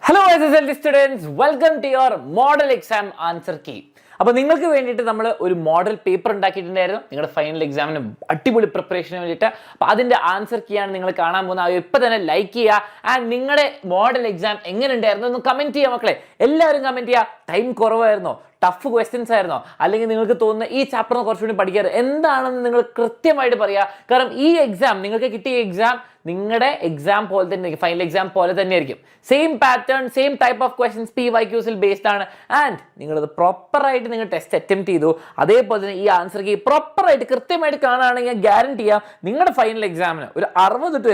Hello SSLC students, welcome to your model exam answer key. അപ്പോൾ നിങ്ങൾക്ക് വേണ്ടിയിട്ട് നമ്മൾ ഒരു മോഡൽ പേപ്പർ ഉണ്ടാക്കിയിട്ടുണ്ടായിരുന്നു നിങ്ങളുടെ ഫൈനൽ എക്സാമിന് അടിപൊളി പ്രിപ്പറേഷന് വേണ്ടിയിട്ട്. അപ്പോൾ അതിൻ്റെ ആൻസർ കീയാണ് നിങ്ങൾ കാണാൻ പോകുന്നത്. ഇപ്പോൾ തന്നെ ലൈക്ക് ചെയ്യുക ആൻഡ് നിങ്ങളുടെ മോഡൽ എക്സാം എങ്ങനെ ഉണ്ടായിരുന്നു എന്ന് കമൻറ്റ് ചെയ്യുക മക്കളെ. എല്ലാവരും കമൻറ്റ് ചെയ്യുക. ടൈം കുറവായിരുന്നോ, ടഫ് ക്വസ്റ്റ്യൻസ് ആയിരുന്നോ, അല്ലെങ്കിൽ നിങ്ങൾക്ക് തോന്നുന്ന ഈ ചാപ്റ്ററിന് കുറച്ചുകൂടി പഠിക്കാറ് എന്താണെന്ന് നിങ്ങൾ കൃത്യമായിട്ട് പറയുക. കാരണം ഈ എക്സാം നിങ്ങൾക്ക് കിട്ടിയ എക്സാം നിങ്ങളുടെ എക്സാം പോലെ തന്നെ ഫൈനൽ എക്സാം പോലെ തന്നെ ആയിരിക്കും. Same pattern, same type of questions PYQസിൽ ബേസ്ഡ് ആണ്. ആൻഡ് നിങ്ങളത് പ്രോപ്പറായിട്ട് നിങ്ങൾ ടെസ്റ്റ് അറ്റംപ്റ്റ് ചെയ്തു, അതേപോലെ തന്നെ ഈ ആൻസർ കീ പ്രോപ്പറായിട്ട് കൃത്യമായിട്ട് കാണുകയാണെങ്കിൽ ഞാൻ ഗ്യാരണ്ടി ചെയ്യാം നിങ്ങളുടെ ഫൈനൽ എക്സാമിന് ഒരു 60 to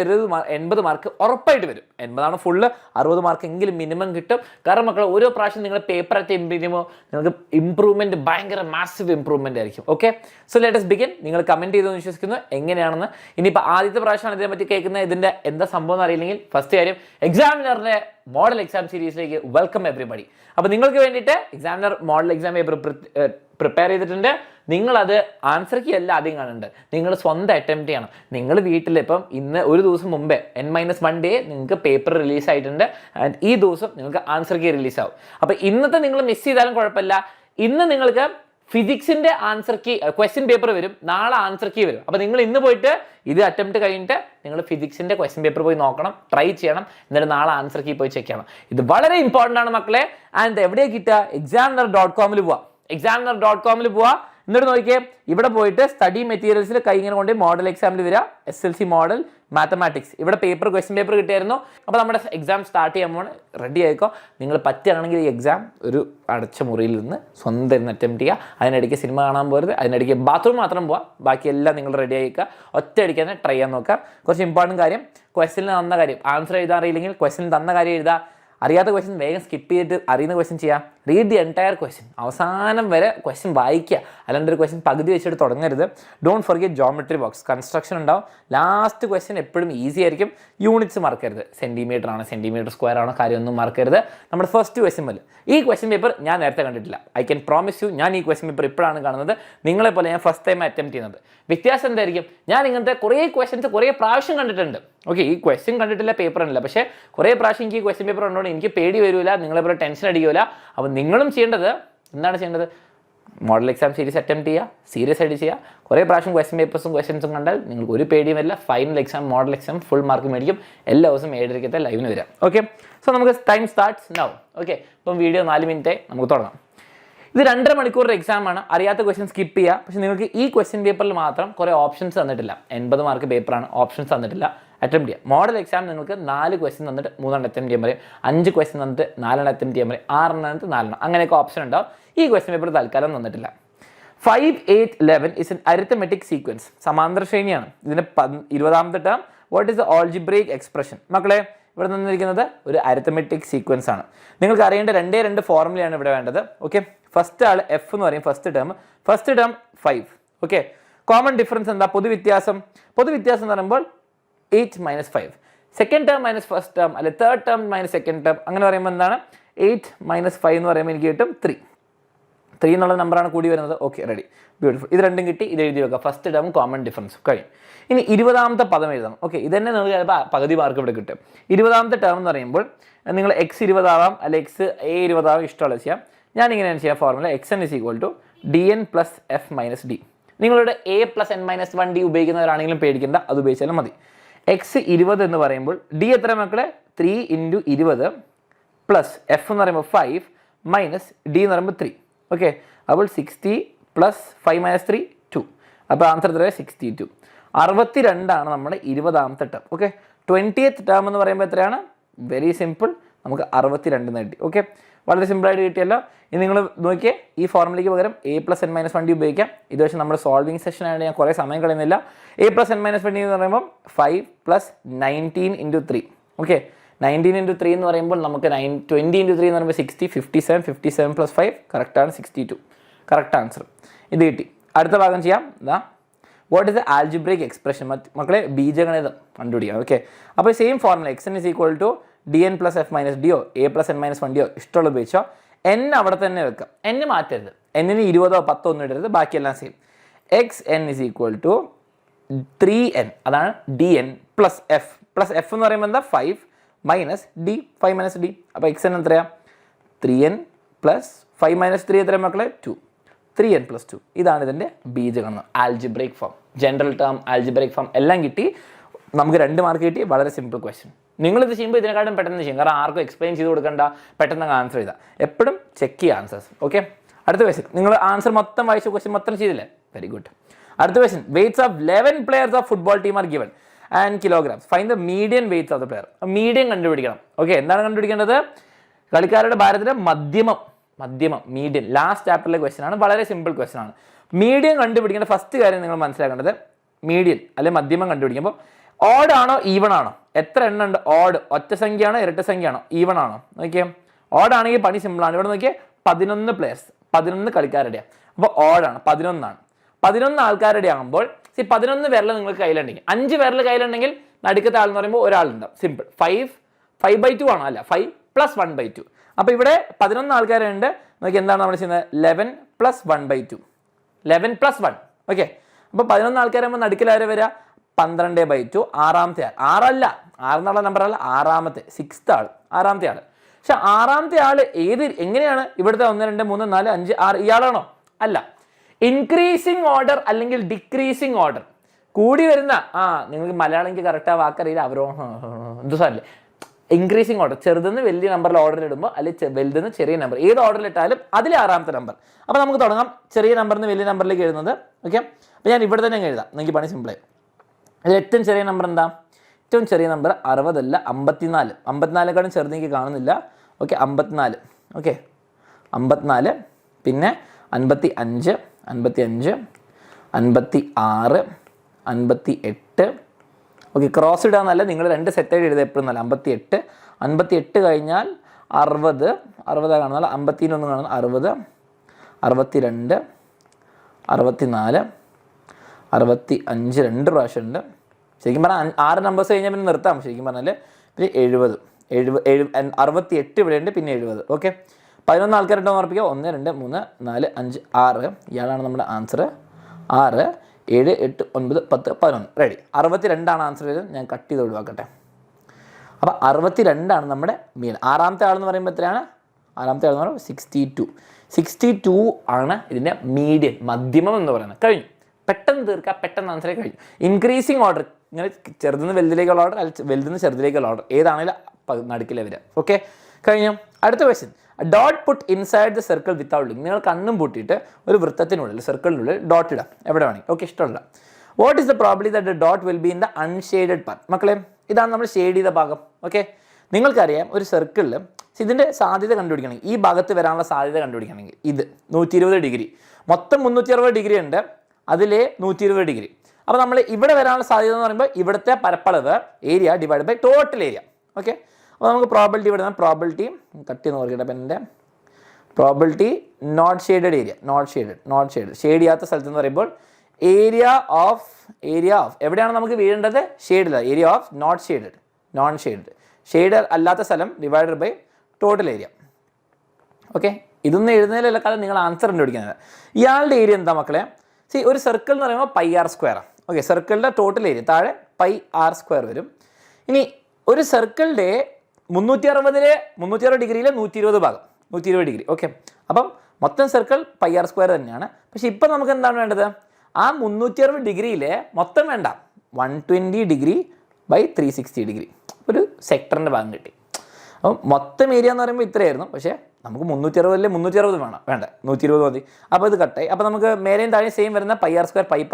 80 മാർക്ക് ഉറപ്പായിട്ട് വരും. 80 ഫുള്ള്, 60 മാർക്ക് എങ്കിലും മിനിമം കിട്ടും. കാരണം മക്കൾ ഓരോ പ്രാവശ്യം നിങ്ങൾ പേപ്പർ അറ്റംപ്റ്റ് ചെയ്യുമ്പോൾ നിങ്ങൾക്ക് ഇംപ്രൂവ്മെന്റ് ഭയങ്കര മാസീവ് ഇംപ്രൂവ്മെന്റ് ആയിരിക്കും. Okay, so let us begin. നിങ്ങൾ കമന്റ് ചെയ്തെന്ന് വിശ്വസിക്കുന്നു എങ്ങനെയാണെന്ന്. ഇനിയിപ്പോൾ ആദ്യത്തെ പ്രാവശ്യമാണ് ഇതിനെ പറ്റി കേൾക്കുന്നത്, ഇതിന്റെ എന്താ സംഭവം എന്ന് അറിയില്ലെങ്കിൽ ഫസ്റ്റ് കാര്യം എക്സാമിനറിന്റെ മോഡൽ എക്സാം സീരീസിലേക്ക് വെൽക്കം എവറിബഡി. അപ്പോൾ നിങ്ങൾക്ക് വേണ്ടിയിട്ട് examiner model exam paper prepare ചെയ്തിട്ടുണ്ട്. നിങ്ങളത് ആൻസർ കീ അല്ല ആദ്യം കാണുന്നുണ്ട്, നിങ്ങൾ സ്വന്തം അറ്റംപ്റ്റ് ചെയ്യണം. നിങ്ങൾ വീട്ടിൽ ഇപ്പം ഇന്ന് ഒരു ദിവസം മുമ്പേ N-1 ഡേ നിങ്ങൾക്ക് പേപ്പർ റിലീസ് ആയിട്ടുണ്ട്. ആൻഡ് ഈ ദിവസം നിങ്ങൾക്ക് ആൻസർ കീ റിലീസ് ആവും. അപ്പോൾ ഇന്നത്തെ നിങ്ങൾ മിസ് ചെയ്താലും കുഴപ്പമില്ല. ഇന്ന് നിങ്ങൾക്ക് ഫിസിക്സിന്റെ ആൻസർ കീ ക്വസ്റ്റ്യൻ പേപ്പർ വരും, നാളെ ആൻസർ കീ വരും. അപ്പോൾ നിങ്ങൾ ഇന്ന് പോയിട്ട് ഇത് അറ്റംപ്റ്റ് കഴിഞ്ഞിട്ട് നിങ്ങൾ ഫിസിക്സിന്റെ ക്വസ്റ്റ്യൻ പേപ്പർ പോയി നോക്കണം, ട്രൈ ചെയ്യണം, എന്നിട്ട് നാളെ ആൻസർ കീ പോയി ചെക്ക് ചെയ്യണം. ഇത് വളരെ ഇമ്പോർട്ടൻ്റ് ആണ് മക്കളെ. ആൻഡ് എവിടെയാണ് കിട്ടുക? examiner.com പോവാം. examiner.com പോവാ. എന്നിട്ട് നോക്കിയേ, ഇവിടെ പോയിട്ട് സ്റ്റഡി മെറ്റീരിയൽസിൽ കൈ ഇങ്ങനെ കൊണ്ട് മോഡൽ എക്സാമിൽ വരിക, SLC മോഡൽ മാത്തമാറ്റിക്സ്. ഇവിടെ പേപ്പർ ക്വസ്റ്റ്യൻ പേപ്പർ കിട്ടിയായിരുന്നു. അപ്പോൾ നമ്മുടെ എക്സാം സ്റ്റാർട്ട് ചെയ്യുമ്പോൾ റെഡി ആയിക്കോ. നിങ്ങൾ പറ്റുകയാണെങ്കിൽ ഈ എക്സാം ഒരു അടച്ച മുറിയിൽ നിന്ന് സ്വന്തം ഇരുന്ന് അറ്റംപ്റ്റ് ചെയ്യുക. അതിനിടയ്ക്ക് സിനിമ കാണാൻ പോകരുത്, അതിനിടയ്ക്ക് ബാത്റൂം മാത്രം പോവാം, ബാക്കിയെല്ലാം നിങ്ങൾ റെഡി ആയിക്കുക. ഒറ്റയടിക്ക് തന്നെ ട്രൈ ചെയ്യാൻ നോക്കാം. കുറച്ച് ഇമ്പോർട്ടൻറ്റ് കാര്യം, ക്വസ്റ്റ്യനിൽ തന്ന കാര്യം ആൻസർ എഴുതാൻ അറിയില്ലെങ്കിൽ ക്വസ്റ്റ്യനിൽ തന്ന കാര്യം എഴുതുക. അറിയാത്ത ക്വസ്റ്റ്യൻ വേഗം സ്കിപ്പ് ചെയ്തിട്ട് അറിയുന്ന ക്വസ്റ്റ്യൻ ചെയ്യാം. റീഡ് ദി എൻറ്റയർ ക്വസ്റ്റ്യൻ, അവസാനം വരെ ക്വസ്റ്റ്യൻ വായിക്കുക. അല്ലാണ്ട് ഒരു ക്വസ്റ്റ്യൻ പകുതി വെച്ചിട്ട് തുടങ്ങരുത്. Don't forget geometry box, construction ഉണ്ടാവും. ലാസ്റ്റ് ക്വസ്റ്റ്യൻ എപ്പോഴും ഈസി ആയിരിക്കും. യൂണിറ്റ്സ് മറക്കരുത്, സെൻറ്റിമീറ്റർ ആണോ സെൻറ്റിമീറ്റർ സ്ക്വയർ ആണോ കാര്യമൊന്നും മറക്കരുത്. നമ്മുടെ ഫസ്റ്റ് ക്വസ്റ്റ്യൻ മുതൽ ഈ ക്വസ്റ്റ്യൻ പേപ്പർ ഞാൻ നേരത്തെ കണ്ടിട്ടില്ല. ഐ ക്യാൻ പ്രോമിസ് യു, ഞാൻ ഈ ക്വസ്റ്റ്യൻ പേപ്പർ ഇപ്പോഴാണ് കാണുന്നത്. നിങ്ങളെപ്പോലെ ഞാൻ ഫസ്റ്റ് ടൈം അറ്റംപ്റ്റ് ചെയ്യുന്നത്. വ്യത്യാസം എന്തായിരിക്കും? ഞാൻ ഇങ്ങനത്തെ കുറേ ക്വസ്റ്റ്യൻസ് കുറേ പ്രാവശ്യം കണ്ടിട്ടുണ്ട്. ഓക്കെ, ഈ ക്വസ്റ്റ്യൻ കണ്ടിട്ടില്ല, പേപ്പർ ഉണ്ടല്ല, പക്ഷേ കുറേ പ്രാവശ്യം എനിക്ക് ഈ ക്വസ്റ്റ്യൻ പേപ്പർ ഉണ്ടോ എനിക്ക് പേടി വരില്ല, നിങ്ങളെപ്പോലെ ടെൻഷൻ അടിക്കില്ല. അപ്പോൾ നിങ്ങളും ചെയ്യേണ്ടത് എന്താണ് ചെയ്യേണ്ടത്? മോഡൽ എക്സാം സീരീസ് അറ്റംപ്റ്റ് ചെയ്യുക, സീരിയസ് ആയിട്ട് ചെയ്യുക. കുറേ പ്രാവശ്യം ക്വസ്റ്റ്യൻ പേപ്പേഴ്സും ക്വസ്റ്റ്യൻസും കണ്ടാൽ നിങ്ങൾക്ക് ഒരു പേടിയും വരില്ല. Final exam model exam full mark മേടിക്കും. എല്ലാ ദിവസവും 7:30 ലൈവിന് വരാം. ഓക്കെ, സോ നമുക്ക് ടൈം സ്റ്റാർട്ട്സ് നൗ. ഓക്കെ, ഇപ്പം വീഡിയോ 4 മിനിറ്റ് നമുക്ക് തുടങ്ങാം. ഇത് 2.5 മണിക്കൂറിൻ്റെ എക്സാമാണ്. അറിയാത്ത ക്വസ്റ്റ്യൻ സ്കിപ്പ് ചെയ്യുക. പക്ഷേ നിങ്ങൾക്ക് ഈ ക്വസ്റ്റ്യൻ പേപ്പറിൽ മാത്രം കുറേ ഓപ്ഷൻസ് തന്നിട്ടില്ല. 80 മാർക്ക് പേപ്പറാണ്, ഓപ്ഷൻസ് തന്നിട്ടില്ല. അറ്റംപ്റ്റ് ചെയ്യുക. മോഡൽ എക്സാം നിങ്ങൾക്ക് 4 ക്വസ്റ്റ്യൻ തന്നിട്ട് 3 അറ്റംപ്റ്റ് ചെയ്യാൻ പറയും, 5 ക്വസ്റ്റ്യൻ തന്നിട്ട് 4 അറ്റംപ്റ്റ് ചെയ്യാൻ പറയും, 6 തന്നിട്ട് 4. അങ്ങനെയൊക്കെ ഓപ്ഷൻ ഉണ്ടാവും. ഈ ക്വസ്റ്റ്യൻ പേപ്പർ തൽക്കാലം തന്നിട്ടില്ല. 5, 8, 11 ഇസ് എൻ അരിത്തമെറ്റിക് സീക്വൻസ്. സമാന്തര ശ്രേണിയാണ്. ഇതിൻ്റെ 20ാമത്തെ term what is the algebraic expression. മക്കളെ, ഇവിടെ നിന്നിരിക്കുന്നത് ഒരു അരിത്തമെറ്റിക് സീക്വൻസ് ആണ്. നിങ്ങൾക്ക് അറിയേണ്ട 2 ഫോർമുലയാണ് ഇവിടെ വേണ്ടത്. ഓക്കെ, ഫസ്റ്റ് ആൾ F എന്ന് പറയും, first term 5. Okay, common difference എന്താ? പൊതുവ്യത്യാസം എന്ന് പറയുമ്പോൾ 8 - 5. Second term minus first term, അല്ലെ third term minus second term. അങ്ങനെ പറയുമ്പോൾ എന്താണ്? 8 - 5 എന്ന് പറയുമ്പോൾ എനിക്ക് കിട്ടും 3 എന്നുള്ള നമ്പറാണ് കൂടി വരുന്നത്. Okay, ready, beautiful. ഇത് രണ്ടും കിട്ടി, ഇത് എഴുതി വെക്കുക. ഫസ്റ്റ് ടേം കോമൺ ഡിഫറൻസ് കഴിയും. ഇനി 20ാമത്തെ പദം എഴുതണം. ഓക്കെ, ഇതന്നെ നിങ്ങൾക്ക് ചിലപ്പോൾ പകുതി മാർക്ക് ഇവിടെ കിട്ടും. 20ാമത്തെ ടേം എന്ന് പറയുമ്പോൾ നിങ്ങൾ x20 ആവാം, അല്ലെ A20 ആവാം, ഇഷ്ടമുള്ള ചെയ്യാം. ഞാനിങ്ങനെയാണ് ചെയ്യാം formula. xn = dn + f - d. നിങ്ങളുടെ A + n-1d ഉപയോഗിക്കുന്നവരാണെങ്കിലും പേടിക്കേണ്ട, അത് ഉപയോഗിച്ചാലും മതി. x20 എന്ന് പറയുമ്പോൾ d എത്ര മക്കളെ? 3 × 20 പ്ലസ് f എന്ന് പറയുമ്പോൾ 5 മൈനസ് d എന്ന് പറയുമ്പോൾ 3. ഓക്കെ, അപ്പോൾ 60 + 5 - 3 2. അപ്പോൾ ആൻസർ എത്ര? 62. 62 നമ്മുടെ 20ാമത്തെ ടേം. ഓക്കെ, 20th ടേം എന്ന് പറയുമ്പോൾ എത്രയാണ്? വെരി സിമ്പിൾ, നമുക്ക് 62 നേടി. ഓക്കെ, വളരെ സിമ്പിളായിട്ട് കിട്ടിയല്ലോ. ഇനി നിങ്ങൾ നോക്കിയേ, ഈ ഫോർമുലയ്ക്ക് പകരം A + n-1d ഉപയോഗിക്കാം. ഇത് പക്ഷേ നമ്മുടെ സോൾവിങ് സെഷൻ ആയതുകൊണ്ട് ഞാൻ കുറേ സമയം കളയുന്നില്ല. A + n-1d എന്ന് പറയുമ്പോൾ 5 + 19 × 3. ഓക്കെ, 19 × 3 എന്ന് പറയുമ്പോൾ നമുക്ക് 20 × 3 എന്ന് പറയുമ്പോൾ 60, 57 + 5 കറക്റ്റാണ് 62. കറക്റ്റ് ആൻസർ ഇത് കിട്ടി. അടുത്ത ഭാഗം ചെയ്യാം. What is the algebraic expression? മക്കളെ, ബീജഗണിതം കണ്ടുപിടിക്കാം. ഓക്കെ, അപ്പോൾ same formula xn = dn + f - d A + n-1d ഇഷ്ടമുള്ള ഉപയോഗിച്ചോ. n അവിടെ തന്നെ വെക്കാം, n മാറ്റരുത്. n-ന് 20 or 10 ഒന്നും ഇടരുത്, ബാക്കിയെല്ലാം സെയിം. xn = 3n, അതാണ് dn + f എന്ന് പറയുമ്പോൾ എന്താ? 5 മൈനസ് ഡി 5 മൈനസ് ഡി. അപ്പോൾ എക്സ് എൻ എത്രയാണ് 3n പ്ലസ് 5 മൈനസ് 3 എത്രയാണ് മക്കളെ 2 3n പ്ലസ് 2. ഇതാണ് ഇതിൻ്റെ ബീജഗണിതം ആൽജിബ്രൈക് ഫോം. ജനറൽ ടേം ആൽജിബ്രൈക് ഫോം എല്ലാം കിട്ടി. നമുക്ക് 2 മാർക്ക് കിട്ടി. വളരെ സിമ്പിൾ ക്വസ്റ്റ്യൻ. നിങ്ങളിത് ചെയ്യുമ്പോൾ ഇതിനെക്കാട്ടും പെട്ടെന്ന് ചെയ്യും. കാരണം ആർക്കും എക്സ്പ്ലെയിൻ ചെയ്ത് കൊടുക്കേണ്ട, പെട്ടെന്ന് ആൻസർ ചെയ്താൽ. എപ്പോഴും ചെക്ക് ചെയ്യുക ആൻസേഴ്സ്. ഓക്കെ, അടുത്ത ക്വസ്റ്റ്യൻ. നിങ്ങൾ ആൻസർ മൊത്തം വായിച്ച ക്വസ്റ്റ്യൻ മൊത്തം ചെയ്തില്ലേ? Very good. അടുത്ത question. Weights of 11 players of football team are given and kilograms. Find the median weights of the player. Medium കണ്ടുപിടിക്കണം. ഓക്കെ, എന്താണ് കണ്ടുപിടിക്കേണ്ടത്? കളിക്കാരുടെ ഭാരത്തിന്റെ മധ്യമം. മീഡിയൻ ലാസ്റ്റ് ചാപ്റ്ററിലെ ക്വസ്റ്റ്യൻ ആണ്. വളരെ സിമ്പിൾ ക്വസ്റ്റ്യൻ ആണ്. മീഡിയം കണ്ടുപിടിക്കേണ്ട ഫസ്റ്റ് കാര്യം നിങ്ങൾ മനസ്സിലാക്കേണ്ടത്, മീഡിയൻ അല്ലെ മധ്യമം കണ്ടുപിടിക്കുമ്പോൾ ഓഡ് ആണോ ഈവൺ ആണോ? എത്ര എണ്ണം ഉണ്ട്? ഓഡ് ഒറ്റ സംഖ്യയാണോ ഇരട്ട സംഖ്യയാണോ ഈവൺ ആണോ? നോക്കിയേ, ഓഡ് ആണെങ്കിൽ പണി സിമ്പിൾ ആണ്. ഇവിടെ നോക്കിയേ 11 പ്ലേയേഴ്സ്, 11 കളിക്കാരുടെയാണ്. അപ്പോൾ ഓഡാണ് 11 ആണ്. 11 ആൾക്കാരുടെ ആകുമ്പോൾ 11 വിരൽ നിങ്ങൾക്ക് കയ്യിലുണ്ടെങ്കിൽ, 5 വിരൽ കയ്യിലുണ്ടെങ്കിൽ നടുക്കത്തെ ആൾ എന്ന് പറയുമ്പോൾ ഒരാളുണ്ടാവും. സിമ്പിൾ. 5/2 ആണോ? അല്ല, 5 + 1/2. അപ്പോൾ ഇവിടെ 11 ആൾക്കാരുണ്ട്. നോക്കി എന്താണ് നമ്മൾ ചെയ്യുന്നത്? 11 + 1/2. 11 + 1. ഓക്കെ, അപ്പോൾ 11 ആൾക്കാരാകുമ്പോൾ നടുക്കിൽ ആരെ വരിക? 12/2. ആറാമത്തെ ആൾ. 6 അല്ല, 6 എന്നുള്ള നമ്പർ അല്ല, ആറാമത്തെ 6th ആൾ, ആറാമത്തെ ആൾ. പക്ഷെ ആറാമത്തെ ആള് എങ്ങനെയാണ്? ഇവിടുത്തെ 1 2 3 4 5 6 ഇയാളാണോ? അല്ല. ഇൻക്രീസിങ് ഓർഡർ അല്ലെങ്കിൽ ഡിക്രീസിങ് ഓർഡർ. കൂടി വരുന്ന നിങ്ങൾക്ക് മലയാളം എനിക്ക് കറക്റ്റ് ആ വാക്കറിയില്ല. അവരോ എന്ത് സാറല്ലേ? ഇൻക്രീസിങ് ഓർഡർ, ചെറുതെന്ന് വലിയ നമ്പറിൽ ഓർഡർ ഇടുമ്പോൾ, അല്ലെങ്കിൽ വലുതെന്ന് ചെറിയ നമ്പർ, ഏത് ഓർഡറിൽ ഇട്ടാലും അതിൽ ആറാമത്തെ നമ്പർ. അപ്പോൾ നമുക്ക് തുടങ്ങാം. ചെറിയ നമ്പറിൽ നിന്ന് വലിയ നമ്പറിലേക്ക് എഴുതുന്നത്. ഓക്കെ, അപ്പോൾ ഞാൻ ഇവിടെ തന്നെ എഴുതാം. നിങ്ങൾക്ക് പണി സിമ്പിളായി. അതിൽ ഏറ്റവും ചെറിയ നമ്പർ എന്താ? ഏറ്റവും ചെറിയ നമ്പർ 60 അല്ല, 54. 54ക്കാളും ചെറുത് എനിക്ക് കാണുന്നില്ല. ഓക്കെ, 54. ഓക്കെ, 54. പിന്നെ 55, 55, 56, 58. ഓക്കെ, ക്രോസ് ഇടാന്നല്ല, നിങ്ങൾ 2 സെറ്റായിട്ട് എഴുതുക എപ്പോഴും നല്ല. 58, 58 കഴിഞ്ഞാൽ 60, 60 കാണുന്നല്ല, 51 കാണുന്ന 60, 62, 64, 65 2 പ്രാവശ്യം ഉണ്ട്. ശരിക്കും പറഞ്ഞാൽ 6 നമ്പേഴ്സ് കഴിഞ്ഞാൽ പിന്നെ നിർത്താം. ശരിക്കും പറഞ്ഞാൽ പിന്നെ 70, 68 ഇവിടെ ഉണ്ട്, പിന്നെ 70. ഓക്കെ, 11 ആൾക്കാരുണ്ടോ ഉറപ്പിക്കുക? 1 2 3 4 5 6. ഇയാളാണ് നമ്മുടെ ആൻസർ. 6 7 8 9 10 11. റെഡി. 62 ആൻസർ ചെയ്ത് ഞാൻ കട്ട് ചെയ്ത് ഒഴിവാക്കട്ടെ. അപ്പോൾ 62 നമ്മുടെ മീൻ. ആറാമത്തെ ആളെന്ന് പറയുമ്പോൾ എത്രയാണ്? ആറാമത്തെ ആളെന്ന് പറയുമ്പോൾ 62. 62 ആണ് ഇതിൻ്റെ മീഡിയൻ, മധ്യമം എന്ന് പറയുന്നത്. കഴിഞ്ഞു. പെട്ടെന്ന് തീർക്കുക, പെട്ടെന്ന് ആൻസറേ കഴിഞ്ഞു. ഇൻക്രീസിങ് ഓർഡർ, ഇങ്ങനെ ചെറുതിന്ന് വലുതിലേക്കുള്ള ഓർഡർ, അല്ലെങ്കിൽ വലുതിന്ന് ചെറുതിലേക്കുള്ള ഓർഡർ, ഏതാണെങ്കിലും നടുക്കിലെ വരിക. ഓക്കെ, കഴിഞ്ഞു. അടുത്ത question. Dot put inside the circle without link. നിങ്ങൾ കണ്ണും പൂട്ടിയിട്ട് ഒരു വൃത്തത്തിനുള്ളിൽ, സർക്കിളിനുള്ളിൽ ഡോട്ട് ഇടാം, എവിടെ വേണമെങ്കിൽ. ഓക്കെ, ഇഷ്ടമുള്ള. What is the probability that the dot will be in the unshaded part? മക്കളെ, ഇതാണ് നമ്മൾ ഷെയ്ഡ് ചെയ്ത ഭാഗം. ഓക്കെ, നിങ്ങൾക്കറിയാം ഒരു സർക്കിളിൽ ഇതിൻ്റെ സാധ്യത കണ്ടുപിടിക്കണമെങ്കിൽ, ഈ ഭാഗത്ത് വരാനുള്ള സാധ്യത കണ്ടുപിടിക്കണമെങ്കിൽ, ഇത് 120 ഡിഗ്രി, മൊത്തം 360 ഡിഗ്രി ഉണ്ട്, അതിലെ 120 ഡിഗ്രി. അപ്പോൾ നമ്മൾ ഇവിടെ വരാനുള്ള സാധ്യത എന്ന് പറയുമ്പോൾ ഇവിടുത്തെ പരപ്പളവ്, area divide by total area. Okay, അപ്പോൾ നമുക്ക് പ്രോബിലിറ്റി ഇവിടെ നിന്ന് പ്രോബിലിറ്റി കട്ട് ചെയ്ത് നോക്കിയിട്ട്, അപ്പം എൻ്റെ probability not shaded area, not shade ചെയ്യാത്ത സ്ഥലത്ത് എന്ന് പറയുമ്പോൾ ഏരിയ ഓഫ് എവിടെയാണ് നമുക്ക് വീഴേണ്ടത്? ഷെയ്ഡില്ല. ഏരിയ ഓഫ് നോൺ ഷെയ്ഡ് അല്ലാത്ത സ്ഥലം divided by total area. Okay, ഇതൊന്നും എഴുതുന്നതിലല്ല കാലം നിങ്ങൾ ആൻസർ കണ്ടുപിടിക്കുന്നത്. ഇയാളുടെ ഏരിയ എന്താ മക്കളെ? ഒരു സർക്കിൾ എന്ന് പറയുമ്പോൾ πr². ഓക്കെ, സർക്കിളിൻ്റെ ടോട്ടൽ ഏരിയ താഴെ πr² വരും. ഇനി ഒരു സർക്കിളിൻ്റെ 360 ഡിഗ്രിയിലെ 120 ഭാഗം, 120 ഡിഗ്രി. ഓക്കെ, അപ്പം മൊത്തം സർക്കിൾ πr² തന്നെയാണ്. പക്ഷെ ഇപ്പം നമുക്ക് എന്താണ് വേണ്ടത്? ആ 360 ഡിഗ്രിയിലെ മൊത്തം വേണ്ട, 120 ഡിഗ്രി ബൈ 360 ഡിഗ്രി, ഒരു സെക്ടറിൻ്റെ ഭാഗം കിട്ടി. അപ്പം മൊത്തം ഏരിയ എന്ന് പറയുമ്പോൾ ഇത്രയായിരുന്നു. പക്ഷേ നമുക്ക് 360 360 വേണ്ട 120 മതി. അപ്പോൾ ഇത് കട്ടായി. അപ്പോൾ നമുക്ക് മേലെയും താഴെയും സെയിം വരുന്ന πr² π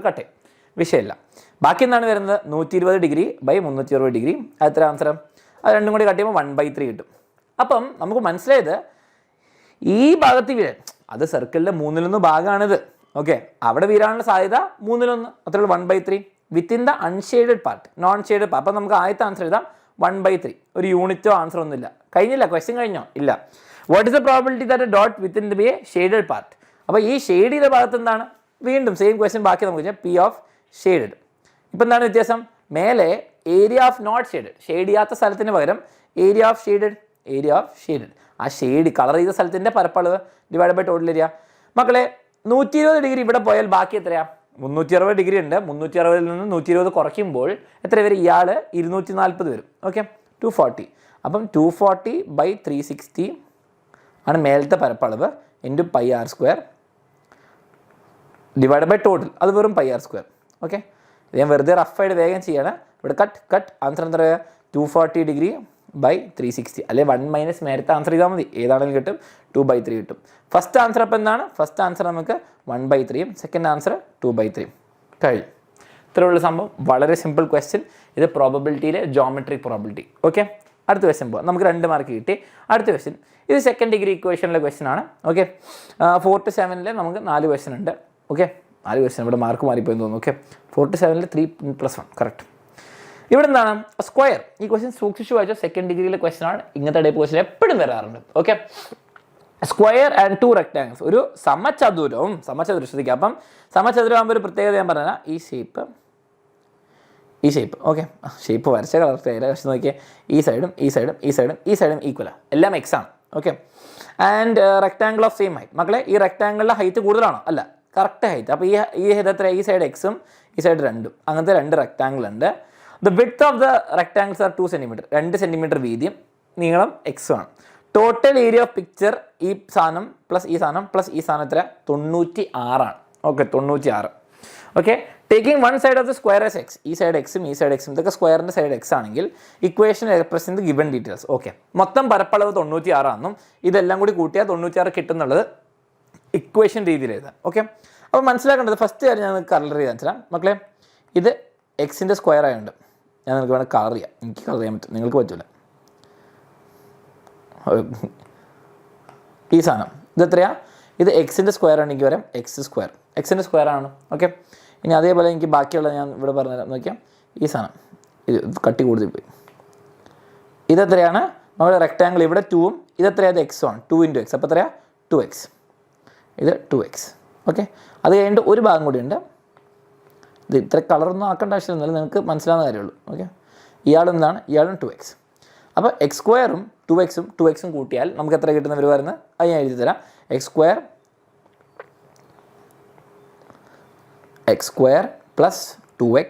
കട്ടായി, വിഷയമില്ല. ബാക്കി എന്താണ് വരുന്നത്? 120 ഡിഗ്രി ബൈ 360 ഡിഗ്രി. അതെത്ര ആൻസർ? അത് രണ്ടും കൂടി കട്ട് ചെയ്യുമ്പോൾ 1/3 കിട്ടും. അപ്പം നമുക്ക് മനസ്സിലായത് ഈ ഭാഗത്ത് വീഴാൻ, അത് സർക്കിളിൻ്റെ 1/3 ഭാഗമാണിത്. ഓക്കെ, അവിടെ വീഴാനുള്ള സാധ്യത 1/3, അത്രയുള്ള 1/3 within the unshaded part, non shaded part. അപ്പം നമുക്ക് ആദ്യത്തെ ആൻസർ എഴുതാം 1/3. ഒരു യൂണിറ്റോ ആൻസർ ഒന്നുമില്ല. കഴിഞ്ഞില്ല, ക്വസ്റ്റ്യൻ കഴിഞ്ഞോ? ഇല്ല. What is the probability that dot within the B A shaded part? അപ്പോൾ ഈ ഷെയ്ഡ് ചെയ്ത ഭാഗത്ത് എന്താണ്? വീണ്ടും സെയിം ക്വസ്റ്റ്യൻ ബാക്കി നമുക്ക് ചെയ്യാം. P of shaded. ഇപ്പം എന്താണ് വ്യത്യാസം? മേലെ area of not shaded, shade ചെയ്യാത്ത സ്ഥലത്തിന് പകരം ഏരിയ ഓഫ് ഷെയ്ഡഡ്. ആ ഷെയ്ഡ് കളർ ചെയ്ത സ്ഥലത്തിൻ്റെ പരപ്പളവ് ഡിവൈഡ് ബൈ ടോട്ടൽ ഏരിയ. മക്കളെ, 120 ഡിഗ്രി ഇവിടെ പോയാൽ ബാക്കി എത്രയാ? 360 ഡിഗ്രി ഉണ്ട്. 360 നിന്ന് 120 കുറയ്ക്കുമ്പോൾ എത്ര വരും? ഇയാൾ 240 വരും. ഓക്കെ, 240. അപ്പം 240/360 ആണ് മേലത്തെ പരപ്പളവ് into pi R square divide by total, അത് വെറും പൈ ആർ സ്ക്വയർ. ഓക്കെ, ഇത് ഞാൻ വെറുതെ റഫായിട്ട് വേഗം ചെയ്യണം. ഇവിടെ കട്ട് ആൻസർ എന്താ പറയുക, 240°/360, അല്ലെ 1 - നേരത്തെ ആൻസർ ചെയ്താൽ മതി, ഏതാണെങ്കിലും കിട്ടും, 2/3 കിട്ടും. ഫസ്റ്റ് ആൻസർ അപ്പോൾ എന്താണ്, ഫസ്റ്റ് ആൻസർ നമുക്ക് 1/3, സെക്കൻഡ് ആൻസർ 2/3 കഴിഞ്ഞു. ഇത്രയുള്ള സംഭവം, വളരെ സിമ്പിൾ ക്വസ്റ്റ്യൻ. ഇത് പ്രോബബിലിറ്റിയിലെ ജോമെട്രിക് പ്രോബിലിറ്റി. ഓക്കെ, അടുത്ത ക്വസ്റ്റ്യൻ പോകാം. നമുക്ക് 2 മാർക്ക് കിട്ടി. അടുത്ത ക്വസ്റ്റ്യൻ ഇത് സെക്കൻഡ് ഡിഗ്രി ഇക്വേഷനിലെ ക്വസ്റ്റ്യൻ ആണ്. ഓക്കെ, 4 to 7 നമുക്ക് 4 ക്വസ്റ്റ്യൻ ഉണ്ട്. ഓക്കെ, 4 ക്വസ്റ്റ്യൻ, ഇവിടെ മാർക്ക് മാറിപ്പോയെന്ന് തോന്നുന്നു. Okay, 4 to 7 3+1 correct. ഇവിടെ എന്താണ് സ്ക്വയർ, ഈ ക്വസ്റ്റ്യൻ സൂക്ഷിച്ചു വായിച്ചാൽ സെക്കൻഡ് ഡിഗ്രിയിലെ ക്വസ്റ്റ്യൻ ആണ്. ഇങ്ങനത്തെ ടൈപ്പ് ക്വസ്റ്റ്യൻ എപ്പോഴും വരാറുണ്ട്. ഓക്കെ, സ്ക്വയർ ആൻഡ് 2 റെക്ടാങ്കിൾസ്, ഒരു സമചതുരം ശ്രദ്ധിക്കുക. അപ്പം സമചതുരം ആകുമ്പോൾ ഒരു പ്രത്യേകത ഞാൻ പറഞ്ഞാൽ ഈ ഷേപ്പ് ഓക്കെ, ഷേപ്പ് വരച്ച കളർ പക്ഷെ നോക്കിയാൽ ഈ സൈഡും ഈക്വലാണ്, എല്ലാം എക്സ് ആണ്. Okay, and rectangle of same height. മക്കളെ, ഈ റെക്ടാങ്കിളിൻ്റെ ഹൈറ്റ് കൂടുതലാണോ? അല്ല, കറക്റ്റ് ഹൈറ്റ്. അപ്പോൾ ഈ ഹൈറ്റ് എത്ര, ഈ സൈഡ് എക്സും ഈ സൈഡ് 2ഉം, അങ്ങനത്തെ 2 റെക്ടാങ്കിൾ ഉണ്ട്. The width of the rectangles are 2 cm, 2 cm വീതിയും നീളം എക്സും ആണ്. ടോട്ടൽ ഏരിയ ഓഫ് പിക്ചർ ഈ സാധനം പ്ലസ് ഈ സാധനം എത്ര, 96 ആണ്. Okay, 96. Okay, taking 1 side of the square as X, ഈ സൈഡ് എക്സും ഇതൊക്കെ സ്ക്വയറിൻ്റെ സൈഡ് എക്സ് ആണെങ്കിൽ equation represent given details. Okay, മൊത്തം പരപ്പളവ് 96 ആണെന്നും ഇതെല്ലാം കൂടി കൂട്ടിയാൽ 96 കിട്ടുന്നുള്ളത് ഇക്വേഷൻ രീതിയിൽ എഴുതാം. ഓക്കെ, അപ്പോൾ മനസ്സിലാക്കേണ്ടത് ഫസ്റ്റ് കാര്യം ഞാൻ നിങ്ങൾക്ക് കളർ ചെയ്ത് വെച്ചാൽ മക്കളെ, ഇത് എക്സിൻ്റെ സ്ക്വയർ ആയതുകൊണ്ട് ഞാൻ നിങ്ങൾക്ക് വേണമെങ്കിൽ കളർ ചെയ്യാം. എനിക്ക് കളർ ചെയ്യാൻ പറ്റും, നിങ്ങൾക്ക് പറ്റില്ല. ഈ സാധനം ഇതെത്രയാ, ഇത് എക്സിൻ്റെ സ്ക്വയർ ആണെങ്കിൽ വരാം x², എക്സിൻ്റെ സ്ക്വയർ ആണ്. ഓക്കെ, ഇനി അതേപോലെ എനിക്ക് ബാക്കിയുള്ള ഞാൻ ഇവിടെ പറഞ്ഞുതരാം. നോക്കിയാൽ ഈ സാധനം ഇത് കട്ടി കൂടുതൽ പോയി. ഇതെത്രയാണ്, നമ്മുടെ റെക്ടാങ്കിൾ ഇവിടെ 2ഉം ഇതെത്രയാണ്, എക്സും ആണ്. 2 × x, അപ്പോൾ എത്രയാണ് 2x, ഇത് 2x. ഓക്കെ, അത് കഴിഞ്ഞിട്ട് ഒരു ഭാഗം കൂടി ഉണ്ട്. ഇത് ഇത്ര കളറൊന്നും ആക്കേണ്ട ആവശ്യമില്ല, നിങ്ങൾക്ക് മനസ്സിലാവുന്ന കാര്യമുള്ളൂ. ഓക്കെ, ഇയാളും 2x. അപ്പോൾ x² 2xും കൂട്ടിയാൽ നമുക്ക് എത്ര കിട്ടുന്നവർ വരുന്നത്, അത് ഞാൻ എഴുതി തരാം. x² plus 2x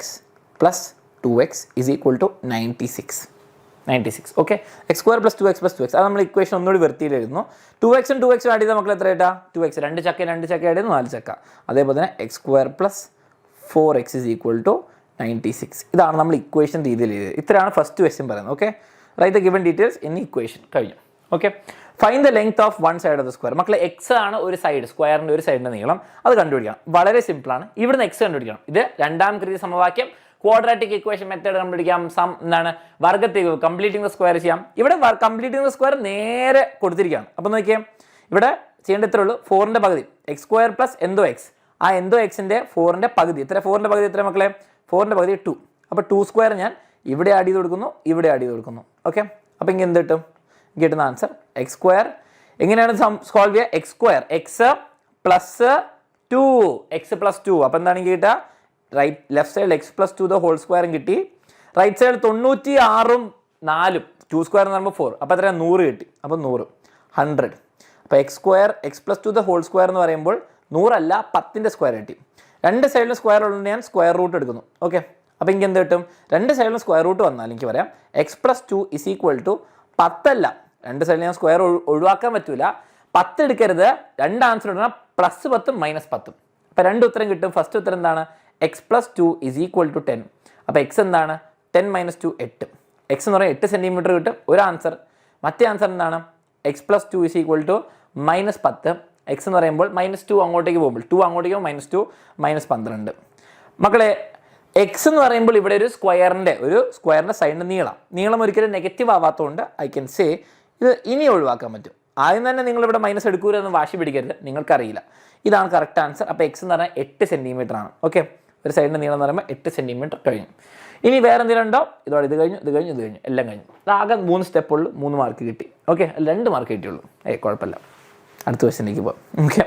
plus 2x is equal to 96. Okay, x² plus 2x plus 2x, അത് നമ്മൾ ഇക്വേഷൻ ഒന്നുകൂടി വൃത്തിയിലായിരുന്നു. 2xും ആഡ് ചെയ്താൽ മക്കൾ എത്ര കിട്ടാ, 2x 2 ചക്ക ആഡ് ചെയ്ത് 4 ചക്ക. അതേപോലെ തന്നെ x² plus 4x is equal to 96. ഇതാണ് നമ്മൾ ഇക്വേഷൻ രീതിയിൽ എഴുതിയത്. ഇത്രയാണ് ഫസ്റ്റ് ക്വസ്റ്റ്യൻ പറയുന്നത്. Okay, right the given details in equation കഴിഞ്ഞു. Okay, find the length of 1 side of the square. മക്കളെ, എക്സ് ആണ് ഒരു സൈഡ്, സ്ക്വയറിൻ്റെ ഒരു സൈഡിൻ്റെ നീളം, അത് കണ്ടുപിടിക്കണം. വളരെ സിമ്പിളാണ്. ഇവിടുന്ന് എക്സ് കണ്ടുപിടിക്കണം. ഇത് രണ്ടാം കൃതി സമവാക്യം, ക്വാഡ്രാറ്റിക് ഇക്വേഷൻ മെത്തേഡ് കണ്ടുപിടിക്കാം. വർഗ്ഗത്തെ കംപ്ലീറ്റിംഗ് ദ സ്ക്വയർ ചെയ്യാം. ഇവിടെ കംപ്ലീറ്റിംഗ് ദ സ്ക്വയർ നേരെ കൊടുത്തിരിക്കുകയാണ്. അപ്പോൾ നോക്കിയാൽ ഇവിടെ ചെയ്യേണ്ട ഇത്രേ ഉള്ളൂ, 4ൻ്റെ പകുതി x² plus എന്തോ എക്സ്, ആ എന്തോ എക്സിൻ്റെ 4ൻ്റെ പകുതി എത്ര, 4ൻ്റെ പകുതി എത്ര മക്കളെ, 4ൻ്റെ പകുതി 2. അപ്പോൾ 2² ഞാൻ ഇവിടെ ആഡ് ചെയ്ത് കൊടുക്കുന്നു, ഇവിടെ ആഡ് ചെയ്ത് കൊടുക്കുന്നു. ഓക്കെ, അപ്പോൾ ഇങ്ങനെ എന്ത് കിട്ടും, കിട്ടുന്ന ആൻസർ x². എങ്ങനെയാണ് സോൾവ് ചെയ്യുക, x², x plus 2. അപ്പോൾ എന്താണ് കിട്ടുക, ലെഫ്റ്റ് സൈഡിൽ x plus 2 the whole square കിട്ടി. റൈറ്റ് സൈഡിൽ 96ഉം 4ഉം 2² എന്ന് പറയുമ്പോൾ 4, അപ്പോൾ എത്ര 100 കിട്ടി. അപ്പോൾ 100. അപ്പോൾ x² x plus 2 the whole square എന്ന് പറയുമ്പോൾ 100 അല്ല 10ൻ്റെ സ്ക്വയർ കിട്ടി. രണ്ട് സൈഡിലും സ്ക്വയർ ഉള്ളതുകൊണ്ട് ഞാൻ സ്ക്വയർ റൂട്ട് എടുക്കുന്നു. ഓക്കെ, അപ്പോൾ എനിക്ക് എന്ത് കിട്ടും, രണ്ട് സൈഡിലും സ്ക്വയർ റൂട്ട് വന്നാൽ എനിക്ക് പറയാം x plus 2 is equal to 10 അല്ല, രണ്ട് സൈഡിൽ ഞാൻ സ്ക്വയർ ഒഴിവാക്കാൻ പറ്റൂല, 10 എടുക്കരുത്. രണ്ട് ആൻസർ ഇടണം, +10 -10. അപ്പോൾ രണ്ട് ഉത്തരം കിട്ടും. ഫസ്റ്റ് ഉത്തരം എന്താണ്, x plus 2 is equal to 10. അപ്പോൾ x എന്താണ്, 10 - 2 8. x എന്ന് പറയുന്നത് 8 സെൻറ്റിമീറ്റർ കിട്ടും ഒരു ആൻസർ. മറ്റേ ആൻസർ എന്താണ്, x plus 2 is equal to -10. x എന്ന് പറയുമ്പോൾ -2 അങ്ങോട്ടേക്ക് പോകുമ്പോൾ 2 അങ്ങോട്ടേക്ക് പോകുമ്പോൾ -2 -12. മക്കളെ, എക്സ് എന്ന് പറയുമ്പോൾ ഇവിടെ ഒരു സ്ക്വയറിൻ്റെ സൈഡിൻ്റെ നീളം ഒരിക്കലും നെഗറ്റീവ് ആവാത്തതുകൊണ്ട് ഐ ക്യാൻ സേ ഇത് ഇനി ഒഴിവാക്കാൻ പറ്റും. ആദ്യം തന്നെ നിങ്ങളിവിടെ മൈനസ് എടുക്കൂലെന്ന് വാശി പിടിക്കരുത്, നിങ്ങൾക്കറിയില്ല. ഇതാണ് കറക്റ്റ് ആൻസർ. അപ്പോൾ എക്സ് എന്ന് പറഞ്ഞാൽ 8 സെൻറ്റിമീറ്റർ ആണ്. ഓക്കെ, ഒരു സൈഡിൻ്റെ നീളം എന്ന് പറയുമ്പോൾ 8 സെൻറ്റിമീറ്റർ കഴിഞ്ഞു. ഇനി വേറെ എന്തെങ്കിലും ഉണ്ടോ, ഇതോടെ ഇത് കഴിഞ്ഞു എല്ലാം കഴിഞ്ഞു. ആകെ 3 സ്റ്റെപ്പുള്ളൂ, 3 മാർക്ക് കിട്ടി. ഓക്കെ, 2 മാർക്ക് കിട്ടിയുള്ളൂ. കുഴപ്പമില്ല. അടുത്ത ക്വസ്റ്റ്യനിലേക്ക് പോകാം. Okay,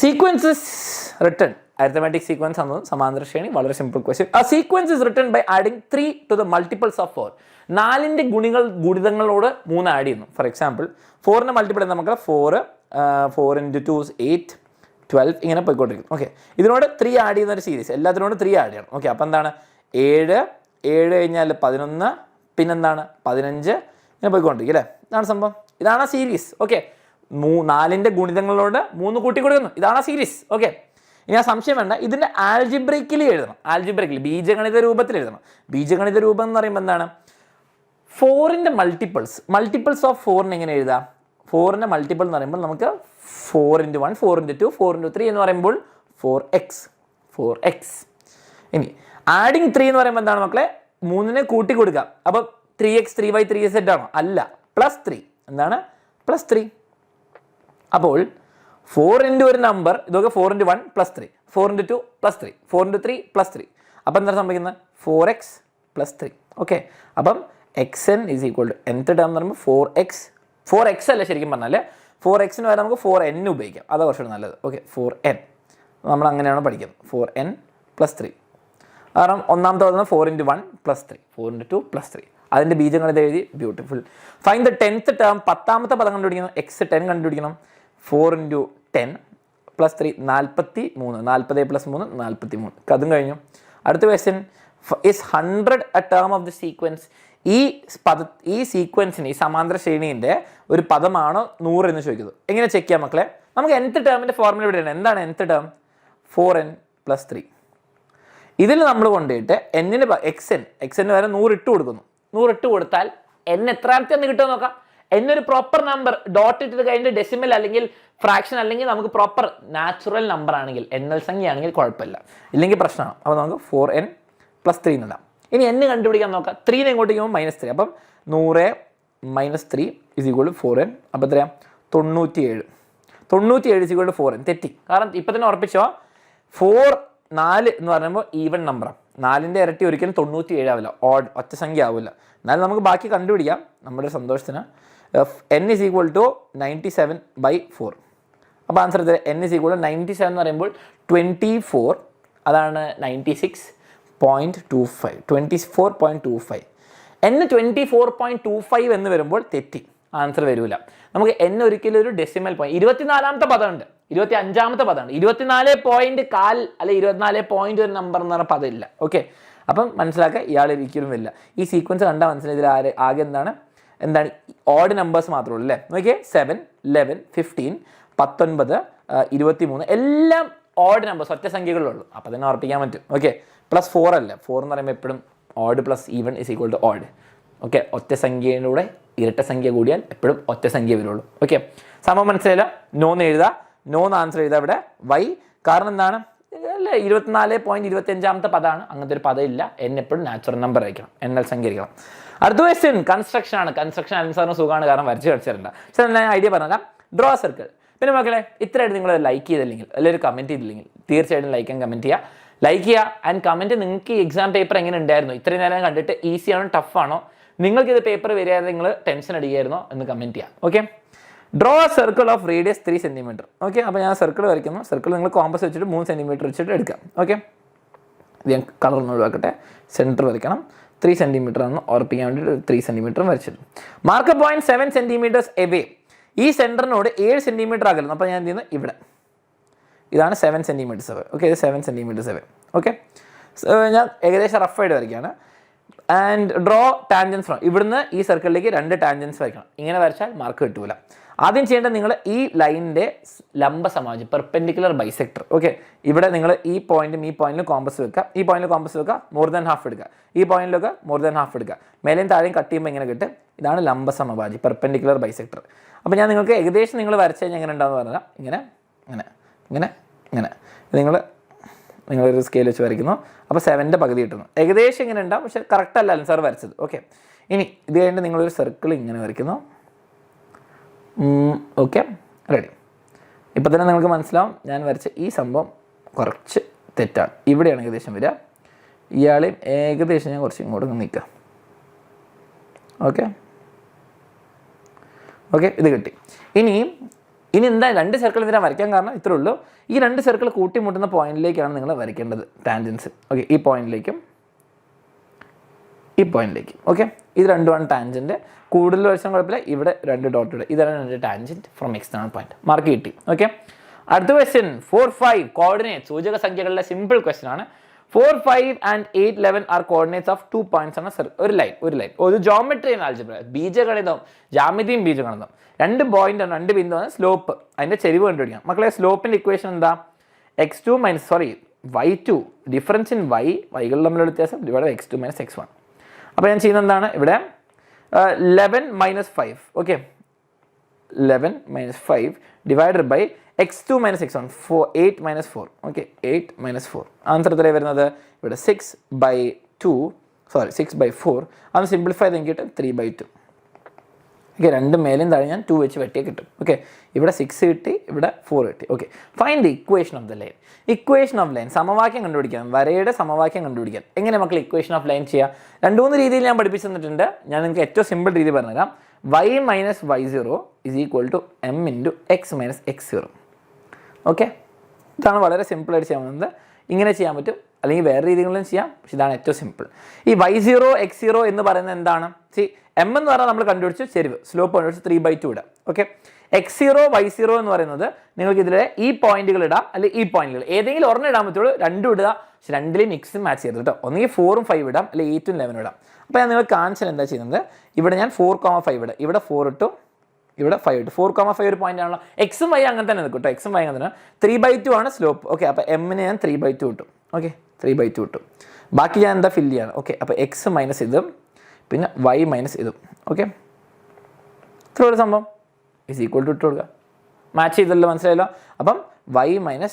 sequences written, arithmetic sequence ആണ് സമാന്തര ശ്രേണി. വളരെ simple question. A sequence is written by adding 3 to the multiples of 4. 4ൻ്റെ ഗുണിതങ്ങളോട് 3 add ചെയ്യുന്നു. ഫോർ എക്സാമ്പിൾ 4ൻ്റെ മൾട്ടിപ്പിൾ നമുക്ക് 4 × 2 is 8, 12 ഇങ്ങനെ പോയിക്കൊണ്ടിരിക്കും. ഓക്കെ, ഇതിനോട് 3 ആഡ് ചെയ്യുന്ന ഒരു സീരീസ്, എല്ലാത്തിനോട് 3 ആഡ് ചെയ്യണം. ഓക്കെ, അപ്പോൾ എന്താണ് 7 കഴിഞ്ഞാൽ 11 പിന്നെന്താണ് 15 ഇങ്ങനെ പോയിക്കൊണ്ടിരിക്കും അല്ലേ? ഇതാണ് സംഭവം, ഇതാണ് ആ സീരീസ്. ഓക്കെ, 4ന്റെ ഗുണിതങ്ങളോട് 3 കൂട്ടി കൊടുക്കുന്നു, ഇതാണ് ആ സീരീസ്. ഓക്കെ, ഇനി ആ സംശയം വേണ്ട, ഇതിൻ്റെ ആൽജിബ്രൈക്കലി എഴുതണം. ആൽജിബ്രൈക്കലി ബീജഗണിത രൂപത്തിൽ എഴുതണം. ബീജഗണിത രൂപം എന്ന് പറയുമ്പോൾ എന്താണ്? 4ന്റെ മൾട്ടിപ്പിൾസ് ഓഫ് 4 എങ്ങനെ എഴുതാം? 4ന്റെ മൾട്ടിപ്പിൾ എന്ന് പറയുമ്പോൾ നമുക്ക് 4 × 1, 4 × 2, 4 × 3 എന്ന് പറയുമ്പോൾ 4x. ഇനി ആഡിങ് 3 എന്ന് പറയുമ്പോൾ എന്താണ് മക്കളെ? 3നെ കൂട്ടി കൊടുക്കാം. അപ്പോൾ 3x 3y 3z ആണോ? അല്ല, +3. എന്താണ്? +3. അപ്പോൾ 4 × ഒരു നമ്പർ, ഇതൊക്കെ 4 × 1 +3, 4 × 2 +3, 4 × 3 +3. അപ്പം എന്താണ് സംഭവിക്കുന്നത്? 4x + 3. ഓക്കെ, അപ്പം xn = nth ടേം എന്ന് പറയുമ്പോൾ 4x അല്ല ശരിക്കും പറഞ്ഞാൽ 4xന് വരെ നമുക്ക് 4n ഉപയോഗിക്കാം, അതാണ് കുറച്ചുകൂടി നല്ലത്. ഓക്കെ, 4n നമ്മൾ അങ്ങനെയാണ് പഠിക്കുന്നത്, 4n + 3. കാരണം ഒന്നാമത്തെ പറയുന്നത് 4 × 1 +3, 4 × 2 +3. അതിൻ്റെ ബീജഗണിതം എഴുതി, beautiful. Find the 10th term, 10ാമത്തെ പദം കണ്ടുപിടിക്കണം. x10 കണ്ടുപിടിക്കണം. 4 × 10 + 3 43, 40 + 3 43. അതും കഴിഞ്ഞു. അടുത്ത question, is 100 a term of the sequence? ഈ സീക്വൻസിന്, ഈ സമാന്തര ശ്രേണീൻ്റെ ഒരു പദമാണോ 100 എന്ന് ചോദിക്കുന്നത്. എങ്ങനെ ചെക്ക് ചെയ്യാം മക്കളെ? നമുക്ക് nth ടേമിൻ്റെ ഫോർമുല ഇവിടെയാണ്. എന്താണ് nth ടേം? 4n + 3. ഇതിൽ നമ്മൾ കൊണ്ടുപോയിട്ട് എന്നിന് xn വരെ 100 ഇട്ട് കൊടുക്കുന്നു. 100 ഇട്ട് കൊടുത്താൽ n എത്രാമത്തെ എന്ന് കിട്ടുമോ നോക്കാം. n ഒരു പ്രോപ്പർ നമ്പർ, ഡോട്ട് ഇട്ടിട്ട് കഴിഞ്ഞ് ഡെസിമൽ അല്ലെങ്കിൽ ഫ്രാക്ഷൻ അല്ലെങ്കിൽ നമുക്ക് പ്രോപ്പർ നാച്ചുറൽ നമ്പർ ആണെങ്കിൽ, എണ്ണൽ സംഖ്യയാണെങ്കിൽ കുഴപ്പമില്ല, ഇല്ലെങ്കിൽ പ്രശ്നമാണ്. അപ്പോൾ നമുക്ക് 4n + 3 എന്നിടാം. ഇനി n കണ്ടുപിടിക്കാൻ നോക്കാം. 3നെ ഇങ്ങോട്ടേക്ക് പോകുമ്പോൾ -3. അപ്പം 100 - 3 = 4n. അപ്പോൾ എത്രയാണ്? 97. 97 = 4n. തെറ്റി, കാരണം ഇപ്പം തന്നെ ഉറപ്പിച്ചോ, 4 എന്ന് പറയുമ്പോൾ ഈവൻ നമ്പറാണ്. 4ന്റെ ഇരട്ടി ഒരിക്കലും 97 ആവില്ല, ഓഡ് ഒറ്റ സംഖ്യ ആവില്ല. എന്നാലും നമുക്ക് ബാക്കി കണ്ടുപിടിക്കാം നമ്മുടെ സന്തോഷത്തിന്. n = 97/4. അപ്പോൾ ആൻസർ ഇത് n = 97 എന്ന് പറയുമ്പോൾ 24, അതാണ് 96.25, 24.25. n 24.25 എന്ന് വരുമ്പോൾ തെറ്റി, ആൻസർ വരില്ല. നമുക്ക് n ഒരിക്കലും ഒരു ഡെസിമൽ പോയിന്റ്, 24ാമത്തെ പദമുണ്ട്, 25ാമത്തെ പദമാണ്, 24.4 അല്ലെ 24 ഒരു നമ്പർ എന്ന് പറഞ്ഞ പദമില്ല. ഓക്കെ, അപ്പം മനസ്സിലാക്കുക, ഇയാൾ ഒരിക്കലും ഇല്ല. ഈ സീക്വൻസ് കണ്ടാൽ മനസ്സിലായി ഇതിൽ ആകെ എന്താണ് ഓഡ് നമ്പേഴ്സ് മാത്രമേ ഉള്ളൂ അല്ലേ? നോക്കിയേ, 7, 11, 15, 19, 23 എല്ലാം ഓഡ് നമ്പേഴ്സ്, ഒറ്റ സംഖ്യകളുള്ളൂ. അപ്പോൾ തന്നെ ഉറപ്പിക്കാൻ പറ്റും. ഓക്കെ, +4 അല്ല, 4 എന്ന് പറയുമ്പോൾ എപ്പോഴും ഓഡ് + ഈവൻ = ഓഡ്. ഓക്കെ, ഒറ്റ സംഖ്യയിലൂടെ ഇരട്ട സംഖ്യ കൂടിയാൽ എപ്പോഴും ഒറ്റ സംഖ്യ വരുള്ളൂ. ഓക്കെ, സംഭവം മനസ്സിലായില്ല? നോന്ന് എഴുതുക, നോന്ന് ആൻസർ എഴുതുക ഇവിടെ. വൈ? കാരണം എന്താണ്? അല്ലേ, 24.25ാമത്തെ പദമാണ്, അങ്ങനത്തെ ഒരു പദം ഇല്ല. n എപ്പോഴും നാച്ചുറൽ നമ്പർ ആയിരിക്കണം, എണ്ണൽ സംഖ്യ ആയിരിക്കണം. അടുത്ത ക്വസ്റ്റ്യൻ കൺസ്ട്രക്ഷൻ ആണ്. കൺസ്ട്രക്ഷൻ ആൻസറിന് സുഖമാണ്, കാരണം വരച്ച് കളിച്ചിട്ടുണ്ട്. പക്ഷേ ഞാൻ ഐഡിയ പറഞ്ഞാൽ ഡ്രോ സർക്കിൾ. പിന്നെ മക്കളെ, ഇത്രയായിട്ട് നിങ്ങൾ ലൈക്ക് ചെയ്തില്ലെങ്കിൽ അല്ലെങ്കിൽ കമൻറ്റ് ചെയ്തില്ലെങ്കിൽ തീർച്ചയായിട്ടും ലൈക്ക് ആൻഡ് കമൻറ്റ് ചെയ്യുക. ലൈക്ക് ചെയ്യുക ആൻഡ് കമൻറ്റ്. നിങ്ങൾക്ക് ഈ എക്സാം പേപ്പർ എങ്ങനെ ഉണ്ടായിരുന്നു? ഇത്രയും നേരം കണ്ടിട്ട് ഈസിയാണോ ടഫാണോ? നിങ്ങൾക്കിത് പേപ്പർ വരികയായിരുന്നു, നിങ്ങൾ ടെൻഷൻ അടിക്കുകയായിരുന്നോ എന്ന് കമൻറ്റ് ചെയ്യാം. Okay, draw A circle of radius 3 cm. Okay, അപ്പോൾ ഞാൻ സർക്കിൾ വരയ്ക്കുന്നു. സർക്കിൾ നിങ്ങൾ കോമ്പസ് വെച്ചിട്ട് 3 cm വെച്ചിട്ട് എടുക്കാം. ഓക്കെ, ഇത് ഞാൻ കളർ ഒഴിവാക്കട്ടെ. സെൻറ്റർ വരയ്ക്കണം. 3 cm ആണെന്ന് ഉറപ്പിക്കാൻ വേണ്ടിയിട്ട് 3 cm വരച്ചിട്ടു. Mark point 7 cm away. ഈ സെൻറ്ററിനോട് 7 cm ആകരുന്നു. അപ്പോൾ ഞാൻ എന്ത് ചെയ്യുന്നു? ഇവിടെ ഇതാണ് 7 cm അവേ. ഓക്കെ, ഇത് 7 cm അവേ. ഓക്കെ, ഞാൻ ഏകദേശം റഫായിട്ട് വരയ്ക്കുകയാണ്. And draw tangents from. ഇവിടുന്ന് ഈ സർക്കിളിലേക്ക് 2 ടാൻജൻസ് വരയ്ക്കണം. ഇങ്ങനെ വരച്ചാൽ മാർക്ക് കിട്ടൂല. ആദ്യം ചെയ്യേണ്ടത്, നിങ്ങൾ ഈ ലൈനിൻ്റെ ലംബ സമാജം, പെർപെൻഡിക്കുലർ ബൈസെക്ടർ. ഓക്കെ, ഇവിടെ നിങ്ങൾ ഈ പോയിന്റും ഈ പോയിന്റിലും കോമ്പസ് വെക്കുക. ഈ പോയിന്റിൽ കോമ്പസ് വെക്കുക, മോർ ദാൻ ഹാഫ് എടുക്കുക. ഈ പോയിന്റിലൊക്കെ മോർ ദാൻ ഹാഫ് എടുക്കുക. മേലെയും താഴെയും കട്ട് ചെയ്യുമ്പോൾ ഇങ്ങനെ കിട്ടും. ഇതാണ് ലംബ സമഭാജി, പെർപെൻഡിക്കുലർ ബൈസെക്ടർ. അപ്പോൾ ഞാൻ നിങ്ങൾക്ക് ഏകദേശം നിങ്ങൾ വരച്ച് കഴിഞ്ഞാൽ എങ്ങനെ ഉണ്ടാകുന്ന പറഞ്ഞാൽ ഇങ്ങനെ ഇങ്ങനെ ഇങ്ങനെ ഇങ്ങനെ നിങ്ങളൊരു സ്കെയിൽ വെച്ച് വരയ്ക്കുന്നു. അപ്പോൾ 7ന്റെ പകുതി കിട്ടുന്നു. ഏകദേശം ഇങ്ങനെ ഉണ്ടാവും, പക്ഷേ കറക്റ്റ് അല്ല സാർ വരച്ചത്. ഓക്കെ, ഇനി ഇത് കഴിഞ്ഞിട്ട് നിങ്ങളൊരു സർക്കിൾ ഇങ്ങനെ വരയ്ക്കുന്നു. Okay, ready. ഇപ്പം തന്നെ നിങ്ങൾക്ക് മനസ്സിലാവും ഞാൻ വരച്ച ഈ സംഭവം കുറച്ച് തെറ്റാണ്. ഇവിടെയാണ് ഏകദേശം വരിക. ഇയാളെയും ഏകദേശം ഞാൻ കുറച്ച് ഇങ്ങോട്ട് നിൽക്കാം. ഓക്കെ, ഇത് കിട്ടി. ഇനി എന്താ 2 സർക്കിൾ ഇതിനെ വരയ്ക്കാൻ കാരണം ഇത്രേ ഉള്ളൂ. ഈ 2 സർക്കിൾ കൂട്ടിമുട്ടുന്ന പോയിന്റിലേക്കാണ് നിങ്ങൾ വരയ്ക്കേണ്ടത് ടാൻജൻസ്. ഓക്കെ, ഈ പോയിന്റിലേക്കും ഈ പോയിന്റിലേക്കും. ഓക്കെ, ഇത് രണ്ടുമാണ് ടാൻജൻറ്റ്. കൂടുതൽ വശം കുഴപ്പമില്ല. ഇവിടെ 2 ഡോട്ട് ഇടുക. ഇതാണ് 2 tangent from external point. Mark കിട്ടി. ഓക്കെ, അടുത്ത ക്വസ്റ്റ്യൻ 4, 5 കോർഡിനേറ്റ്, സൂചക സംഖ്യകളുടെ സിമ്പിൾ ക്വസ്റ്റ്യൻ ആണ്. 4, 5 and 8, 11 are coordinates of 2 points on a circle. ഒരു ലൈൻ ഒരു ജോമെട്രി ആൻഡ് ആൽജിബ്ര, ബീജഗണിതം, ജാമിതിയും ബീജഗണിതം. 2 പോയിന്റ് ആണ്, 2 ബിന്ദുവാണ്, സ്ലോപ്പ്, അതിന്റെ ചെരിവ് കണ്ടുപിടിക്കാം. മക്കളെ സ്ലോപ്പിന്റെ ഇക്വേഷൻ എന്താ? y2 ഡിഫറൻസ് ഇൻ വൈകൾ തമ്മിലുള്ള വ്യത്യാസം ഡിവൈഡ് x2 - x1. അപ്പോൾ ഞാൻ ചെയ്യുന്നത് എന്താണ്? ഇവിടെ 11 - 5, okay, 11 - 5 divided by x2 - x1, 8 - 4, okay, 8 - 4. Answer എത്രയാണ് വരുന്നത്? ഇവിടെ 6/4. അത് സിംപ്ലിഫൈ ചെയ്ത് കിട്ടും 3/2. ഓക്കെ, രണ്ട് മേലും താഴെ ഞാൻ 2 വെച്ച് വെട്ടിയാൽ കിട്ടും. ഓക്കെ, ഇവിടെ 6 കിട്ടി, ഇവിടെ 4 കിട്ടി. Okay, find the equation of the line. Equation of line, സമവാക്യം കണ്ടുപിടിക്കാം, വരയുടെ സമവാക്യം കണ്ടുപിടിക്കാം. എങ്ങനെ മക്കൾ ഇക്വേഷൻ ഓഫ് ലൈൻ ചെയ്യുക? 2-3 രീതിയിൽ ഞാൻ പഠിപ്പിച്ചു തന്നിട്ടുണ്ട്. ഞാൻ നിങ്ങൾക്ക് ഏറ്റവും സിമ്പിൾ രീതി പറഞ്ഞുതരാം. y - y0 = m × x - x0. Okay, ഇതാണ് വളരെ സിമ്പിളായിട്ട് ചെയ്യാൻ പറ്റുന്നത്. ഇങ്ങനെ ചെയ്യാൻ പറ്റും, അല്ലെങ്കിൽ വേറെ രീതികളിലും ചെയ്യാം, പക്ഷെ ഇതാണ് ഏറ്റവും സിമ്പിൾ. ഈ y0 x0 എന്ന് പറയുന്നത് എന്താണ്? m എന്ന് പറഞ്ഞാൽ നമ്മൾ കണ്ടുപിടിച്ച് ചെരിവ്, സ്ലോപ്പ് കണ്ടുപിടിച്ച് 3/2 ഇടാം. ഓക്കെ, x0 y0 എന്ന് പറയുന്നത് നിങ്ങൾക്ക് ഇതിലെ ഈ പോയിന്റുകൾ ഇടാം, അല്ലെങ്കിൽ ഈ പോയിന്റുകൾ ഏതെങ്കിലും ഒരെണ്ണം ഇടാൻ പറ്റുള്ളൂ. രണ്ടും ഇടുക, പക്ഷെ രണ്ടിലും മിക്സും മാച്ച് ചെയ്ത് കേട്ടോ. ഒന്നെങ്കിൽ 4ഉം 5 ഇടാം, അല്ലെങ്കിൽ 8ഉം 11 ഇടാം. അപ്പോൾ ഞാൻ നിങ്ങൾ കാണിച്ചാൽ എന്താ ചെയ്യുന്നത്? ഇവിടെ ഞാൻ 4,5 ഇടാം, ഇവിടെ 4 ഇട്ടു, ഇവിടെ 5 ഇട്ടു. 4,5 ഒരു പോയിന്റ് ആണല്ലോ. എക്സും വൈ അങ്ങനെ തന്നെ നിൽക്കും കേട്ടോ, എക്സും വൈ അങ്ങനെ തന്നെ. 3/2 ആണ് സ്ലോപ്പ്. ഓക്കെ, അപ്പോൾ എമ്മിന് ഞാൻ 3/2 ഇട്ടു. ഓക്കെ, 3/2 ഇട്ടു. ബാക്കി ഞാൻ എന്താ ഫില്ല് ചെയ്യണം? ഓക്കെ, അപ്പോൾ എക്സ് മൈനസ് ഇതും പിന്നെ y - ഇതും. ഓക്കെ, ഇത്ര ഒരു സംഭവം = ഇട്ട് കൊടുക്കുക. മാച്ച് ചെയ്തല്ലോ, മനസ്സിലായല്ലോ. അപ്പം y - 5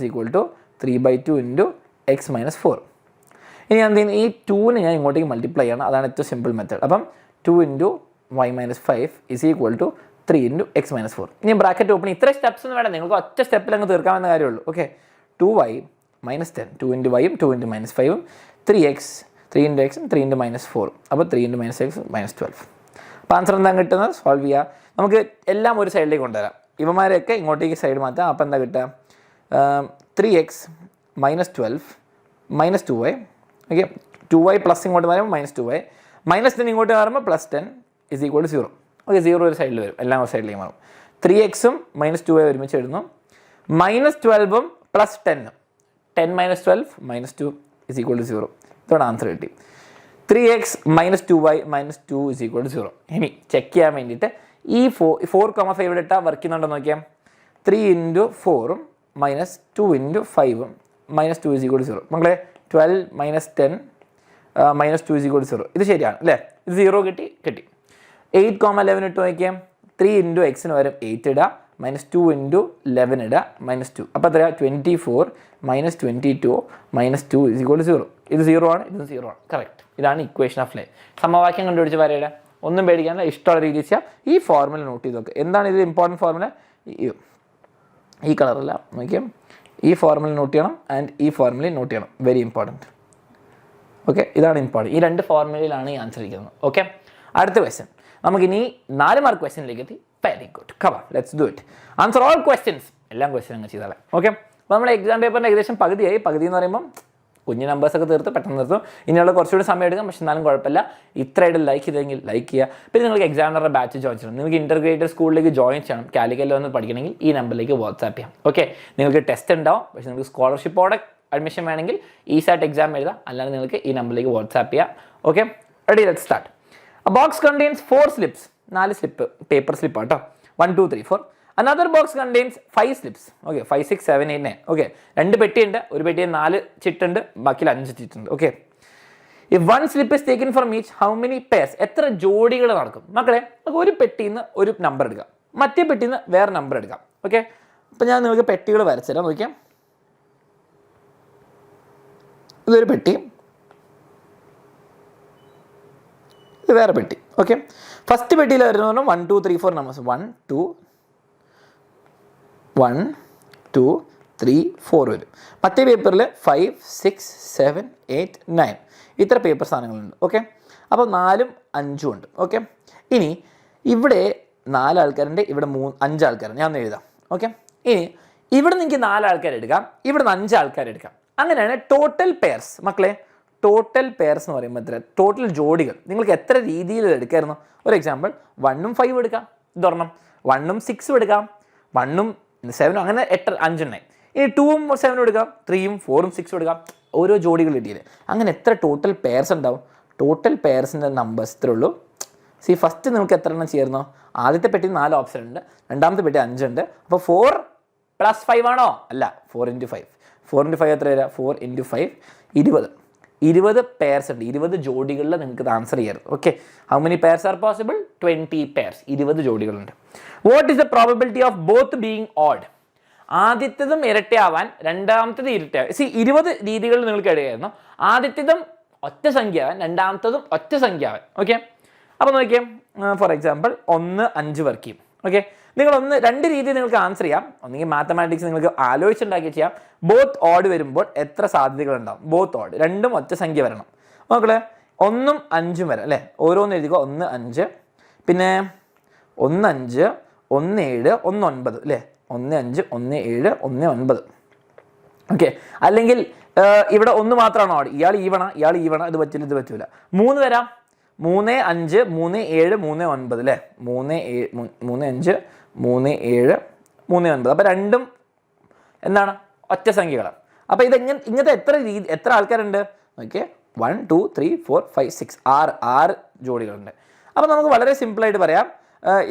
= 3/2 × x - 4. ഇനി ഞാൻ എന്ത് ചെയ്യുന്നു? ഈ 2നെ ഞാൻ ഇങ്ങോട്ടേക്ക് മൾട്ടിപ്ലൈ ചെയ്യണം. അതാണ് ഏറ്റവും സിമ്പിൾ മെത്തേഡ്. അപ്പം 2 × y - 5 = 3 × x - 4. ഇനി ബ്രാക്കറ്റ് ഓപ്പൺ. ഇത്ര സ്റ്റെപ്സ് ഒന്നും വേണം, നിങ്ങൾക്ക് ഒറ്റ സ്റ്റെപ്പിൽ അങ്ങ് തീർക്കാമെന്ന കാര്യമുള്ളൂ. ഓക്കെ, 2y - 10, 2 × y ഉം 2 × -5 ഉം 3x, 3 × x, 3 × -4, അപ്പോൾ 3 × -x -12. അപ്പോൾ ആൻസർ എന്താ കിട്ടുന്നത്? സോൾവ് ചെയ്യുക. നമുക്ക് എല്ലാം ഒരു സൈഡിലേക്ക് കൊണ്ടുവരാം, ഇവന്മാരെയൊക്കെ ഇങ്ങോട്ടേക്ക് സൈഡ് മാറ്റാം. അപ്പോൾ എന്താ കിട്ടുക? 3x - 12 - 2y. Okay, 2y plus ഇങ്ങോട്ട് വരുമ്പോൾ -2y, -10 ഇങ്ങോട്ട് വരുമ്പോൾ +10 = 0. ഓക്കെ, 0 ഒരു സൈഡിൽ വരും, എല്ലാം ഒരു സൈഡിലേക്ക് മാറും. 3xും -2y ഒരുമിച്ച് എഴുതുന്നു. -12ഉം +10ഉം, 10 - 12 -2 = 0. ഇതോടെ ആൻസർ കിട്ടി. 3x - 2y - 2 = 0. ഇനി ചെക്ക് ചെയ്യാൻ വേണ്ടിയിട്ട് ഈ 4,5 ഇട്ടാൽ വർക്ക് ചെയ്യുന്നുണ്ടോ നോക്കിയാൽ. 3 × 4ഉം -2 × 5ഉം -2 = 0. മക്കളെ 12 - 10 -2 = 0. ഇത് ശരിയാണ് അല്ലേ? ഇത് 0 കിട്ടി. 8,11 ഇട്ട് നോക്കിയാൽ 3 × x വരും 8 ഇടുക, -2 × 11 ഇടുക, -2. അപ്പോൾ എത്രയാ? 24 - 22 -2 = 0. ഇത് 0 ആണ്, ഇത് 0 ആണ്. കറക്റ്റ്. ഇതാണ് ഇക്വേഷൻ ഓഫ് ലൈൻ. സമവാക്യം കണ്ടുപിടിച്ച് വരയുടെ ഒന്നും പേടിക്കാനില്ല, ഇഷ്ടമുള്ള രീതിയിൽ ചെയ്യാം. ഈ ഫോർമുല നോട്ട് ചെയ്ത് നോക്കുക. എന്താണ് ഇത് ഇമ്പോർട്ടൻറ്റ് ഫോർമുല? ഈ കളറല്ല, നോക്കിയാൽ ഈ ഫോർമുല നോട്ട് ചെയ്യണം ആൻഡ് ഈ ഫോർമുല നോട്ട് ചെയ്യണം. Very important. ഓക്കെ, ഇതാണ് ഇമ്പോർട്ടൻറ്റ്. ഈ 2 ഫോർമുലയിലാണ് ഈ ആൻസർ ഇരിക്കുന്നത്. ഓക്കെ, അടുത്ത ക്വസ്റ്റ്യൻ. നമുക്കിനി 4 മാർക്ക് ക്വസ്റ്റ്യനിലേക്ക് എത്തി. വെരി ഗുഡ്, കമാ let's do it. Answer all questions, എല്ലാം ക്വസ്റ്റ്യൻ അങ്ങ് ചെയ്താലേ. ഓക്കെ, അപ്പോൾ നമ്മുടെ എക്സാം പേപ്പറിൻ്റെ ഏകദേശം പകുതിയായി. പകുതി എന്ന് പറയുമ്പോൾ കുഞ്ഞ് നമ്പേഴ്സൊക്കെ തീർത്ത് പെട്ടെന്ന് നിർത്തും. ഇനിയുള്ള കുറച്ചുകൂടി സമയം എടുക്കാം, പക്ഷെ എന്നാലും കുഴപ്പമില്ല. ഇത്രയായിട്ട് ലൈക്ക് ചെയ്തെങ്കിൽ ലൈക്ക് ചെയ്യുക. പിന്നെ നിങ്ങൾക്ക് എക്സാമിനറുടെ ബാച്ച് ജോയിൻ ചെയ്യണം, നിങ്ങൾക്ക് ഇൻ്റർഗ്രേറ്റഡ് സ്കൂളിലേക്ക് ജോയിൻ ചെയ്യണം, കാലിക്കറ്റിൽ വന്ന് പഠിക്കണമെങ്കിൽ ഈ നമ്പറിലേക്ക് വാട്സാപ്പ് ചെയ്യാം. ഓക്കെ, നിങ്ങൾക്ക് ടെസ്റ്റ് ഉണ്ടാവും, പക്ഷേ നിങ്ങൾക്ക് സ്കോളർഷിപ്പോടെ അഡ്മിഷൻ വേണമെങ്കിൽ ഈസായിട്ട് എക്സാം എഴുതാം, അല്ലാതെ നിങ്ങൾക്ക് ഈ നമ്പറിലേക്ക് വാട്സാപ്പ് ചെയ്യാം. Okay, ready, let's start. A box contains 4 slips. 4 slip, paper slip ആട്ടോ. 1 2 3 4. Another box contains 5 slips. Okay, 5 6 7 8 9. Okay, 2 പെട്ടിയുണ്ട്, ഒരു പെട്ടിയിൽ 4 ചിട്ടുണ്ട്, ബാക്കിയിൽ 5 ചിട്ടുണ്ട്. Okay, if 1 slip is taken from each, how many pairs? എത്ര ജോഡികൾ നടക്കും? മക്കളെ, ഒരു പെട്ടിയിൽ നിന്ന് ഒരു നമ്പർ എടുക്കാം, മറ്റേ പെട്ടിയിൽ നിന്ന് വേറെ നമ്പർ എടുക്കാം. ഓക്കെ, അപ്പോൾ ഞാൻ നിങ്ങൾക്ക് പെട്ടികൾ വരച്ചുതരാം. നോക്കിയാൽ ഇതൊരു പെട്ടി, ഇത് വേറെ പെട്ടി. ഓക്കെ, ഫസ്റ്റ് പെട്ടിയിൽ വരുന്ന 1 2 3 4 നമ്പേഴ്സ്. 1 2 3 4 വരും. മറ്റേ പേപ്പറിൽ 5 6 7 8 9 ഇത്ര പേപ്പർ സാധനങ്ങളുണ്ട്. ഓക്കെ, അപ്പോൾ 4ഉം 5ഉം ഉണ്ട്. ഓക്കെ, ഇനി ഇവിടെ 4 ആൾക്കാരുണ്ട്, ഇവിടെ 5 ആൾക്കാരുണ്ട്. ഞാൻ ഒന്ന് എഴുതാം. ഓക്കെ, ഇനി ഇവിടെ നിങ്ങൾക്ക് 4 ആൾക്കാർ എടുക്കാം, ഇവിടെ നിന്ന് 5 ആൾക്കാർ എടുക്കാം. അങ്ങനെയാണ് ടോട്ടൽ പെയർസ്. മക്കളെ, ടോട്ടൽ പെയർസ് എന്ന് പറയുമ്പോൾ എത്ര? ടോട്ടൽ ജോഡികൾ നിങ്ങൾക്ക് എത്ര രീതിയിൽ എടുക്കായിരുന്നു? ഒരു എക്സാമ്പിൾ, 1ഉം 5ഉം എടുക്കാം, ഇതൊരെണ്ണം. 1ഉം 6ഉം എടുക്കാം, 1ഉം 7ഉം, അങ്ങനെ 8 5 9. ഇനി 2ഉം 7ഉം എടുക്കാം, 3ഉം 4ഉം 6ഉം എടുക്കാം, ഓരോ ജോഡികൾ കിട്ടിയില്ലേ. അങ്ങനെ എത്ര ടോട്ടൽ പെയർസ് ഉണ്ടാവും? ടോട്ടൽ പെയർസിൻ്റെ നമ്പേഴ്സ് ഇത്രേ ഉള്ളൂ. ഫസ്റ്റ് നിങ്ങൾക്ക് എത്ര എണ്ണം ചേർന്നോ? ആദ്യത്തെ പെട്ടി 4 ഓപ്ഷൻ ഉണ്ട്, രണ്ടാമത്തെ പെട്ടി 5 ഉണ്ട്. അപ്പോൾ 4 + 5 ആണോ? അല്ല, 4 × 5. 4 × 5 എത്ര വരിക? 4 × 5 20 പെയർസ് ഉണ്ട്. 20 ജോഡികളിൽ നിങ്ങൾക്ക് ആൻസർ ചെയ്യാറ്. Okay, how many pairs are possible? 20 pairs, 20 ജോഡികളുണ്ട്. What is the probability of both being odd? ആദ്യത്തേതും ഇരട്ടയാവാൻ, രണ്ടാമത്തേത് ഇരട്ടയാവാൻ. 20 രീതികൾ നിങ്ങൾക്ക് ഇടയായിരുന്നു. ആദ്യത്തേതും ഒറ്റ സംഖ്യ ആവാൻ, രണ്ടാമത്തതും ഒറ്റ സംഖ്യ ആവാൻ. ഓക്കെ, അപ്പോൾ നോക്കിയേ, ഫോർ എക്സാമ്പിൾ 1 5 വർക്ക് ചെയ്യും. ഓക്കെ, നിങ്ങൾ രണ്ട് രീതി നിങ്ങൾക്ക് ആൻസർ ചെയ്യാം. ഒന്നെങ്കിൽ മാത്തമാറ്റിക്സ് നിങ്ങൾക്ക് ആലോചിച്ചുണ്ടാക്കി ചെയ്യാം. ബോത്ത് ഓഡ് വരുമ്പോൾ എത്ര സാധ്യതകളുണ്ടാവും? ബോത്ത് ഓഡ്, രണ്ടും ഒറ്റ സംഖ്യ വരണം. നോക്കളെ, 1ഉം 5ഉം വരാം അല്ലേ? ഓരോന്ന് എഴുതിക്കോ. 1 5, പിന്നെ 1 5, 1 7, 1 9 അല്ലേ? 1 5, 1 7, 1 9. ഓക്കെ, അല്ലെങ്കിൽ ഇവിടെ 1 മാത്രമാണ് ഓഡ്. ഇയാൾ ഈവണ, ഇത് പറ്റില്ല, ഇത് പറ്റൂല. 3 വരാം. 3 5, 3 7, 3 9 അല്ലേ? 3 5, 3 7, 3 9. അപ്പോൾ രണ്ടും എന്താണ്? ഒറ്റ സംഖ്യകളാണ്. അപ്പോൾ ഇങ്ങനത്തെ എത്ര ആൾക്കാരുണ്ട്? ഓക്കെ, 1 2 3 4 5 6 6 ജോഡികളുണ്ട്. അപ്പോൾ നമുക്ക് വളരെ സിമ്പിളായിട്ട് പറയാം,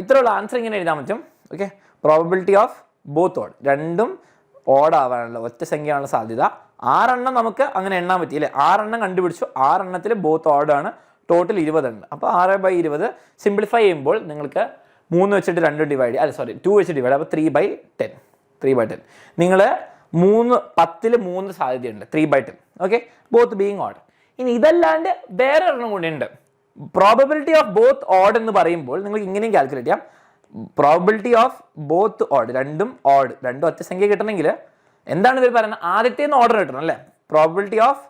ഇത്രയുള്ള ആൻസർ ഇങ്ങനെ എഴുതാൻ പറ്റും. Okay, probability of both odd, രണ്ടും ഓഡ് ആവാനുള്ള, ഒറ്റ സംഖ്യയാണുള്ള സാധ്യത. 6 എണ്ണം നമുക്ക് അങ്ങനെ എണ്ണാൻ പറ്റി അല്ലേ? 6 എണ്ണം കണ്ടുപിടിച്ചു. 6 എണ്ണത്തിൽ ബോത്ത് ഓഡാണ്. ടോട്ടൽ 20 ഉണ്ട്. അപ്പോൾ 6/20 സിംപ്ലിഫൈ ചെയ്യുമ്പോൾ നിങ്ങൾക്ക് 3 വെച്ചിട്ട് 2 ഡിവൈഡ്, 2 വെച്ച് ഡിവൈഡ്, അപ്പോൾ 3/10. നിങ്ങൾ 10ൽ 3 സാധ്യതയുണ്ട്, 3/10. Okay, both being odd. ഇനി ഇതല്ലാണ്ട് വേറെ ഒരെണ്ണം കൂടി ഉണ്ട്. പ്രോബബിലിറ്റി ഓഫ് ബോത്ത് ഓഡ് എന്ന് പറയുമ്പോൾ നിങ്ങൾക്ക് ഇങ്ങനെയും കാൽക്കുലേറ്റ് ചെയ്യാം. പ്രോബബിലിറ്റി ഓഫ് ബോത്ത് ഓഡ്, രണ്ടും ഒറ്റ സംഖ്യ കിട്ടണമെങ്കിൽ എന്താണ് ഇവർ പറയുന്നത്? ആദ്യത്തേന്ന് ഓർഡർ കിട്ടണം അല്ലേ? Probability of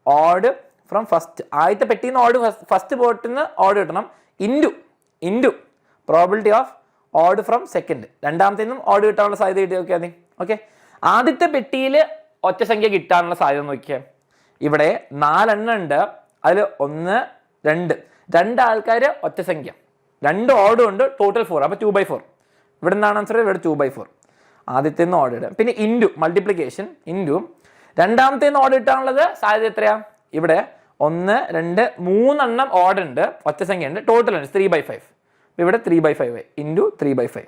odd from first, ആദ്യത്തെ പെട്ടിയിൽ നിന്ന് ഓഡ് ഫസ്റ്റ് ബോട്ടിൽ നിന്ന് ഓഡ് കിട്ടണം, into probability of odd from second, രണ്ടാമത്തെ നിന്നും ഓഡ് കിട്ടാനുള്ള സാധ്യത കിട്ടി. നോക്കിയാൽ മതി. ഓക്കെ, ആദ്യത്തെ പെട്ടിയിൽ ഒറ്റ സംഖ്യ കിട്ടാനുള്ള സാധ്യത നോക്കിയാൽ ഇവിടെ 4 എണ്ണം ഉണ്ട്. അതിൽ 1 2 ആൾക്കാർ ഒറ്റ സംഖ്യ, 2 ഓഡും ഉണ്ട്, ടോട്ടൽ 4. അപ്പോൾ 2/4. ഇവിടെ നിന്നാണ് ആൻസർ? ഇവിടെ 2/4. ആദ്യത്തെ നിന്ന് ഓഡ് ഇടുക, പിന്നെ ഇൻറ്റു മൾട്ടിപ്ലിക്കേഷൻ, ഇൻറ്റു രണ്ടാമത്തെ നിന്ന് ഓഡ് കിട്ടാനുള്ളത് സാധ്യത എത്രയാണ്? ഇവിടെ 1 2 3 എണ്ണം ഓഡ് ഉണ്ട്, ഒറ്റ സംഖ്യ ഉണ്ട്, ടോട്ടൽ ഉണ്ട് 3/5. ഇവിടെ 3/5 ഇൻറ്റു 3/5.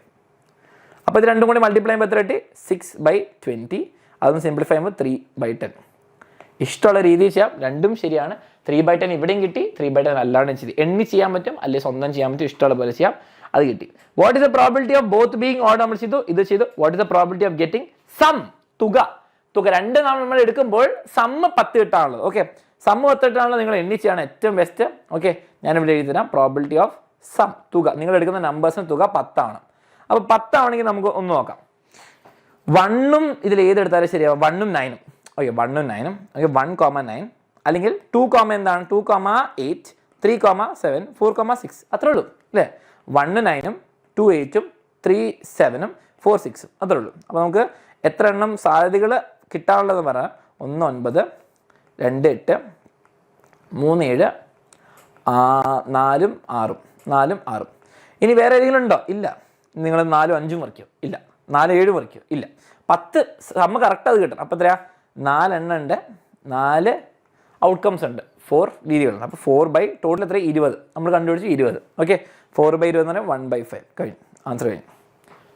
അപ്പോൾ ഇത് രണ്ടും കൂടി മൾട്ടിപ്ലൈ ചെയ്യുമ്പോൾ എത്ര കിട്ടി? 6/20. അതൊന്ന് സിംപ്ലിഫൈ ചെയ്യുമ്പോൾ 3/10. ഇഷ്ടമുള്ള രീതിയിൽ ചെയ്യാം, രണ്ടും ശരിയാണ്. 3/10 ഇവിടെയും കിട്ടി, 3/10 അല്ലാണ്ടും ചെയ്തു. എണ്ണി ചെയ്യാൻ പറ്റും, അല്ലെങ്കിൽ സ്വന്തം ചെയ്യാൻ പറ്റും, ഇഷ്ടമുള്ള പോലെ ചെയ്യാം, അത് കിട്ടി. What is the probability of both being odd? നമ്മൾ ചെയ്തു, ഇത് ചെയ്തു. What is the probability of getting sum? തുക രണ്ട് നമ്മൾ എടുക്കുമ്പോൾ സമ്മ് 10 കിട്ടാനുള്ളത്. ഓക്കെ, സമ്മ് 10 കിട്ടാനുള്ളത് നിങ്ങൾ എണ്ണി ചെയ്യാണ് ഏറ്റവും ബെസ്റ്റ്. ഓക്കെ, ഞാനിവിടെ എഴുതി തരാം. പ്രോബിലിറ്റി ഓഫ് സം, തുക, നിങ്ങൾ എടുക്കുന്ന നമ്പേഴ്സിന് തുക 10 ആണ്. അപ്പോൾ 10 ആണെങ്കിൽ നമുക്ക് ഒന്ന് നോക്കാം. 1ഉം ഇതിൽ ഏതെടുത്താലും ശരിയാവും. 1ഉം 9ഉം. ഓക്കെ, 1ഉം 9ഉം. ഓക്കെ, 1,9 അല്ലെങ്കിൽ 2, എന്താണ്? 2,8, 3,7, 4,6 അത്രേ ഉള്ളൂ അല്ലേ? 1 9ഉം 2 8ഉം 3 7ഉം 4 6ഉം അത്രേ ഉള്ളൂ. അപ്പോൾ നമുക്ക് എത്ര എണ്ണം സാധ്യതകൾ കിട്ടാനുള്ളതെന്ന് പറഞ്ഞാൽ 1 9, 2 8, 3 7, 4 6. ഇനി വേറെ ഏതെങ്കിലും ഉണ്ടോ? ഇല്ല. നിങ്ങൾ 4 5 വരയ്ക്കോ? ഇല്ല. 4 7 വരയ്ക്കോ? ഇല്ല. 10 സമ്മ കറക്റ്റ് അത് കിട്ടണം. അപ്പോൾ എത്രയാ? 4 എണ്ണം ഉണ്ട്, 4 ഔട്ട്കംസ് ഉണ്ട്, 4 രീതികളുണ്ട്. അപ്പോൾ 4 ടോട്ടൽ എത്ര? 20. നമ്മൾ കണ്ടുപിടിച്ച് 20. ഓക്കെ, 4/20 എന്ന് പറഞ്ഞാൽ 1/5 കഴിഞ്ഞു. ആൻസർ കഴിഞ്ഞു.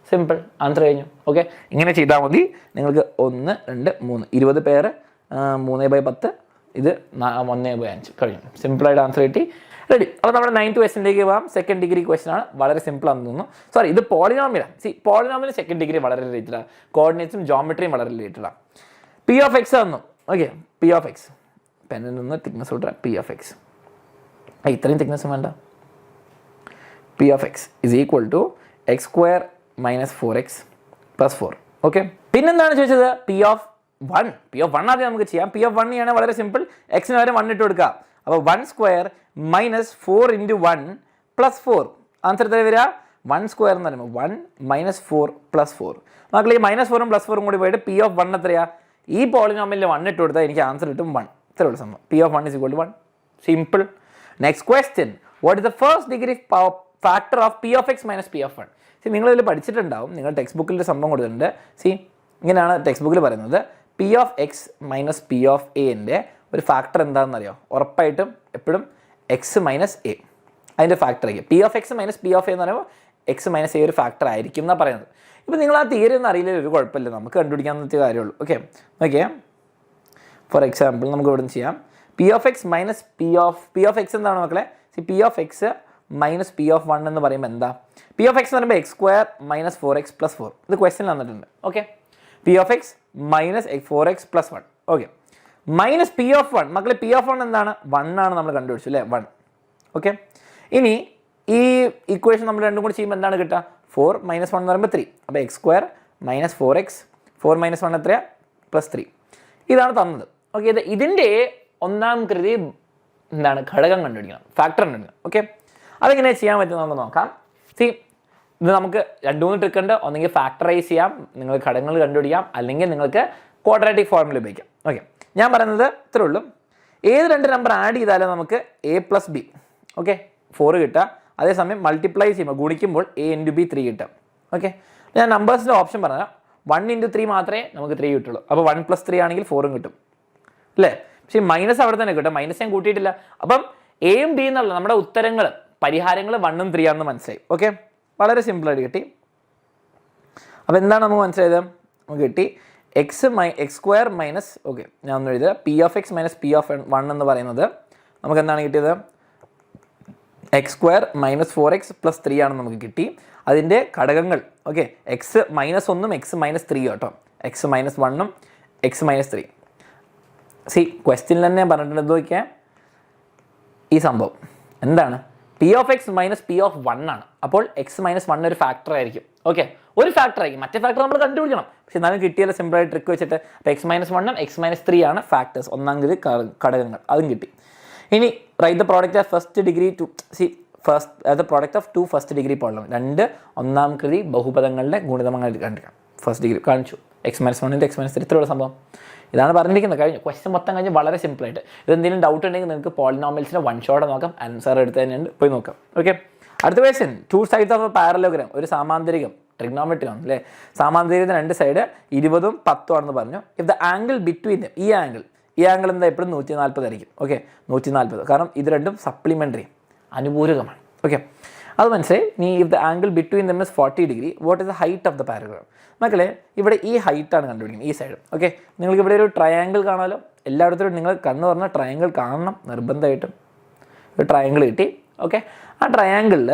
സിമ്പിൾ, ആൻസർ കഴിഞ്ഞു. ഓക്കെ, ഇങ്ങനെ ചെയ്താൽ മതി. നിങ്ങൾക്ക് 1 2 3 20 പേര്, 3/10, ഇത് 1/5 കഴിഞ്ഞു. സിമ്പിളായിട്ട് ആൻസർ കിട്ടി. റെഡി. അപ്പോൾ നമ്മുടെ 9th ക്വസ്റ്റിനിലേക്ക് പോകാം. സെക്കൻഡ് ഡിഗ്രി ക്വസ്റ്റൻ ആണ്, വളരെ സിമ്പിൾ ആണെന്ന് തോന്നുന്നു. സോറി, ഇത് പോളിനോമിയലാണ്. പോളിനോമിയൽ സെക്കൻഡ് ഡിഗ്രി വളരെ റിലേറ്റഡ് ആണ്, കോർഡിനേറ്റ്സും ജോമെട്രിയും വളരെ റിലേറ്റഡ് ആണ്. പി ഓഫ് എക്സ് തന്നു. ഓക്കെ, പി ഓഫ് എക്സ്, പെന്നിൽ നിന്ന് തിക്നെസ് വിട്ടാൽ പി ഓഫ് എക്സ്, ഇത്രയും തിക്നെസ്സും വേണ്ട. P of X is equal to x² - 4x + 4. Okay, പിന്നെന്താണ് ചോദിച്ചത്? പി ഓഫ് 1 ആദ്യം നമുക്ക് ചെയ്യാം. പി ഓഫ് 1 ചെയ്യണമെങ്കിൽ വളരെ സിമ്പിൾ. എക്സിന് വരെ 1 ഇട്ട് കൊടുക്കുക. അപ്പോൾ 1² - 4 × 1 + 4. ആൻസർ എത്ര വരിക? 1² എന്ന് പറയുമ്പോൾ 1 - 4 + 4. മക്കൾ ഈ -4ഉം +4ഉം കൂടി പോയിട്ട് പി ഓഫ് 1 എത്രയാ? ഈ പോളിനോമിയലിൽ 1 ഇട്ട് കൊടുത്താൽ എനിക്ക് ആൻസർ കിട്ടും 1. ഇത്രേ ഉള്ളൂ സംഭവം. P of 1 = 1. Simple. Next question, what is the first degree factor of P of X - P of 1? നിങ്ങളിതിൽ പഠിച്ചിട്ടുണ്ടാവും, നിങ്ങൾ ടെക്സ്റ്റ് ബുക്കിൽ സംഭവം കൊടുത്തിട്ടുണ്ട്. ഇങ്ങനെയാണ് ടെക്സ്റ്റ് ബുക്കിൽ പറയുന്നത്. P of X minus P of എൻ്റെ ഒരു ഫാക്ടർ എന്താണെന്ന് അറിയോ? ഉറപ്പായിട്ടും എപ്പോഴും എക്സ് മൈനസ് എ അതിൻ്റെ ഫാക്ടർ ആയിരിക്കും. P of X minus P of എന്ന് പറയുമ്പോൾ എക്സ് മൈനസ് എ ഒരു ഫാക്ടർ ആയിരിക്കും എന്നാണ് പറയുന്നത്. ഇപ്പോൾ നിങ്ങൾ ആ തിയറി ഒന്നും അറിയില്ല, ഒരു കുഴപ്പമില്ല, നമുക്ക് കണ്ടുപിടിക്കാൻ പറ്റിയ കാര്യമുള്ളൂ. ഓക്കെ ഓക്കെ, ഫോർ എക്സാമ്പിൾ നമുക്ക് ഇവിടെ നിന്ന് ചെയ്യാം. P of X minus P of X എന്താണ് മക്കളെ? P of X minus P of 1 എന്ന് പറയുമ്പോൾ എന്താ? പി ഓഫ് എക്സ് എന്ന് പറയുമ്പോൾ എക്സ് സ്ക്വയർ മൈനസ് 4x + 4. ഇത് ക്വസ്റ്റ്യൻ തന്നിട്ടുണ്ട്. Okay, P of X minus 4x + 1. Okay, minus P of 1 മക്കളെ, പി ഓഫ് 1 എന്താണ്? 1 ആണ് നമ്മൾ കണ്ടുപിടിച്ചു അല്ലേ? 1. ഓക്കെ, ഇനി ഈ ഇക്വേഷൻ നമ്മൾ രണ്ടും കൂടി ചെയ്യുമ്പോൾ എന്താണ് കിട്ടുക? 4 - 1 എന്ന് പറയുമ്പോൾ 3. അപ്പോൾ എക്സ് സ്ക്വയർ മൈനസ് 4x, 4 - 1 എത്രയാ? +3. ഇതാണ് തന്നത്. ഓക്കെ, ഇതിൻ്റെ ഒന്നാം കൃതി എന്താണ്? ഘടകം കണ്ടുപിടിക്കണം, ഫാക്ടർ കണ്ടുപിടിക്കണം. ഓക്കെ, അതെങ്ങനെ ചെയ്യാൻ പറ്റും നമുക്ക് നോക്കാം. ഇത് നമുക്ക് 2-3 ട്രിക്ക് ഉണ്ട്. ഒന്നെങ്കിൽ ഫാക്ടറൈസ് ചെയ്യാം, നിങ്ങൾ ഘടകങ്ങൾ കണ്ടുപിടിക്കാം, അല്ലെങ്കിൽ നിങ്ങൾക്ക് ക്വാഡ്രാറ്റിക് ഫോർമുല ഉപയോഗിക്കാം. ഓക്കെ, ഞാൻ പറയുന്നത് ഇത്രേ ഉള്ളൂ. ഏത് 2 നമ്പർ ആഡ് ചെയ്താലും നമുക്ക് a + b, ഓക്കെ, 4 കിട്ടുക. അതേസമയം മൾട്ടിപ്ലൈ ചെയ്യുമ്പോൾ ഗുണിക്കുമ്പോൾ a × b 3 കിട്ടും. ഓക്കെ, ഞാൻ നമ്പേഴ്സിൻ്റെ ഓപ്ഷൻ പറഞ്ഞാൽ 1 × 3 മാത്രമേ നമുക്ക് 3 കിട്ടുള്ളൂ. അപ്പോൾ 1 + 3 ആണെങ്കിൽ 4 കിട്ടും അല്ലേ? പക്ഷേ മൈനസ് അവിടെ തന്നെ കിട്ടും, മൈനസ് ഞാൻ കൂട്ടിയിട്ടില്ല. അപ്പം എയും ബി എന്നുള്ള നമ്മുടെ ഉത്തരങ്ങൾ, പരിഹാരങ്ങൾ 1ഉം 3 ആണെന്ന് മനസ്സിലായി. ഓക്കെ, വളരെ സിമ്പിളായിട്ട് കിട്ടി. അപ്പോൾ എന്താണ് നമുക്ക് മനസ്സിലായത്? നമുക്ക് കിട്ടി എക്സ് സ്ക്വയർ മൈനസ്, ഓക്കെ ഞാൻ ഒന്ന് എഴുതുക, P of X minus P of 1 എന്ന് പറയുന്നത് നമുക്ക് എന്താണ് കിട്ടിയത്? എക്സ് സ്ക്വയർ മൈനസ് 4x + 3 ആണ് നമുക്ക് കിട്ടി. അതിൻ്റെ ഘടകങ്ങൾ ഓക്കെ, എക്സ് മൈനസ് 1ഉം എക്സ് മൈനസ് 3 കേട്ടോ, എക്സ് മൈനസ് 1ഉം എക്സ് മൈനസ് 3. ക്വസ്റ്റ്യനിൽ തന്നെ പറഞ്ഞിട്ടുണ്ട് നോക്കിയാൽ ഈ സംഭവം എന്താണ്? P of X minus P of 1 ആണ്. അപ്പോൾ എക്സ് മൈനസ് 1 ഒരു ഫാക്ടർ ആയിരിക്കും. ഓക്കെ, ഒരു ഫാക്ടർ ആയിരിക്കും, മറ്റേ ഫാക്ടർ നമ്മൾ കണ്ടുപിടിക്കണം. പക്ഷെ എന്നാലും കിട്ടിയല്ലോ സിമ്പിളായിട്ട് ട്രിക്ക് വെച്ചിട്ട്. അപ്പോൾ എക്സ് മൈനസ് 1ഉം എക്സ് മൈനസ് 3 ആണ് ഫാക്ടേഴ്സ്, ഒന്നാം കൃതി ഘടകങ്ങൾ, അതും കിട്ടി. ഇനി write the product of first degree to product of 2 first degree polynomial, 2 ഒന്നാം കൃതി ബഹുപദങ്ങളുടെ ഗുണിതമായിട്ട് കാണിക്കാം. ഫസ്റ്റ് ഡിഗ്രി കാണിച്ചു, എക്സ് മൈനസ് 1 × എക്സ് മൈനസ് 3 ഇത്രയുള്ള സംഭവം. ഇതാണ് പറഞ്ഞിരിക്കുന്നത്. കഴിഞ്ഞു, ക്വസ്റ്റ്യൻ മൊത്തം കഴിഞ്ഞ് വളരെ സിമ്പിളായിട്ട്. ഇതെന്തെങ്കിലും ഡൗട്ട് ഉണ്ടെങ്കിൽ നിങ്ങൾക്ക് പോളിനോമിയൽസിൻ്റെ 1 ഷോട്ട് നോക്കാം, ആൻസർ എടുത്ത് തന്നെയുണ്ട്, പോയി നോക്കാം. ഓക്കെ, അടുത്ത question, 2 sides of A parallelogram, ഒരു സാമാന്തരികം, ട്രിഗ്നോമെട്രി ആണ് അല്ലേ? സാമാന്തരികത്തിന് 2 സൈഡ് 20ഉം 10ഉം ആണെന്ന് പറഞ്ഞു. ഇഫ് ദ ആംഗിൾ ബിറ്റ്വീൻ ഈ ആംഗിൾ എന്താ? എപ്പോഴും 140 ആയിരിക്കും. ഓക്കെ, 140, കാരണം ഇത് രണ്ടും സപ്ലിമെൻ്ററി, അനുപൂരകമാണ്. ഓക്കെ, അത് മനസ്സിലായി. നീ if the angle between them is 40 degree, what is the height of the paragraph? മക്കളെ, ഇവിടെ ഈ ഹൈറ്റാണ് കണ്ടുപിടിക്കുന്നത്, ഈ സൈഡ്. ഓക്കെ, നിങ്ങൾക്ക് ഇവിടെ ഒരു ട്രയാങ്കിൾ കാണാമല്ലോ, എല്ലായിടത്തും നിങ്ങൾ കണ്ണ് പറഞ്ഞാൽ ട്രയാങ്കിൾ കാണണം നിർബന്ധമായിട്ടും. ഒരു ട്രയാങ്കിൾ കിട്ടി. ഓക്കെ, ആ ട്രയാങ്കിളിൽ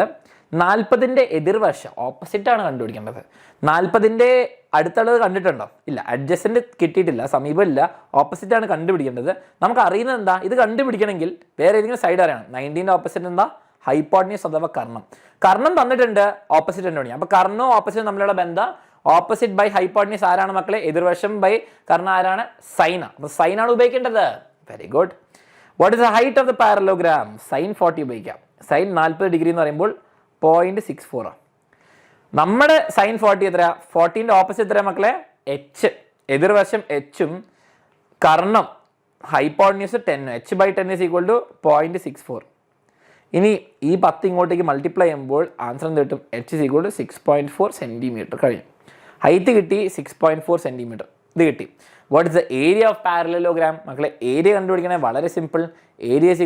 40ൻ്റെ എതിർവശം ഓപ്പോസിറ്റാണ് കണ്ടുപിടിക്കേണ്ടത്. 40ൻ്റെ അടുത്തുള്ളത് കണ്ടിട്ടുണ്ടോ? ഇല്ല. അഡ്ജസ്റ്റൻ്റ് കിട്ടിയിട്ടില്ല, സമീപമില്ല, ഓപ്പോസിറ്റാണ് കണ്ടുപിടിക്കേണ്ടത്. നമുക്ക് അറിയുന്നത് എന്താ? ഇത് കണ്ടുപിടിക്കണമെങ്കിൽ വേറെ ഏതെങ്കിലും സൈഡ് അറിയണം. 90ൻ്റെ ഓപ്പോസിറ്റ് എന്താ? ഹൈപ്പോട്ടന്യൂസ് അഥവാ കർണം. കർണം തന്നിട്ടുണ്ട്, ഓപ്പോസിറ്റ് കണ്ടുപിടിക്കാം. അപ്പോൾ കർണവും ഓപ്പോസിറ്റും തമ്മിലുള്ള ബന്ധം ഓപ്പോസിറ്റ് ബൈ ഹൈപ്പോട്ടന്യൂസ് ആരാണ് മക്കളെ? എതിർവശം ബൈ കർണം ആരാണ്? സൈന. അപ്പോൾ സൈനാണ് ഉപയോഗിക്കേണ്ടത്. Very good. What is the height of the parallelogram? Sine 40 ഉപയോഗിക്കാം. സൈൻ 40 ഡിഗ്രി എന്ന് പറയുമ്പോൾ 0.64 ആണ്. നമ്മുടെ സൈൻ 40 എത്രയാ? 40ൻ്റെ ഓപ്പോസിറ്റ് എത്രയാ മക്കളെ? എച്ച്. എതിർവശം എച്ചും കർണം ഹൈപ്പോട്ടന്യൂസ് 10. h/10 = 0.64. ഇനി ഈ 10 ഇങ്ങോട്ടേക്ക് മൾട്ടിപ്ലൈ ചെയ്യുമ്പോൾ ആൻസർ എന്ത് കിട്ടും? h = 6.4 centimetre. കഴിഞ്ഞു. ഹൈറ്റ് കിട്ടി 6.4 സെൻറ്റിമീറ്റർ. ഇത് കിട്ടി. What is the area of parallelogram? മക്കളെ, ഏരിയ കണ്ടുപിടിക്കണേ വളരെ സിമ്പിൾ. Area =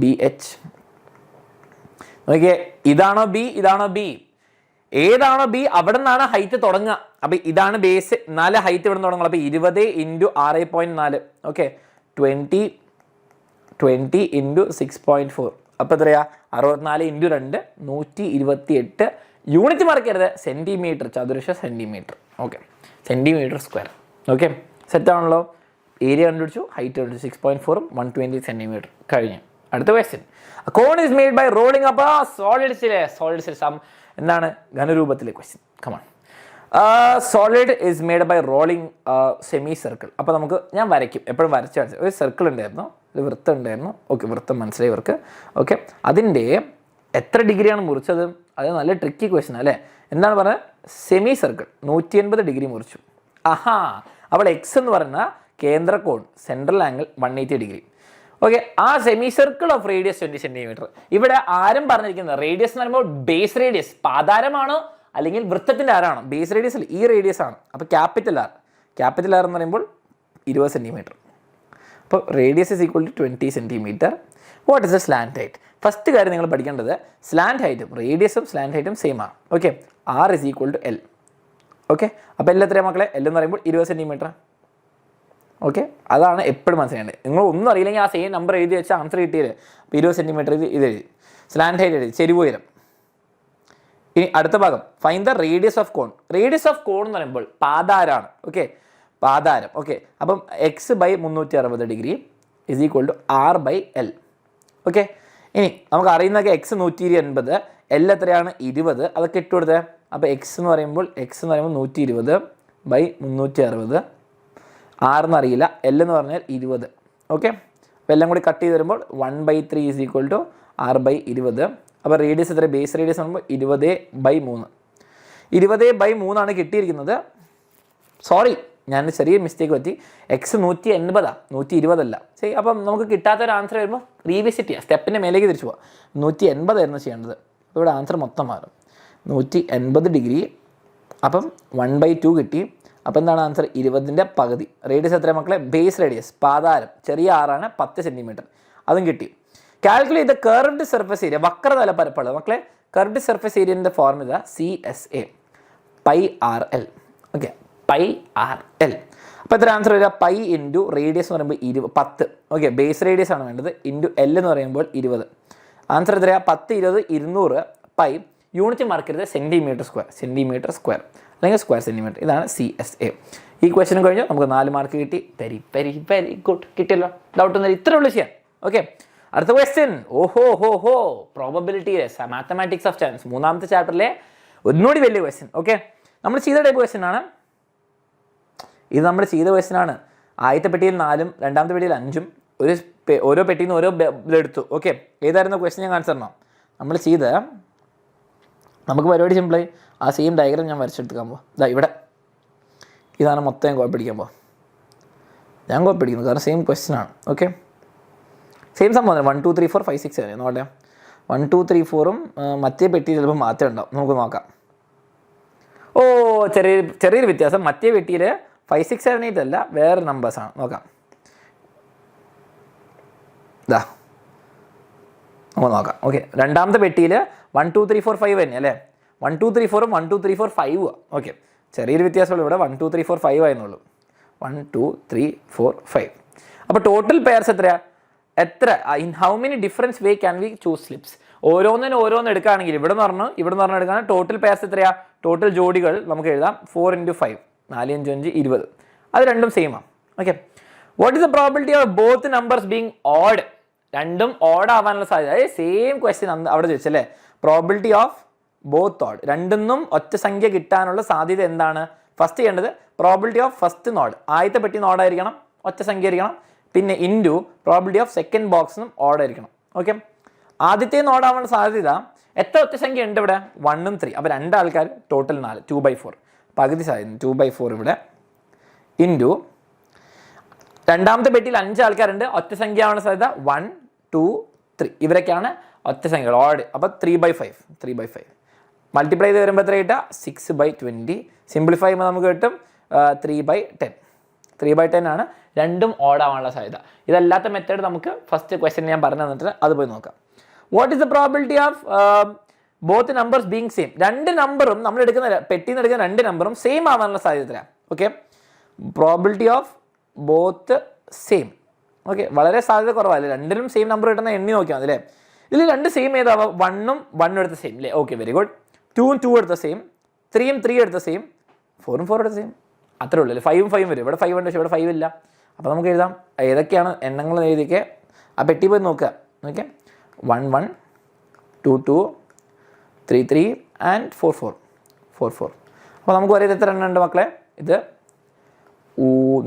BH. നോക്കിയേ, ഇതാണോ ബി? ഇതാണോ ബി? ഏതാണോ ബി അവിടെ നിന്നാണ് ഹൈറ്റ് തുടങ്ങുക. അപ്പം ഇതാണ് ബേസ്, 4 ഹൈറ്റ് ഇവിടെ നിന്ന് തുടങ്ങുള്ളൂ. അപ്പോൾ 20 × 6.4. ഓക്കെ, 20 × 6.4. അപ്പോൾ എത്രയാ? 64 × 2 128. യൂണിറ്റ് മറക്കരുത്, സെൻറ്റിമീറ്റർ, ചതുരശ്ര centimetre. Okay, centimetre square. Okay, സെറ്റാണല്ലോ. ഏരിയ കണ്ടുപിടിച്ചു, ഹൈറ്റ് കണ്ടുപിടിച്ചു, 6.4ഉം 120 സെൻറ്റിമീറ്റർ. കഴിഞ്ഞു. അടുത്ത question, cone is made by rolling up സോളിഡ്സിലെ എന്താണ്? ഘനരൂപത്തിലെ question. Come on. Solid is made by rolling semicircle. അപ്പോൾ നമുക്ക് ഞാൻ വരയ്ക്കും, എപ്പോഴും വരച്ച് ഒരു സർക്കിൾ ഉണ്ടായിരുന്നു, ഒരു വൃത്തം ഉണ്ടായിരുന്നു. ഓക്കെ, വൃത്തം മനസ്സിലായി ഇവർക്ക്. ഓക്കെ, അതിൻ്റെ എത്ര ഡിഗ്രിയാണ് മുറിച്ചത്? അത് നല്ല ട്രിക്കി ക്വസ്റ്റ്യൻ അല്ലേ? എന്താണ് പറഞ്ഞത്? സെമി സർക്കിൾ 180 ഡിഗ്രി മുറിച്ചു. ആഹാ, അപ്പോൾ എക്സ് എന്ന് പറയുന്ന കേന്ദ്ര കോൺ, സെൻട്രൽ ആംഗിൾ 180 ഡിഗ്രി. ഓക്കെ, ആ semi circle of radius 20 centimetre. ഇവിടെ ആരും പറഞ്ഞിരിക്കുന്നത് റേഡിയസ് എന്ന് പറയുമ്പോൾ ബേസ് റേഡിയസ്, പാതാരമാണോ അല്ലെങ്കിൽ വൃത്തത്തിൻ്റെ ആരാണ്, ബേസ് റേഡിയസ് അല്ല, ഈ റേഡിയസ് ആണ്. അപ്പോൾ ക്യാപിറ്റൽ ആർ എന്ന് പറയുമ്പോൾ 20 സെൻറ്റിമീറ്റർ. അപ്പോൾ radius is equal to 20 centimetre. What is the slant height? First കാര്യം നിങ്ങൾ പഠിക്കേണ്ടത് സ്ലാൻറ്റ് ഹൈറ്റും റേഡിയസും സ്ലാൻറ്റ് ഹൈറ്റും സെയിം ആണ്. Okay, R is equal to L. Okay, അപ്പോൾ എൽ എത്രയാണ് മക്കളെ? എൽ എന്ന് പറയുമ്പോൾ 20 സെൻറ്റിമീറ്റർ. ഓക്കെ, അതാണ് എപ്പോഴും മനസ്സിലാക്കേണ്ടത്. നിങ്ങൾ ഒന്നും അറിയില്ലെങ്കിൽ ആ സെയിം നമ്പർ എഴുതി വെച്ചാൽ ആൻസർ കിട്ടിയത്. അപ്പോൾ 20 സെൻറ്റിമീറ്റർ ഇത് എഴുതി, സ്ലാൻറ്റ് ഹൈറ്റ് എഴുതി, ചെരിവ് ഉയരം. ഇനി അടുത്ത ഭാഗം, find the radius of cone. Radius of cone എന്ന് പറയുമ്പോൾ പാദാരാണ്. ഓക്കെ, പാദാരം. ഓക്കെ, അപ്പം x/360 degree is equal to r/l. Okay, ഇനി നമുക്ക് അറിയുന്നതൊക്കെ എക്സ് 180, എൽ എത്രയാണ് 20, അതൊക്കെ ഇട്ട് കൊടുത്തത്. അപ്പോൾ എക്സ് എന്ന് പറയുമ്പോൾ 120/360, ആർ എന്ന് അറിയില്ല, എൽ എന്ന് പറഞ്ഞാൽ 20. ഓക്കെ, അപ്പോൾ എല്ലാം കൂടി കട്ട് ചെയ്ത് വരുമ്പോൾ 1/3 ഇസ് ഈക്വൽ ടു r/20. അപ്പോൾ റേഡിയസ് എത്ര? ബേസ് റേഡിയസ് പറയുമ്പോൾ 20/3. 20/3 കിട്ടിയിരിക്കുന്നത്. സോറി, ഞാൻ ചെറിയ മിസ്റ്റേക്ക് പറ്റി. എക്സ് 180, 120 ശരി. അപ്പം നമുക്ക് കിട്ടാത്തൊരു ആൻസർ വരുമ്പോൾ റീവിസിറ്റ് ചെയ്യുക, സ്റ്റെപ്പിൻ്റെ മേലേക്ക് തിരിച്ചു പോവാം. 180 ആയിരുന്നു ചെയ്യേണ്ടത്. അപ്പോൾ ഇവിടെ ആൻസർ മൊത്തം മാറും. 180 ഡിഗ്രി, അപ്പം 1/2 കിട്ടി. അപ്പോൾ എന്താണ് ആൻസർ? 20ൻ്റെ പകുതി. റേഡിയസ് എത്ര മക്കളെ? ബേസ് റേഡിയസ്, പാദാരം, ചെറിയ ആറാണ്, 10 സെൻറ്റിമീറ്റർ. അതും കിട്ടി. Calculate the curved surface area, വക്രതല പരപ്പളവ്. മക്കളെ, കർവ്ഡ് സർഫസ് ഏരിയൻ്റെ formula CSA πRL. Okay, πRL. അപ്പോൾ എത്ര ആൻസർ വരിക? പൈ ഇൻറ്റു റേഡിയസ് എന്ന് പറയുമ്പോൾ 10. ഓക്കെ, ബേസ് റേഡിയസ് ആണ് വേണ്ടത്. ഇൻറ്റു എൽ എന്ന് പറയുമ്പോൾ 20. ആൻസർ എത്രയാണ്? 10, 20, 200 പൈ. യൂണിറ്റ് മാർക്ക് ചെയ്തത് സെൻറ്റിമീറ്റർ സ്ക്വയർ അല്ലെങ്കിൽ സ്ക്വയർ സെൻറ്റിമീറ്റർ. ഇതാണ് CSA. ഈ ക്വസ്റ്റ്യനും കഴിഞ്ഞു നമുക്ക് 4 മാർക്ക് കിട്ടി. Very very very good. കിട്ടിയല്ലോ, ഡൗട്ടൊന്നും ഇത്രേ ഉള്ളൂ ചെയ്യാൻ. ഓക്കെ, അടുത്ത ക്വസ്റ്റ്യൻ. ഓഹോ പ്രോബബിലിറ്റി മാത്തമാറ്റിക്സ് ഓഫ് ചാൻസ്, 3ാമത്തെ ചാപ്റ്ററിലെ ഒന്നുകൂടി വലിയ ക്വസ്റ്റ്യൻ. ഓക്കെ, നമ്മൾ ചെയ്ത ടൈപ്പ് ക്വസ്റ്റ്യൻ ആണ് ഇത്. നമ്മൾ ചെയ്ത ക്വസ്റ്റ്യൻ ആണ്. ആദ്യത്തെ പെട്ടിയിൽ 4ഉം 2ാമത്തെ പെട്ടിയിൽ 5ഉം, ഓരോ പെട്ടിയിൽ നിന്ന് ഓരോ എടുത്തു. ഓക്കെ, ഏതായിരുന്നു ക്വസ്റ്റ്യൻ ഞാൻ കാണിച്ചു തരണം. നമ്മൾ ചെയ്ത് നമുക്ക് പരിപാടി സിമ്പിളായി. ആ സെയിം ഡയഗ്രാം ഞാൻ വരച്ചെടുക്കാൻ പോവാം. ഇതാ ഇവിടെ ഇതാണ് മൊത്തം ഞാൻ കോപ്പി അടിക്കാൻ പോവാം. ഞാൻ കോപ്പി അടിക്കുന്നു കാരണം സെയിം ക്വസ്റ്റ്യൻ ആണ്. ഓക്കെ, സെയിം സംഭവം 1 2 3 4 5 6 7 നോട്ടെ. 1 2 3 4ഉം മറ്റേ പെട്ടി ചിലപ്പോൾ മാറ്റം ഉണ്ടാവും. നമുക്ക് നോക്കാം. ഓ, ചെറിയൊരു വ്യത്യാസം. മറ്റേ പെട്ടിയിൽ 5 6 7 8 അല്ല, വേറെ നമ്പേഴ്സാണ്. നോക്കാം. ഇതാ നമുക്ക് നോക്കാം. ഓക്കെ, 2ാമത്തെ പെട്ടിയിൽ 1 2 3 4 5 തന്നെ അല്ലേ? 1 2 3 4ഉം 1 2 3 4 5. ഓക്കെ, ചെറിയൊരു വ്യത്യാസമുള്ളൂ. ഇവിടെ 1 2 3 4 5 ആയിരുന്നുള്ളൂ. 1 2 3 4 5. അപ്പോൾ ടോട്ടൽ പെയർസ് എത്രയാണ്? എത്ര? In how many difference way can we choose slips? ഓരോന്ന് എടുക്കുകയാണെങ്കിൽ ഇവിടെ നിന്ന് പറഞ്ഞ് എടുക്കുകയാണെങ്കിൽ ടോട്ടൽ പെയർസ് എത്രയാണ്? ടോട്ടൽ ജോഡികൾ നമുക്ക് എഴുതാം 4 × 5, 4 × 5 20. അത് രണ്ടും സെയിം ആണ്. Okay, what is the probability of both numbers being odd? രണ്ടും ഓഡ് ആവാനുള്ള സാധ്യത. സെയിം ക്വസ്റ്റ്യൻ അവിടെ ചോദിച്ചല്ലേ. പ്രോബിലിറ്റി ഓഫ് ബോത്ത് ഓഡ്, രണ്ടും ഒറ്റ സംഖ്യ കിട്ടാനുള്ള സാധ്യത എന്താണ്? ഫസ്റ്റ് ചെയ്യേണ്ടത് പ്രോബിലിറ്റി ഓഫ് ഫസ്റ്റ് നോഡ്, ആദ്യത്തെ പെട്ടി നോഡായിരിക്കണം, ഒറ്റ സംഖ്യ ആയിരിക്കണം. പിന്നെ ഇൻറ്റു പ്രോബിലിറ്റി ഓഫ് സെക്കൻഡ് ബോക്സിനും ഓഡായിരിക്കണം. ഓക്കെ, ആദ്യത്തെ നോഡാവാനുള്ള സാധ്യത എത്ര ഒറ്റ സംഖ്യ ഉണ്ട് ഇവിടെ? 1ഉം 3. അപ്പോൾ 2 ആൾക്കാർ, ടോട്ടൽ 4, 2/4. പകുതി സാധ്യത 2/4 ഇവിടെ. ഇൻറ്റു 2ാമത്തെ പെട്ടിയിൽ 5 ആൾക്കാരുണ്ട്, ഒറ്റ സംഖ്യ ആവാനുള്ള സാധ്യത 1 2 3. ഇവരൊക്കെയാണ് ഒറ്റ സംഖ്യകൾ, ഓഡ്. അപ്പോൾ 3/5. മൾട്ടിപ്ലൈ ചെയ്ത് വരുമ്പോൾ എത്ര കിട്ടുക? 6/20. സിംപ്ലിഫൈ ചെയ്യുമ്പോൾ നമുക്ക് കിട്ടും 3/10. 3/10 ആണ്. രണ്ടും ഓഡ് ആവാനുള്ള സാധ്യത. ഇതല്ലാത്ത മെത്തേഡ് നമുക്ക് ഫസ്റ്റ് ക്വസ്റ്റ്യൻ ഞാൻ പറഞ്ഞു തന്നിട്ട് അത് പോയി നോക്കാം. What is the probability of both numbers being same? 2 നമ്പറും നമ്മൾ എടുക്കുന്ന പെട്ടിന്ന് എടുക്കുന്ന 2 നമ്പറും സെയിം ആവാനുള്ള സാധ്യത. Okay, probability of both same. Okay, വളരെ സാധ്യത കുറവല്ലേ. 2നും സെയിം നമ്പർ കിട്ടുന്ന എണ്ണി നോക്കിയാൽ മതി അല്ലേ. ഇതിൽ 2 സെയിം ഏതാവാം? 1ഉം 1 എടുത്ത സെയിം അല്ലേ. Okay, very good. 2ഉം 2 എടുത്ത സെയിം, 3ഉം 3 എടുത്ത സെയിം, 4ഉം 4 എടുത്ത സെയിം. അത്രേ ഉള്ളൂ അല്ലേ. 5ഉം 5 വരും. ഇവിടെ 5 ഉണ്ട്, പക്ഷേ ഇവിടെ 5 ഇല്ല. അപ്പോൾ നമുക്ക് എഴുതാം ഏതൊക്കെയാണ് എണ്ണങ്ങൾ എഴുതിയൊക്കെ ആ പെട്ടി പോയി നോക്കുക. Okay, 1 1 2 2 3 3 and 4 4. അപ്പോൾ നമുക്ക് ഒരേ എത്ര എണ്ണം ഉണ്ട് മക്കളെ? ഇത്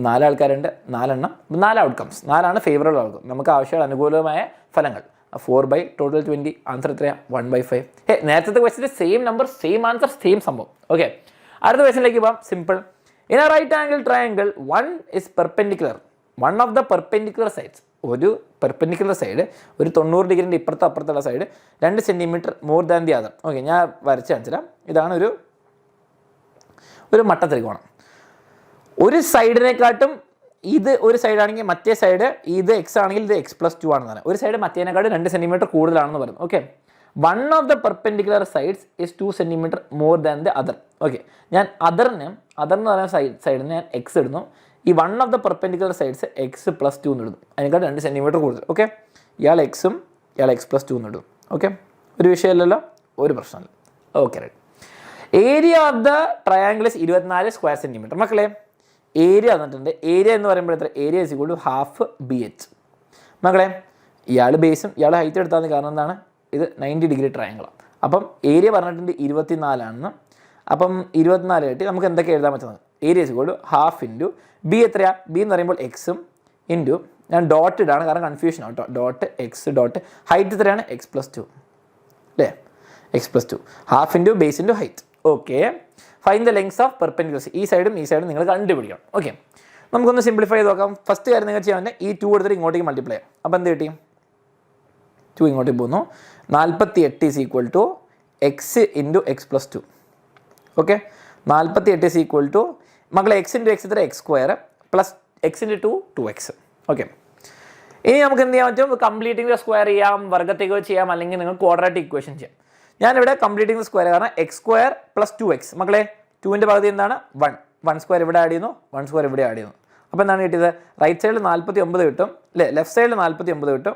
4 ആൾക്കാരുണ്ട്, 4 എണ്ണം, 4 ഔട്ട്കംസ്, 4 ഫേവറബിൾ ഔട്ട്കം, നമുക്ക് ആവശ്യമുള്ള അനുകൂലമായ ഫലങ്ങൾ. 4 ടോട്ടൽ 20. ആൻസർ എത്രയാണ്? 1/5. നേരത്തെ question same number, same answer, same സംഭവം. ഓക്കെ, അടുത്ത ക്വസ്റ്റ്യനിലേക്ക് പോകാം. Simple. In a right angle triangle one is perpendicular, one of the perpendicular sides, ഒരു പെർപെൻഡിക്കുലർ സൈഡ്, ഒരു 90 ഡിഗ്രിൻ്റെ അപ്പുറത്തുള്ള side 2 centimetre more than the other. Okay, ഞാൻ വരച്ച് കാണിച്ചുതരാം. ഇതാണ് ഒരു ഒരു മട്ടത്രികോണം. ഒരു സൈഡിനെക്കാട്ടും ഇത് ഒരു സൈഡാണെങ്കിൽ മറ്റേ സൈഡ് ഇത് എക്സ് ആണെങ്കിൽ ഇത് x+2 ആണെന്ന് പറയാം. ഒരു സൈഡ് മറ്റേതിനെക്കാട്ടും 2 സെൻറ്റിമീറ്റർ കൂടുതലാണെന്ന് പറയുന്നത്. Okay, one of the perpendicular sides is 2 centimetre more than the other. Okay, ഞാൻ അതർ എന്ന് പറയുന്ന സൈഡിന് ഞാൻ എക്സ് ഇടുന്നു. ഈ one of the perpendicular sides x+2 എന്ന് ഇടുന്നു, അതിനെക്കാട്ടും 2 സെൻറ്റിമീറ്റർ കൂടുതൽ. ഓക്കെ, ഇയാൾ എക്സും ഇയാൾ x+2 എന്ന് ഇടും. ഓക്കെ, ഒരു വിഷയമില്ലല്ലോ, ഒരു പ്രശ്നമില്ല. Okay, right. Area of the triangle is 24 square centimetre. മക്കളെ ഏരിയ തന്നിട്ടുണ്ട്. ഏരിയ എന്ന് പറയുമ്പോൾ എത്ര? Area is equal to half BH. മക്കളെ ഇയാൾ ബേസും ഇയാൾ ഹൈറ്റ് എടുത്താൽ മതി, കാരണം എന്താണ്? ഇത് 90 ഡിഗ്രി ട്രയാങ്കിളാണ്. അപ്പം ഏരിയ പറഞ്ഞിട്ടുണ്ട് 24 ആണെന്ന്. അപ്പം 24 കിട്ടി. നമുക്ക് എന്തൊക്കെ എഴുതാൻ പറ്റുന്നത്? Area is equal to half into B. എത്രയാ? ബി എന്ന് പറയുമ്പോൾ എക്സും ഇൻറ്റു ഞാൻ ഡോട്ട് ഇടാണ്, കാരണം കൺഫ്യൂഷൻ ആണ് കേട്ടോ. ഡോട്ട് എക്സ് ഡോട്ട് ഹൈറ്റ് എത്രയാണ്? x+2 അല്ലേ? x+2 half into base into height. Okay, fine the length of perpendicular. ഈ സൈഡും നിങ്ങൾ കണ്ടുപിടിക്കണം. ഓക്കെ, നമുക്കൊന്ന് സിംപ്ലിഫൈ ചെയ്ത് നോക്കാം. ഫസ്റ്റ് കാര്യം നിങ്ങൾ ചെയ്യാൻ ഈ 2 എടുത്തിട്ട് ഇങ്ങോട്ടേക്ക് മൾട്ടിപ്ലൈ ചെയ്യാം. അപ്പോൾ എന്ത് കിട്ടി? 2 ഇങ്ങോട്ടേക്ക് പോകുന്നു. 48 is equal to X into x+2. Okay, 48 is equal to മക്കളെ എക്സ് ഇൻറ്റു എക്സ് എത്ര? x² plus X into 2 2x. Okay, ഇനി നമുക്ക് എന്ത് ചെയ്യാൻ പറ്റും? കംപ്ലീറ്റിംഗ് സ്ക്വയർ ചെയ്യാം, വർഗത്തേക്ക് ചെയ്യാം, അല്ലെങ്കിൽ നിങ്ങൾ ക്വാഡ്രാറ്റിക് ഇക്വേഷൻ ചെയ്യാം. ഞാനിവിടെ കംപ്ലീറ്റിംഗ് സ്ക്വയർ, കാരണം x² പ്ലസ് 2x. മക്കളെ 2ൻ്റെ പകുതി എന്താണ്? 1. 1 സ്ക്വയർ ഇവിടെ ആഡ് ചെയ്യുന്നു, 1 സ്ക്വയർ ഇവിടെ ആഡ് ചെയ്യുന്നു. അപ്പോൾ എന്താണ് കിട്ടിയത്? റൈറ്റ് സൈഡിൽ 49 കിട്ടും അല്ലേ? ലെഫ്റ്റ് സൈഡിൽ 49 കിട്ടും.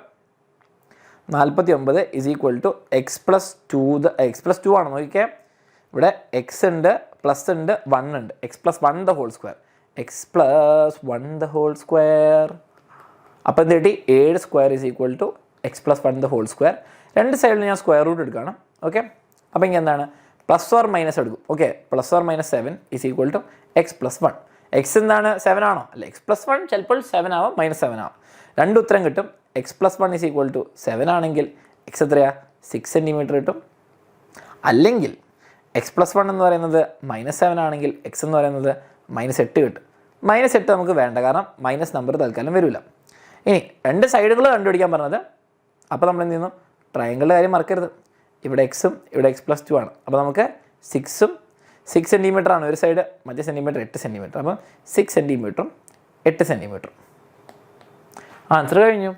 49 is equal to x+2. x+2 ആണ്. നോക്കിക്കേ, ഇവിടെ എക്സ് ഉണ്ട്, പ്ലസ് ഉണ്ട്, 1 ഉണ്ട്. x+1 the whole square. x+1 the whole square. അപ്പോൾ എന്ത് കിട്ടി? 7 square is equal to x+1 the whole square. രണ്ട് സൈഡിൽ ഞാൻ സ്ക്വയർ റൂട്ട് എടുക്കുകയാണ്. ഓക്കെ, അപ്പോൾ ഇങ്ങനെ എന്താണ്? പ്ലസ് ഓർ മൈനസ് എടുക്കും. Okay, plus or minus 7 is equal to x+1. X എന്താണ്? 7 ആണോ? അല്ല, x+1 ചിലപ്പോൾ 7 ആവാം, -7 ആവാം. രണ്ട് ഉത്തരം കിട്ടും. x+1 ഇസ് ഈക്വൽ ടു 7 ആണെങ്കിൽ എക്സ് എത്രയാ? 6 സെൻറ്റിമീറ്റർ കിട്ടും. അല്ലെങ്കിൽ x+1 എന്ന് പറയുന്നത് -7 ആണെങ്കിൽ എക്സ് എന്ന് പറയുന്നത് -8 കിട്ടും. -8 നമുക്ക് വേണ്ട, കാരണം മൈനസ് നമ്പർ തൽക്കാലം വരില്ല. ഇനി രണ്ട് സൈഡുകൾ കണ്ടുപിടിക്കാൻ പറഞ്ഞത്. അപ്പോൾ നമ്മൾ എന്ത് ചെയ്യുന്നു? ട്രയാങ്കിളിൻ്റെ കാര്യം മറക്കരുത്. ഇവിടെ എക്സും ഇവിടെ x+2 ആണ്. അപ്പോൾ നമുക്ക് 6 സെൻറ്റിമീറ്റർ ആണ് ഒരു സൈഡ്, മറ്റേ സെൻറ്റിമീറ്റർ 8 സെൻറ്റിമീറ്റർ. അപ്പം 6 സെൻറ്റിമീറ്ററും 8 സെൻറ്റിമീറ്ററും. ആൻസർ കഴിഞ്ഞു.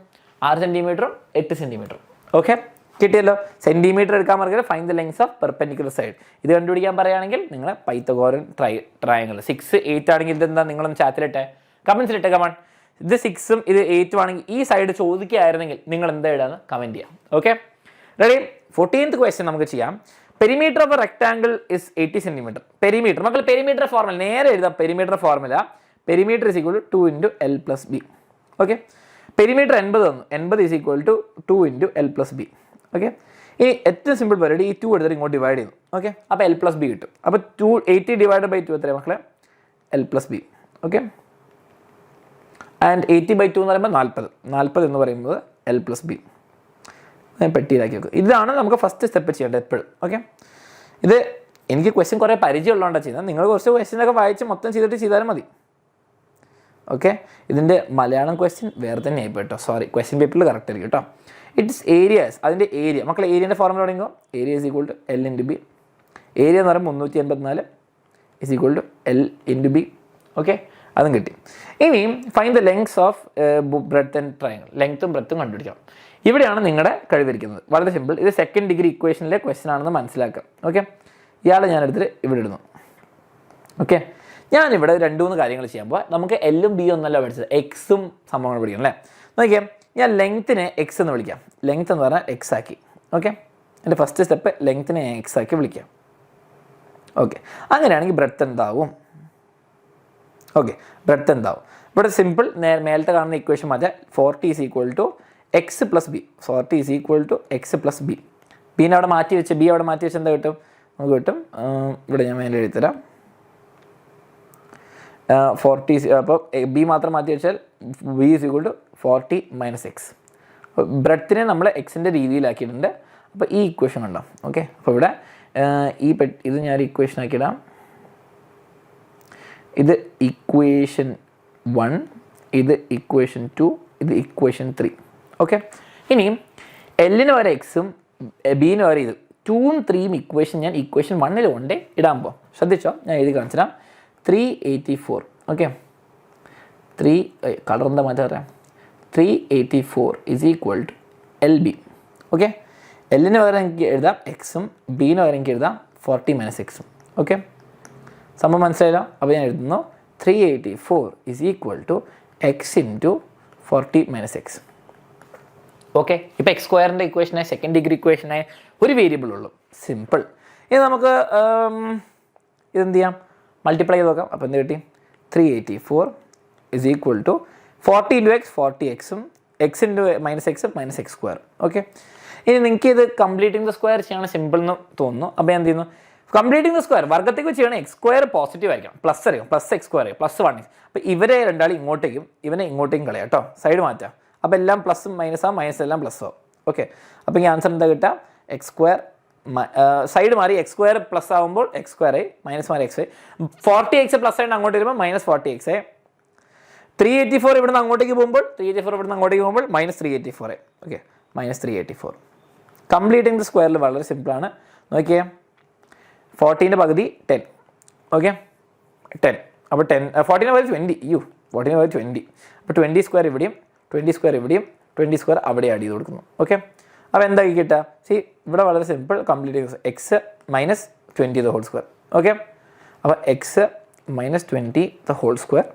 6 സെൻറ്റിമീറ്ററും 8 സെൻറ്റിമീറ്ററും. ഓക്കെ, കിട്ടിയല്ലോ. സെൻറ്റിമീറ്റർ എടുക്കാൻ മറക്കരുത്. Fine the length of perpendicular side. ഇത് കണ്ടുപിടിക്കാൻ പറയുകയാണെങ്കിൽ നിങ്ങൾ പൈത്തഗോറൻ ട്രയാങ്കിൾ 6 8 ആണെങ്കിൽ ഇതെന്താ? നിങ്ങളൊന്ന് ചാറ്റിലിട്ടെ, കമൻസിലിട്ടെ. കമൺ, ഇത് 6ഉം ഇത് 8ഉം ആണെങ്കിൽ ഈ സൈഡ് ചോദിക്കുകയായിരുന്നെങ്കിൽ നിങ്ങൾ എന്താ ഇടാന്ന് കമൻറ്റ് ചെയ്യാം. Okay, ready? 14th ക്വസ്റ്റ്യൻ നമുക്ക് ചെയ്യാം. Perimeter of a rectangle is 80 centimetre. Perimeter മക്കൾ പെരിമീറ്റർ ഫോർമുല നേരെ എഴുതാം. Perimeter formula perimeter is equal to 2 into L plus B. Okay, perimeter 80 തന്നു. 80 is equal to 2 into L plus B. Okay, ഇനി ഏറ്റവും simple പരിപാടി, ഈ 2 എടുത്തിട്ട് ഇങ്ങോട്ട് ഡിവൈഡ് ചെയ്യുന്നു. ഓക്കെ, അപ്പോൾ L പ്ലസ് ബി കിട്ടും. അപ്പോൾ 80 ഡിവൈഡ് ബൈ 2 എത്രയാണ് മക്കളെ? L plus B. Okay, and 80/2 എന്ന് പറയുമ്പോൾ 40 എന്ന് പറയുന്നത് L പ്ലസ് ബി. പെട്ടിയിലാക്കി വെക്കും. ഇതാണ് നമുക്ക് ഫസ്റ്റ് സ്റ്റെപ്പ് ചെയ്യേണ്ടത് എപ്പോഴും. ഓക്കെ, ഇത് എനിക്ക് ക്വസ്റ്റ്യൻ കുറേ പരിചയമുള്ളതുകൊണ്ടാണ് ചെയ്യുന്നത്. നിങ്ങൾ കുറച്ച് ക്വസ്റ്റ്യനൊക്കെ വായിച്ച് മൊത്തം ചെയ്താലും മതി. ഓക്കെ, ഇതിൻ്റെ മലയാളം ക്വസ്റ്റ്യൻ വേറെ തന്നെ ആയിപ്പോൾ കേട്ടോ. സോറി, ക്വസ്റ്റ്യൻ പേപ്പറിൽ കറക്റ്റ് ആയിരിക്കും കേട്ടോ. It's areas. അതിൻ്റെ ഏരിയ മക്കളെ ഏരിയൻ്റെ ഫോർമുല തുടങ്ങിയോ? Area is equal to L into B. Area എന്ന് പറയുമ്പോൾ 384 is equal to L into B. Okay, അതും കിട്ടി. ഇനി find the length of breadth and triangle. ലെങ്ത്തും ബ്രെഡ്ത്തും കണ്ടുപിടിക്കാം. ഇവിടെയാണ് നിങ്ങളുടെ കഴിവിരിക്കുന്നത്. വളരെ സിമ്പിൾ. ഇത് സെക്കൻഡ് ഡിഗ്രി ഇക്വേഷനിലെ ക്വസ്റ്റ്യൻ ആണെന്ന് മനസ്സിലാക്കാം. ഓക്കെ, ഇയാളെ ഞാൻ എടുത്തിട്ട് ഇവിടെ ഇടുന്നു. ഓക്കെ, ഞാനിവിടെ 2-3 കാര്യങ്ങൾ ചെയ്യുമ്പോൾ നമുക്ക് എല്ലും ബി ഒന്നല്ല പഠിച്ചത്, എക്സും സംഭവങ്ങൾ പഠിക്കണം അല്ലേ? നോക്കിയാൽ ഞാൻ ലെങ്ത്തിനെ എക്സ് എന്ന് വിളിക്കാം. ലെങ്ത്ത് എന്ന് പറഞ്ഞാൽ എക്സ് ആക്കി. ഓക്കെ, എൻ്റെ ഫസ്റ്റ് സ്റ്റെപ്പ് ലെങ്ത്തിനെ എക്സ് ആക്കി വിളിക്കാം. ഓക്കെ, അങ്ങനെയാണെങ്കിൽ ബ്രെഡ്ത്ത് എന്താവും? ഓക്കെ, ബ്രെഡ്ത്ത് എന്താവും? ഇവിടെ സിമ്പിൾ, മേലത്തെ കാണുന്ന ഇക്വേഷൻ മാറ്റാ. 40 is equal to x plus b. 40 is equal to x plus b. ബീനെ അവിടെ മാറ്റി വെച്ച് ബി അവിടെ മാറ്റി വെച്ച് എന്താ കിട്ടും? നമുക്ക് കിട്ടും, ഇവിടെ ഞാൻ മേലെ എഴുതിത്തരാം. 40 അപ്പോൾ ബി മാത്രം മാറ്റി വെച്ചാൽ b is equal to 40 minus x. ബ്രെഡ്ത്തിനെ നമ്മൾ എക്സിൻ്റെ രീതിയിലാക്കിയിട്ടുണ്ട്. അപ്പോൾ ഈ ഇക്വേഷൻ കണ്ടോ? ഓക്കെ, അപ്പോൾ ഇവിടെ ഇത് ഞാൻ ഇക്വേഷൻ ആക്കിയിടാം. ഇത് ഇക്വേഷൻ 1, ഇത് ഇക്വേഷൻ 2, ഇത് ഇക്വേഷൻ 3. ഓക്കെ, ഇനിയും എല്ലിന് വരെ എക്സും ബീന് വരെ ഇത് 2ഉം 3ഉം ഇക്വേഷൻ ഞാൻ ഇക്വേഷൻ 1 കൊണ്ടേ ഇടാൻ പോകും. ശ്രദ്ധിച്ചോ, ഞാൻ എഴുതി കാണിച്ചിടാം. 384. ഓക്കെ, കളർ എന്താ മാറ്റം പറയാം, 384 is equal to L B. Okay, എല്ലിന് പകരം എനിക്ക് എഴുതാം എക്സും, ബിന് പകരം എനിക്ക് എഴുതാം 40 - എക്സും. ഓക്കെ, സംഭവം മനസ്സിലായല്ലോ. അപ്പോൾ ഞാൻ എഴുതുന്നു 384 is equal to X into 40 - X. Okay, ഇപ്പോൾ എക്സ് സ്ക്വയറിൻ്റെ ഇക്വേഷനായി, സെക്കൻഡ് ഡിഗ്രി ഇക്വേഷനായി ഒരു വേരിയബിൾ ഉള്ളൂ, സിമ്പിൾ. ഇത് നമുക്ക് ഇതെന്ത് ചെയ്യാം, മൾട്ടിപ്ലൈ ചെയ്ത് നോക്കാം. അപ്പോൾ എന്ത് കിട്ടി, 384 is equal to 40 into X 40 എക്സും, എക്സ് ഇൻറ്റു എക്സും എക്സ് സ്ക്വയർ. ഓക്കെ, ഇനി നിങ്ങൾക്ക് ഇത് കംപ്ലീറ്റിംഗ് ദ സ്ക്വയർ ചെയ്യണം സിമ്പിൾ എന്ന് തോന്നുന്നു. അപ്പോൾ എന്ത് ചെയ്യുന്നു, കംപ്ലീറ്റിംഗ് ദ സ്ക്വയർ വർഗത്തേക്ക് ചെയ്യണം. എക്സ് സ്ക്വയർ പോസിറ്റീവ് ആയിരിക്കും, പ്ലസ് അറിയാം, പ്ലസ് എക്സ് സ്ക്വയർ ആയിരിക്കും, +1. അപ്പോൾ ഇവരെ രണ്ടാളും ഇങ്ങോട്ടേക്കും ഇവനെ ഇങ്ങോട്ടേക്കും കളയാം കേട്ടോ, സൈഡ് മാറ്റാം. അപ്പോൾ എല്ലാം പ്ലസും മൈനസാവും, മൈനസ് എല്ലാം പ്ലസ് ആവും. ഓക്കെ, അപ്പോൾ ഈ ആൻസർ എന്താ കിട്ടുക, എക്സ് സ്ക്വയർ സൈഡ് മാറി എക്സ് സ്ക്വയർ പ്ലസ് ആകുമ്പോൾ എക്സ് സ്ക്വയർ ആയി, മൈനസ് മാറി എക്സ് ആയി, 40 എക്സ് പ്ലസ് ആയിട്ട് അങ്ങോട്ട് വരുമ്പോൾ -40 എക്സ് ആയി, 384 ഇവിടുന്ന് അങ്ങോട്ടേക്ക് പോകുമ്പോൾ -384 ആയി. ഓക്കെ, -384. കംപ്ലീറ്റിംഗ് ദ സ്ക്വയറിൽ വളരെ സിമ്പിളാണ്. നോക്കിയേ, 40ൻ്റെ പകുതി 10. ഓക്കെ, 10. അപ്പോൾ 40ന് പകുതി 20. 40ന് പകുതി 20. അപ്പോൾ 20 സ്ക്വയർ ഇവിടെയും 20 സ്ക്വയർ ഇവിടെയും 20 സ്ക്വയർ അവിടെ ആഡ് ചെയ്ത് കൊടുക്കുന്നു. ഓക്കെ, അപ്പോൾ എന്താക്കി കിട്ടുക, ഇവിടെ വളരെ simple, complete X -20 the whole square. Okay, അപ്പോൾ എക്സ് -20 ദ ഹോൾ സ്ക്വയർ.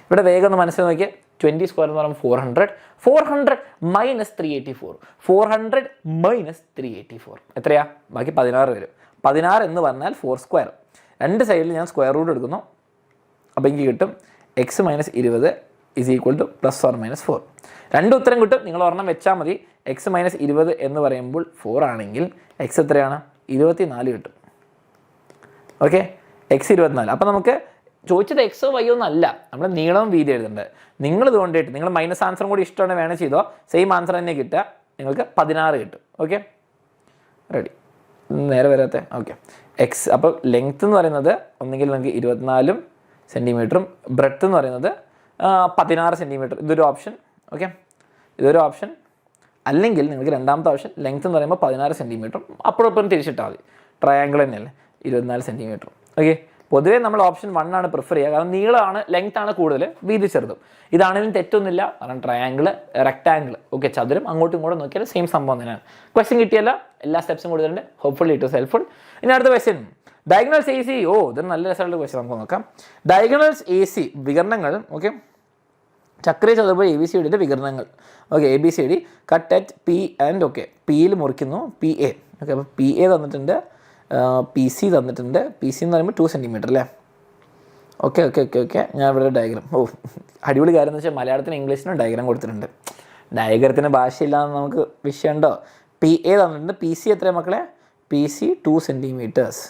ഇവിടെ വേഗം ഒന്ന് മനസ്സിൽ നോക്കിയാൽ 20 സ്ക്വയർ എന്ന് പറയുമ്പോൾ 400 -384 400 - 384 എത്രയാ, ബാക്കി 16 വരും. 16 എന്ന് പറഞ്ഞാൽ 4 സ്ക്വയർ. രണ്ട് സൈഡിൽ ഞാൻ സ്ക്വയർ റൂട്ട് എടുക്കുന്നു. അപ്പോൾ എനിക്ക് കിട്ടും X -20 is equal to +or-4. രണ്ട് ഉത്തരം കിട്ടും, നിങ്ങൾ ഒരെണ്ണം വെച്ചാൽ മതി. എക്സ് -20 എന്ന് പറയുമ്പോൾ 4 ആണെങ്കിൽ എക്സ് എത്രയാണ്, 24 കിട്ടും. Okay, X 24. അപ്പോൾ നമുക്ക് ചോദിച്ചത് എക്സോ വൈയോ ഒന്നല്ല, നമ്മൾ നീളവും വീതി എഴുതേണ്ടത്. നിങ്ങൾ ഇതുകൊണ്ടിട്ട് നിങ്ങൾ മൈനസ് ആൻസറും കൂടി ഇഷ്ടമാണ് വേണേൽ ചെയ്തോ, സെയിം ആൻസർ തന്നെ കിട്ടുക, നിങ്ങൾക്ക് 16 കിട്ടും. ഓക്കെ, റെഡി, നേരെ വരാത്തെ. ഓക്കെ, എക്സ് അപ്പോൾ ലെങ്ത്ത് എന്ന് പറയുന്നത് ഒന്നെങ്കിൽ നിങ്ങൾക്ക് 24 സെൻറ്റിമീറ്ററും ബ്രെഡ്ത്ത് എന്ന് പറയുന്നത് 16 സെൻറ്റിമീറ്റർ. ഇതൊരു ഓപ്ഷൻ. ഓക്കെ, ഇതൊരു ഓപ്ഷൻ. അല്ലെങ്കിൽ നിങ്ങൾക്ക് രണ്ടാമത്തെ ഓപ്ഷൻ ലെങ്ത്ത് എന്ന് പറയുമ്പോൾ 16 സെൻറ്റിമീറ്ററും അപ്പുറം തിരിച്ചിട്ടാൽ മതി. ട്രയാങ്കിൾ തന്നെയല്ലേ, 24 സെൻറ്റിമീറ്ററും. ഓക്കെ, പൊതുവേ നമ്മൾ ഓപ്ഷൻ 1 ആണ് പ്രിഫർ ചെയ്യുക, കാരണം നീളമാണ്, ലെങ്ത് ആണ് കൂടുതൽ, വീതി ചെറുതും. ഇതാണെങ്കിലും തെറ്റൊന്നുമില്ല, കാരണം ട്രയാങ്കിൾ, റെക്ടാങ്കിൾ, ഓക്കെ, ചതുരം അങ്ങോട്ടും ഇങ്ങോട്ടും നോക്കിയാൽ സെയിം സംഭവം തന്നെയാണ്. ക്വസ്റ്റ്യൻ കിട്ടിയല്ല, എല്ലാ സ്റ്റെപ്സും കൊടുത്തിട്ടുണ്ട്. Hopefully it was helpful. ഇനി അടുത്ത ക്വസ്റ്റ്യൻ, ഡയഗണൽസ് AC. ഇതൊരു നല്ല രസമുള്ള ക്വസ്റ്റ്യൻ, നമുക്ക് നോക്കാം. ഡയഗണൽസ് AC വികരണങ്ങൾ. ഓക്കെ, ചക്രീയ ചതുർഭുജ ABCD വികരണങ്ങൾ. Okay, ABCD cut at P and okay, പിയിൽ മുറിക്കുന്നു, PA. ഓക്കെ, അപ്പോൾ PA തന്നിട്ടുണ്ട്, PC തന്നിട്ടുണ്ട്. PC എന്ന് പറയുമ്പോൾ 2 സെൻറ്റിമീറ്റർ അല്ലേ. ഓക്കെ, ഞാൻ ഇവിടെ ഡയഗ്രാം. അടിപൊളി കാര്യം എന്ന് വെച്ചാൽ മലയാളത്തിനും ഇംഗ്ലീഷിനും ഡയഗ്രാം കൊടുത്തിട്ടുണ്ട്. ഡയഗ്രത്തിന് ഭാഷയില്ലാന്ന് നമുക്ക് വിഷയമുണ്ടോ. PA തന്നിട്ടുണ്ട്, PC എത്രയാണ് മക്കളെ, PC 2 സെൻറ്റിമീറ്റേഴ്സ്,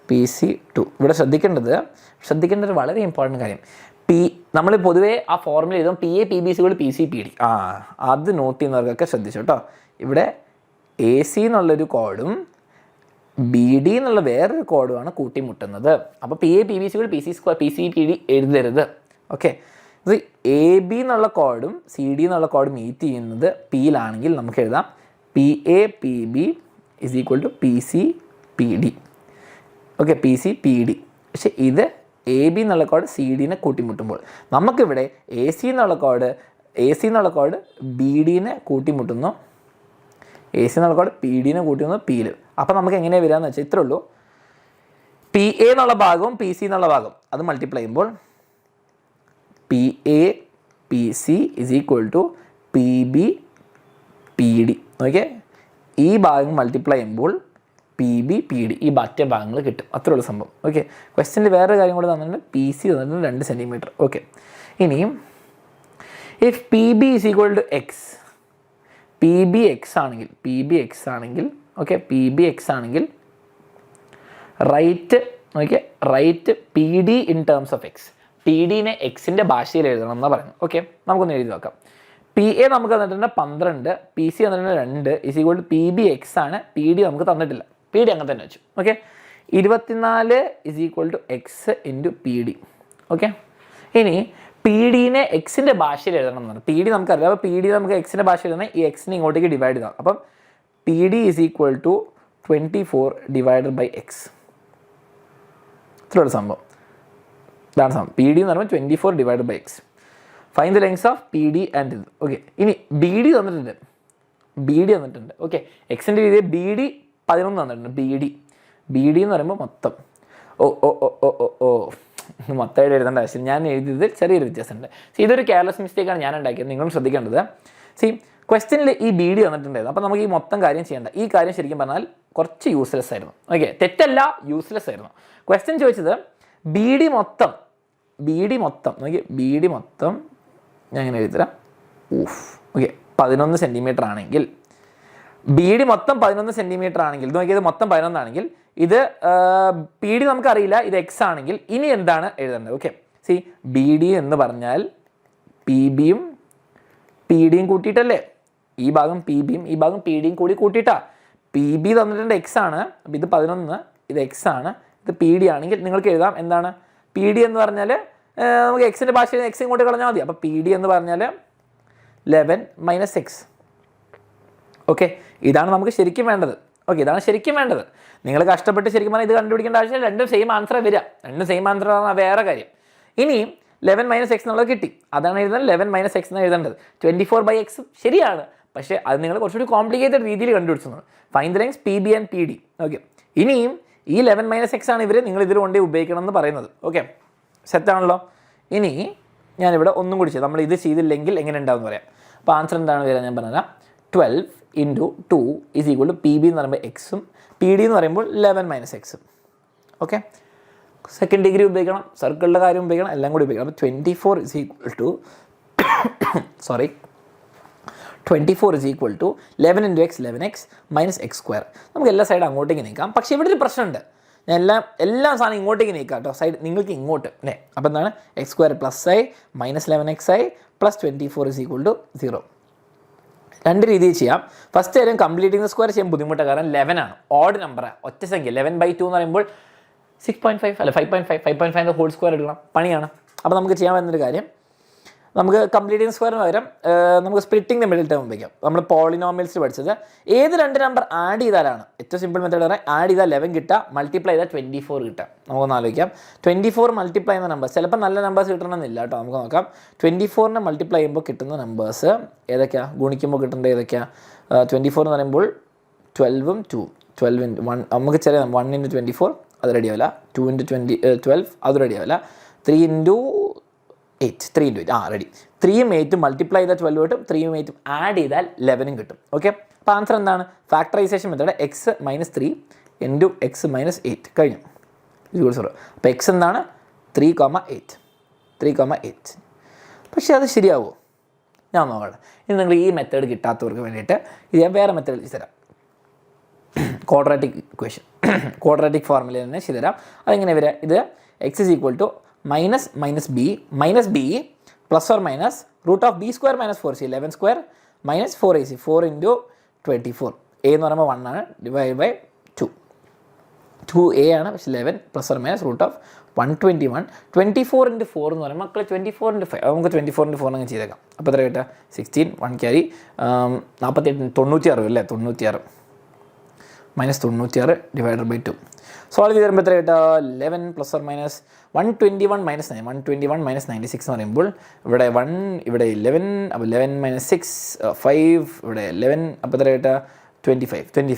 PC 2. ഇവിടെ ശ്രദ്ധിക്കേണ്ട ഒരു വളരെ ഇമ്പോർട്ടൻറ്റ് കാര്യം, നമ്മൾ പൊതുവേ ആ ഫോർമുല എഴുതും PA PBC PC PD. അത് നോട്ട് ചെയ്യുന്നവർക്കൊക്കെ ശ്രദ്ധിച്ചു കേട്ടോ. ഇവിടെ AC എന്നുള്ളൊരു കോഡും BD എന്നുള്ള വേറൊരു കോഡുമാണ് കൂട്ടിമുട്ടുന്നത്. അപ്പോൾ PA PBC PC PD എഴുതരുത്. ഓക്കെ, ഇത് AB എന്നുള്ള കോഡും CD എന്നുള്ള കോഡും മീറ്റ് ചെയ്യുന്നത് പിയിലാണെങ്കിൽ നമുക്ക് എഴുതാം PA PB is equal to PC PD. Okay, PC PD. പക്ഷേ ഇത് AB എന്നുള്ള കോഡ് CD-നെ കൂട്ടിമുട്ടുമ്പോൾ നമുക്കിവിടെ AC എന്നുള്ള കോഡ് BD-നെ കൂട്ടിമുട്ടുന്നു, AC എന്നുള്ള കോഡ് PD-നെ കൂട്ടുന്നു പിയിൽ. അപ്പോൾ നമുക്ക് എങ്ങനെയാണ് വരികയെന്ന് വെച്ചാൽ ഇത്രേ ഉള്ളൂ, PA എന്നുള്ള ഭാഗവും PC എന്നുള്ള ഭാഗം അത് മൾട്ടിപ്ലൈ ചെയ്യുമ്പോൾ PA PC is equal to PB PD. Okay, ഈ ഭാഗം മൾട്ടിപ്ലൈ ചെയ്യുമ്പോൾ PB PD ഈ മറ്റേ ഭാഗങ്ങൾ കിട്ടും. അത്രേ ഉള്ള സംഭവം. ഓക്കെ, ക്വസ്റ്റ്യനിൽ വേറൊരു കാര്യം കൂടെ തന്നിട്ടുണ്ട്, PC തന്നിട്ടുണ്ട് 2 സെൻറ്റിമീറ്റർ. ഓക്കെ, ഇനിയും if PB is equal to x, PB x ആണെങ്കിൽ ഓക്കെ, PB x ആണെങ്കിൽ right PD in terms of x. PD-നെ എക്സിൻ്റെ ഭാഷയിൽ എഴുതണം എന്നാണ് പറയുന്നത്. ഓക്കെ, നമുക്കൊന്ന് എഴുതി നോക്കാം. PA നമുക്ക് തന്നിട്ടുണ്ട് 12, PC തന്നിട്ടുണ്ട് 2 is equal to PB x ആണ്, PD നമുക്ക് തന്നിട്ടില്ല, PD അങ്ങനെ തന്നെ വെച്ചു. Okay, 24 is equal to X into PD. Okay, ഇനി PD-നെ എക്സിൻ്റെ ഭാഷയിൽ എഴുതണം എന്നാണ്. PD നമുക്കറിയാം, അപ്പോൾ PD നമുക്ക് എക്സിൻ്റെ ഭാഷയിൽ എഴുതണം, ഈ എക്സിനെ ഇങ്ങോട്ടേക്ക് ഡിവൈഡ് ചെയ്താൽ അപ്പം PD is equal to 24 divided by X. ഇത്രയുള്ള സംഭവം. ഇതാണ് സമം. പി ഡി എന്ന് പറയുമ്പോൾ 24 divide by X. Fine the length of P D and ഇത്. ഓക്കെ, ഇനി ബി ഡി തന്നിട്ടുണ്ട്. ഓക്കെ, എക്സിൻ്റെ രീതി ബി ഡി 11 തന്നിട്ടുണ്ട്. ബി ഡി എന്ന് പറയുമ്പോൾ മൊത്തം മൊത്തമായിട്ട് എഴുതേണ്ട ആവശ്യം, ഞാൻ എഴുതിയത് ചെറിയൊരു വ്യത്യാസമുണ്ട്. ഇതൊരു കെയർലെസ് മിസ്റ്റേക്കാണ് ഞാൻ ഉണ്ടാക്കിയത്, നിങ്ങളും ശ്രദ്ധിക്കേണ്ടത്. ക്വസ്റ്റ്യനിൽ ഈ ബി ഡി വന്നിട്ടുണ്ടായിരുന്നു. അപ്പോൾ നമുക്ക് ഈ മൊത്തം കാര്യം ചെയ്യേണ്ട. ഈ കാര്യം ശരിക്കും പറഞ്ഞാൽ കുറച്ച് യൂസ്ലെസ് ആയിരുന്നു. ഓക്കെ, തെറ്റല്ല, യൂസ്ലെസ് ആയിരുന്നു. ക്വസ്റ്റ്യൻ ചോദിച്ചത് ബി ഡി മൊത്തം നോക്കി, ബി ഡി മൊത്തം ഞാൻ ഇങ്ങനെ എഴുതിത്തരാം. ഓക്കെ, 11 സെൻറ്റിമീറ്റർ ആണെങ്കിൽ, ബി ഡി മൊത്തം 11 സെൻറ്റിമീറ്റർ ആണെങ്കിൽ, ഇത് നോക്കിയത് മൊത്തം 11 ആണെങ്കിൽ, ഇത് പി ഡി നമുക്കറിയില്ല, ഇത് എക്സ് ആണെങ്കിൽ ഇനി എന്താണ് എഴുതേണ്ടത്? ഓക്കെ, ബി ഡി എന്ന് പറഞ്ഞാൽ പി ബിയും പി ഡിയും കൂട്ടിയിട്ടല്ലേ, ഈ ഭാഗം പി ബിയും ഈ ഭാഗം പി ഡിയും കൂടി കൂട്ടിയിട്ടാ. പി ബി തന്നിട്ടുണ്ട് എക്സ് ആണ്, അപ്പോൾ ഇത് 11, ഇത് എക്സ് ആണ്, ഇത് പി ഡി ആണെങ്കിൽ നിങ്ങൾക്ക് എഴുതാം എന്താണ് പി ഡി എന്ന് പറഞ്ഞാൽ, നമുക്ക് എക്സിൻ്റെ ഭാഷയിൽ എക്സ് ഇങ്ങോട്ട് കളഞ്ഞാൽ മതി. അപ്പോൾ പി ഡി എന്ന് പറഞ്ഞാൽ 11 - x. ഓക്കെ, ഇതാണ് നമുക്ക് ശരിക്കും വേണ്ടത്. ഓക്കെ, ഇതാണ് ശരിക്കും വേണ്ടത്. നിങ്ങൾ കഷ്ടപ്പെട്ട് ശരിക്കും പറഞ്ഞാൽ ഇത് കണ്ടുപിടിക്കേണ്ട ആവശ്യമില്ല, രണ്ടും സെയിം ആൻസറേ വരിക. രണ്ടും സെയിം ആൻസർ ആണ് വേറെ കാര്യം. ഇനി 11 - x എന്നുള്ളത് കിട്ടി, അതാണ് എഴുതുന്നത്. 11 - x എന്ന് എഴുതേണ്ടത്. 24/x ശരിയാണ്, പക്ഷേ അത് നിങ്ങൾ കുറച്ചുകൂടി കോംപ്ലിക്കേറ്റഡ് രീതിയിൽ കണ്ടുപിടിച്ചത്. Fine the lengths P B and P D. Okay, ഇനിയും ഈ 11 - x ആണ് നിങ്ങൾ ഇതിൽ കൊണ്ടേ ഉപയോഗിക്കണം എന്ന് പറയുന്നത്. ഓക്കെ, സെറ്റാണല്ലോ. ഇനി ഞാനിവിടെ ഒന്നും കൂടി ചെയ്തു, നമ്മൾ ഇത് ചെയ്തില്ലെങ്കിൽ എങ്ങനെ ഉണ്ടാവുമെന്ന് പറയാം. അപ്പോൾ ആൻസർ എന്താണ് വരിക ഞാൻ പറഞ്ഞുതരാം. 12 × 2 = പി ബി എന്ന് പറയുമ്പോൾ എക്സും പി ഡി എന്ന് പറയുമ്പോൾ 11 - x. ഓക്കെ, സെക്കൻഡ് ഡിഗ്രി ഉപയോഗിക്കണം, സർക്കിളിൻ്റെ കാര്യം ഉപയോഗിക്കണം, എല്ലാം കൂടി ഉപയോഗിക്കണം. അപ്പോൾ 24 = 11 × x 11x - x². നമുക്ക് എല്ലാ സൈഡും അങ്ങോട്ടേക്ക് നീക്കാം. പക്ഷേ ഇവിടെ ഒരു പ്രശ്നമുണ്ട്, ഞാൻ എല്ലാ സാധനം ഇങ്ങോട്ടേക്ക് നീക്കാം കേട്ടോ, സൈഡ് നിങ്ങൾക്ക് ഇങ്ങോട്ട് അല്ലേ. അപ്പോൾ എന്താണ് x² + i -11xi + 24 = 0. രണ്ട് രീതിയിൽ ചെയ്യാം. ഫസ്റ്റ് കാര്യം കംപ്ലീറ്റിംഗ് ദ സ്ക്വയർ ചെയ്യാൻ ബുദ്ധിമുട്ടാണ്, കാരണം 11 ആണ്, ഓഡ് നമ്പറാണ്, ഒറ്റ സംഖ്യ. 11/2 എന്ന് പറയുമ്പോൾ 6.5 അല്ല 5.5 ഹോൾ സ്ക്വയർ എടുക്കണം, പണിയാണ്. അപ്പോൾ നമുക്ക് ചെയ്യാൻ പറ്റുന്നൊരു കാര്യം, നമുക്ക് കംപ്ലീറ്റിംഗ് സ്ക്വയറിന് പകരം നമുക്ക് സ്പ്ലിറ്റിംഗ് ദ മിഡിൽ ടേം ഉപയോഗിക്കാം. നമ്മൾ പോളിനോമിയൽസ് പഠിച്ചത് ഏത് രണ്ട് നമ്പർ ആഡ് ചെയ്താലാണ് ഏറ്റവും സിമ്പിൾ മെത്തേഡ് പറയാം. ആഡ് ചെയ്താൽ 11 കിട്ടുക, മൾട്ടിപ്ലൈ ചെയ്താൽ 24 കിട്ടുക. നമുക്കൊന്ന് ആലോചിക്കാം. 24 മൾട്ടിപ്ലൈ ചെയ്യുന്ന നമ്പർ ചിലപ്പോൾ നല്ല നമ്പേഴ്സ് കിട്ടണമെന്നില്ല കേട്ടോ, നമുക്ക് നോക്കാം. 24നെ മൾട്ടിപ്ലൈ ചെയ്യുമ്പോൾ കിട്ടുന്ന നമ്പേഴ്സ് ഏതൊക്കെയാണ്, ഗുണിക്കുമ്പോൾ കിട്ടേണ്ടത് ഏതൊക്കെയാണ്? 24 എന്ന് പറയുമ്പോൾ 12ഉം 2, 12 × 1 നമുക്ക് ചെറിയ 1 × 24 അത് റെഡി ആവില്ല, 2 × 12 അത് റെഡി ആവില്ല, 3 × 8 3 × 8 റെഡി. 3ഉം 8ഉം മൾട്ടിപ്ലൈ ചെയ്താൽ 12 കിട്ടും, 3ഉം 8ഉം ആഡ് ചെയ്താൽ 11 കിട്ടും. ഓക്കെ, അപ്പോൾ ആൻസർ എന്താണ്? ഫാക്ടറൈസേഷൻ മെത്തേഡ് x - 3 × x - 8 കഴിഞ്ഞു. അപ്പോൾ x എന്താണ് 3,8. പക്ഷേ അത് ശരിയാവുമോ? ഞാൻ നോക്കാം. ഇനി നിങ്ങൾ ഈ മെത്തേഡ് കിട്ടാത്തവർക്ക് വേണ്ടിയിട്ട് ഇത് ഞാൻ വേറെ മെത്തേഡ് ചെയ്തുതരാം. ക്വാഡ്രാറ്റിക് ഇക്വേഷൻ, ക്വാഡ്രാറ്റിക് ഫോർമുല തന്നെ ചെയ്തുതരാം. അതെങ്ങനെ വരിക? ഇത് x = -b ± √(b² - 4c) 11² - 4ac 4 × 24. a എന്ന് പറയുമ്പോൾ 1 ആണ്, ഡിവൈഡ് ബൈ 2a ആണ്, പക്ഷേ 11 ± √(121) 24 × 4 എന്ന് പറയുമ്പോൾ മക്കളെ 24 × 5. നമുക്ക് 24 × 4 അങ്ങ് ചെയ്തേക്കാം. അപ്പോൾ എത്ര കിട്ടുക? 16, 1 ക്യാരി 48, 96 അല്ലേ, 96 -96 ഡിവൈഡഡ് ബൈ 2. സോൾവ് ചെയ്ത് വരുമ്പോൾ എത്ര കിട്ടുക? 11 ± 121 - 9 121 - 96 എന്ന് പറയുമ്പോൾ ഇവിടെ 1 ഇവിടെ 11, അപ്പോൾ 11 - 6 5 ഇവിടെ 11, അപ്പോൾ എത്ര കിട്ടുക? 25 എന്ന്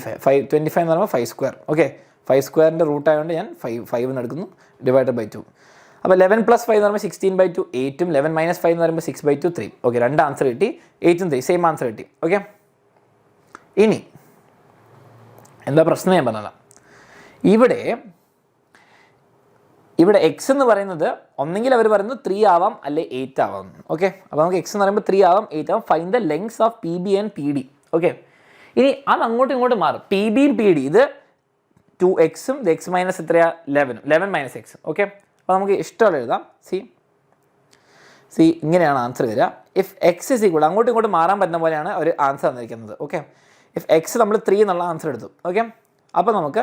പറയുമ്പോൾ 5². ഓക്കെ, 5² റൂട്ട് ആയതുകൊണ്ട് ഞാൻ 5 എന്ന് എടുക്കുന്നു, ഡിവൈഡഡ് ബൈ 2. അപ്പോൾ 11 + 5 എന്ന് പറയുമ്പോൾ 16/2 8ഉം 11 - 5 എന്ന് പറയുമ്പോൾ 6/2 3. ഓക്കെ, രണ്ട് ആൻസർ കിട്ടി, 8ഉം 3 സെയിം ആൻസർ കിട്ടി. ഓക്കെ, ഇനി എന്താ പ്രശ്നം ഞാൻ പറഞ്ഞതാണ്. ഇവിടെ എക്സ് എന്ന് പറയുന്നത് ഒന്നെങ്കിൽ അവർ പറയുന്നത് 3 ആവാം, അല്ലെ 8 ആവാം. ഓക്കെ, അപ്പോൾ നമുക്ക് എക്സ് എന്ന് പറയുമ്പോൾ 3 ആവാം, 8 ആവാം. Find the length of P B and P D. Okay, ഇനി അത് അങ്ങോട്ടും ഇങ്ങോട്ടും മാറും. പി ബിയും പി ഡി ഇത് 2x ഉം x മൈനസ് എത്രയാണ് 11 - x. ഓക്കെ, അപ്പോൾ നമുക്ക് ഇഷ്ടമുള്ള എഴുതാം. സി ഇങ്ങനെയാണ് ആൻസർ വരിക. ഇഫ് എക്സ് ഇസ് ഈക്വൾ, അങ്ങോട്ടും ഇങ്ങോട്ടും മാറാൻ പറ്റുന്ന പോലെയാണ് ഒരു ആൻസർ തന്നിരിക്കുന്നത്. ഓക്കെ, ഇഫ് എക്സ് നമ്മൾ 3 എന്നുള്ള ആൻസർ എടുത്തു. ഓക്കെ, അപ്പോൾ നമുക്ക്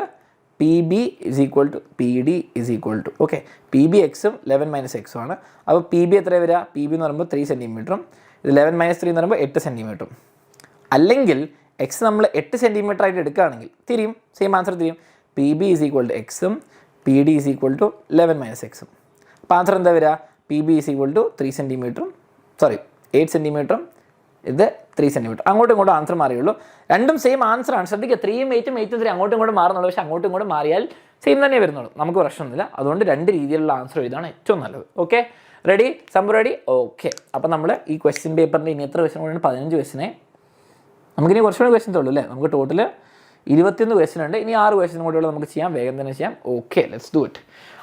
P B is equal to P D is equal to, okay, P B എക്സും 11 - x ആണ്. അപ്പോൾ പി ബി എത്ര വരിക? പി ബി എന്ന് പറയുമ്പോൾ 3 സെൻറ്റിമീറ്ററും ഇത് 11 - 3 എന്ന് പറയുമ്പോൾ 8 സെൻറ്റിമീറ്ററും. അല്ലെങ്കിൽ എക്സ് നമ്മൾ 8 സെൻറ്റിമീറ്റർ ആയിട്ട് എടുക്കുകയാണെങ്കിൽ തിരിയും, സെയിം ആൻസർ തിരിയും. P B is equal to എക്സും P D is equal to 11 - x. അപ്പോൾ ആൻസർ എന്താ വരിക? P B is equal to 3 സെൻറ്റിമീറ്ററും 8 സെൻറ്റിമീറ്ററും ഇത് 3 സെൻറ്റിമീറ്റർ. അങ്ങോട്ടും ഇങ്ങോട്ടും ആൻസർ മാറിയുള്ളൂ. രണ്ടും സെയിം ആൻസർ ആണ്. ശ്രദ്ധിക്കുക, 3ഉം 8ഉം 8ഉം 3 അങ്ങോട്ടും ഇങ്ങോട്ടും മാറുന്നുള്ളൂ. പക്ഷേ അങ്ങോട്ടും ഇങ്ങോട്ടും മാറിയാൽ സെയിം തന്നെ വരുന്നുള്ളൂ. നമുക്ക് പ്രശ്നമൊന്നുമില്ല. അതുകൊണ്ട് രണ്ട് രീതിയിലുള്ള ആൻസർ എഴുതാണ് ഏറ്റവും നല്ലത്. Okay, ready? സംഭവം റെഡി? ഓക്കെ. അപ്പോൾ നമ്മൾ ഈ ക്വസ്റ്റ്യൻ പേപ്പറിൻ്റെ ഇനി എത്ര ക്വസ്റ്റ്യൻ കൂടെ? 15 ക്വസ്റ്റ്യനെ. നമുക്കിനി കുറച്ചുകൂടി ക്വസ്റ്റ്യൻസ് ഉള്ളൂ അല്ലേ? നമുക്ക് ടോട്ടൽ 21 ക്വസ്റ്റ്യൻ ഉണ്ട്. ഇനി 6 ക്വസ്റ്റ്യൻ കൂടെയുള്ള നമുക്ക് ചെയ്യാം. വേഗം തന്നെ ചെയ്യാം. Okay, let's do it.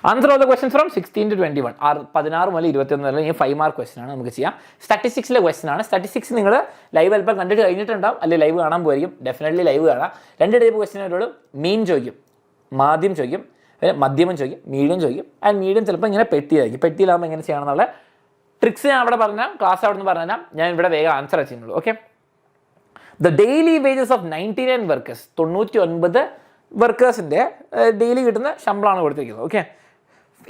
Answer of the questions from 16 to 21. 16 മുതൽ 21 വരെ ഈ 5 മാർക്ക് ക്വസ്റ്റ്യൻ ആണ്. നമുക്ക് ചെയ്യാം. സ്റ്റാറ്റിസ്റ്റിക്സിലെ ക്വസ്റ്റ്യൻ ആണ്. സ്റ്റാറ്റിസ്റ്റിക്സ് നിങ്ങൾ ലൈവ് അല്പം കണ്ടിട്ട് കഴിഞ്ഞിട്ടുണ്ടാവും, അല്ലെങ്കിൽ ലൈവ് കാണാൻ പോയിരിക്കും. ഡെഫിനറ്റ്ലി ലൈവ് കാണാം. 2 ടൈപ്പ് ക്വസ്റ്റ്യനോട് മീൻ ചോദിക്കും, മാധ്യം ചോദിക്കും, മധ്യമം ചോദിക്കും, മീഡിയം ചോദിക്കും. ആൻഡ് മീഡിയം ചിലപ്പോൾ ഇങ്ങനെ പെട്ടിയിലായിരിക്കും. പെട്ടിയിലാകുമ്പോൾ എങ്ങനെ ചെയ്യണമെന്നുള്ള ട്രിക്സ് ഞാൻ അവിടെ പറഞ്ഞാൽ, ക്ലാസ് അവിടെ നിന്ന് പറഞ്ഞാൽ ഞാൻ ഇവിടെ വേഗം ആൻസർ ചെയ്യുന്നുള്ളൂ. Okay, the daily wages of 99 workers, 99 വർക്കേഴ്സിൻ്റെ ഡെയിലി കിട്ടുന്ന ശമ്പളമാണ് കൊടുത്തിരിക്കുന്നത്. Okay,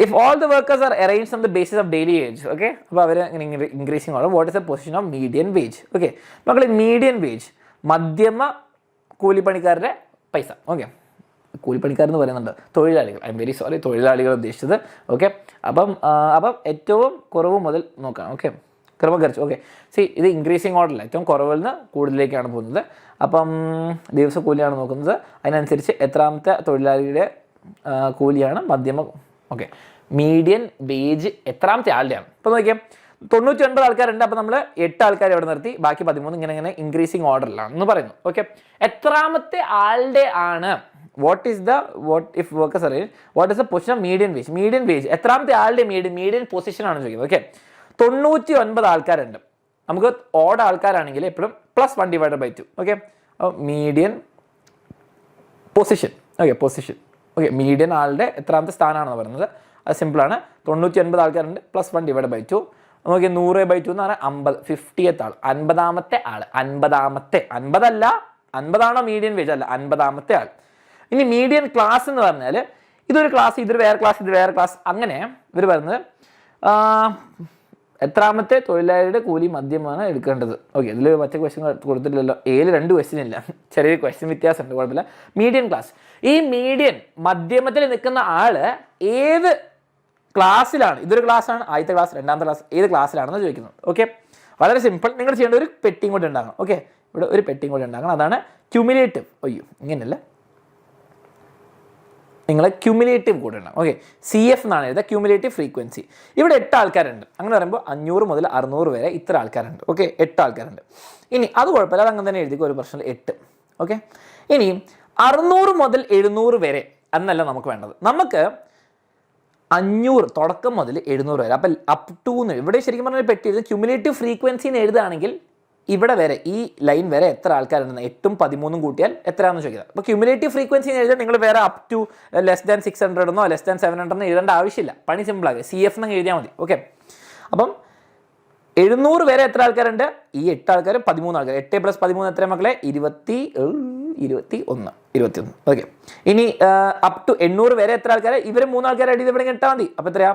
if all the workers are arranged on the basis of daily wage. Okay, അപ്പോൾ അവർ ഇങ്ങനെ ഇൻക്രീസിങ് ആണ്. What is the position of median wage? Okay മക്കളെ, മീഡിയൻ വേജ് മധ്യമ കൂലിപ്പണിക്കാരുടെ പൈസ. ഓക്കെ, കൂലിപ്പണിക്കാരെന്ന് പറയുന്നുണ്ട്, തൊഴിലാളികൾ. ഐ എം വെരി സോറി, തൊഴിലാളികൾ ഉദ്ദേശിച്ചത്. ഓക്കെ, അപ്പം ഏറ്റവും കുറവ് മുതൽ നോക്കാം. ഓക്കെ, ക്രമീകരിച്ചു. ഓക്കെ, ഇത് ഇൻക്രീസിങ് ഓർഡറില്ല, ഏറ്റവും കുറവിൽ നിന്ന് കൂടുതലേക്കാണ് പോകുന്നത്. അപ്പം ദിവസ കൂലിയാണ് നോക്കുന്നത്. അതിനനുസരിച്ച് എത്രാമത്തെ തൊഴിലാളിയുടെ കൂലിയാണ് മധ്യമ. ഓക്കെ, മീഡിയൻ വേജ് എത്രാമത്തെ ആളുടെയാണ്? ഇപ്പോൾ നോക്കിയാൽ 99 ആൾക്കാരുണ്ട്. അപ്പോൾ നമ്മൾ 8 ആൾക്കാർ ഇവിടെ നിർത്തി, ബാക്കി 13 ഇങ്ങനെ ഇൻക്രീസിങ് ഓർഡറിലാണെന്ന് പറയുന്നു. ഓക്കെ, എത്രാമത്തെ ആളുടെ ആണ്? What is the position of median wage? Median wage എത്രാമത്തെ ആളുടെ മീഡിയൻ പൊസിഷൻ ആണ് ചോദിക്കുന്നത്. ഓക്കെ, 99 ആൾക്കാരുണ്ട്. നമുക്ക് ഓഡ് ആൾക്കാരാണെങ്കിൽ എപ്പോഴും +1 / 2. Okay, median position. Okay, position. Okay, median ആളുടെ എത്രാമത്തെ സ്ഥാനമാണെന്ന് പറയുന്നത്. അത് സിമ്പിളാണ്. 99 ആൾക്കാരുണ്ട്, +1 / 2. നോക്കിയാൽ 100/2 എന്ന് പറഞ്ഞാൽ 50, 50th ആൾ, 50ാമത്തെ ആൾ. 50 അല്ല, 50ആണോ മീഡിയൻ വേജ്? അല്ല, 50ാമത്തെ ആൾ. ഇനി മീഡിയൻ ക്ലാസ് എന്ന് പറഞ്ഞാൽ ഇതൊരു ക്ലാസ്, ഇതൊരു വേറെ ക്ലാസ്, ഇത് വേറെ ക്ലാസ്. അങ്ങനെ ഇവർ പറയുന്നത് എത്രാമത്തെ തൊഴിലാളിയുടെ കൂലി മധ്യമാണ് എടുക്കേണ്ടത്. ഓക്കെ, ഇതിൽ മറ്റേ ക്വസ്റ്റ്യൻ കൊടുത്തിട്ടില്ലല്ലോ. 2 ക്വസ്റ്റ്യൻ ഇല്ല, ചെറിയ ക്വസ്റ്റ്യൻ വ്യത്യാസമുണ്ട്, കുഴപ്പമില്ല. മീഡിയൻ ക്ലാസ്, ഈ മീഡിയൻ മധ്യമത്തിൽ നിൽക്കുന്ന ആള് ഏത് ക്ലാസ്സിലാണ്? ഇതൊരു ക്ലാസ്സാണ്, ആദ്യത്തെ ക്ലാസ്, രണ്ടാമത്തെ ക്ലാസ്, ഏത് ക്ലാസ്സിലാണെന്ന് ചോദിക്കുന്നത്. ഓക്കെ, വളരെ സിമ്പിൾ. നിങ്ങൾ ചെയ്യേണ്ട ഒരു പെട്ടിയും കൂടെ ഉണ്ടാക്കണം. ഓക്കെ, ഇവിടെ ഒരു പെട്ടിയും കൂടെ ഉണ്ടാക്കണം. അതാണ് ക്യുമുലേറ്റീവ്. അയ്യോ, ഇങ്ങനെയല്ല, നിങ്ങൾ ക്യുമുലേറ്റീവ് കൂടെ ഉണ്ടാകും. ഓക്കെ, CF എന്നാണ് എഴുതുക, ക്യുമുലേറ്റീവ് ഫ്രീക്വൻസി. ഇവിടെ 8 ആൾക്കാരുണ്ട്. അങ്ങനെ പറയുമ്പോൾ 500 മുതൽ 600 വരെ ഇത്ര ആൾക്കാരുണ്ട്. ഓക്കെ, 8 ആൾക്കാരുണ്ട്. ഇനി അത് കുഴപ്പമില്ല, അത് അങ്ങനെ തന്നെ എഴുതിക്കുക, ഒരു പ്രശ്നമില്ല. 8. ഓക്കെ, ഇനി 600 മുതൽ 700 വരെ എന്നല്ല നമുക്ക് വേണ്ടത്. നമുക്ക് 500 തുടക്കം മുതൽ 700 വരെ. അപ്പം അപ് ടു എന്ന് ഇവിടെ ശരിക്കും പറഞ്ഞാൽ പെട്ടി എഴുതുന്നത് ക്യുമുലേറ്റീവ് ഫ്രീക്വൻസിന്ന് എഴുതുകയാണെങ്കിൽ ഇവിടെ വരെ ഈ ലൈൻ വരെ എത്ര ആൾക്കാരുണ്ടെന്ന് 8ഉം 13ഉം കൂട്ടിയാൽ എത്രയാണെന്ന് ചോദിക്കുക. അപ്പോൾ ക്യുമുലേറ്റീവ് ഫ്രീക്വൻസി എഴുതാൻ നിങ്ങൾ വേറെ അപ് ടു <600 എന്നോ <700 എന്നോ എഴുതേണ്ട ആവശ്യമില്ല. പണി സിമ്പിളാകും, CF എന്ന് എഴുതിയാൽ മതി. ഓക്കെ, അപ്പം 700 വരെ എത്ര ആൾക്കാരുണ്ട്? ഈ 8 ആൾക്കാർ, 13 ആൾക്കാർ. 8 + 13 എത്ര മക്കളെ? 21. ഓക്കെ, ഇനി അപ് ടു 800 വരെ എത്ര ആൾക്കാർ? ഇവർ 3 ആൾക്കാർ അടി ഇവിടെ ഇട്ടാൽ മതി. അപ്പോൾ എത്രയാ?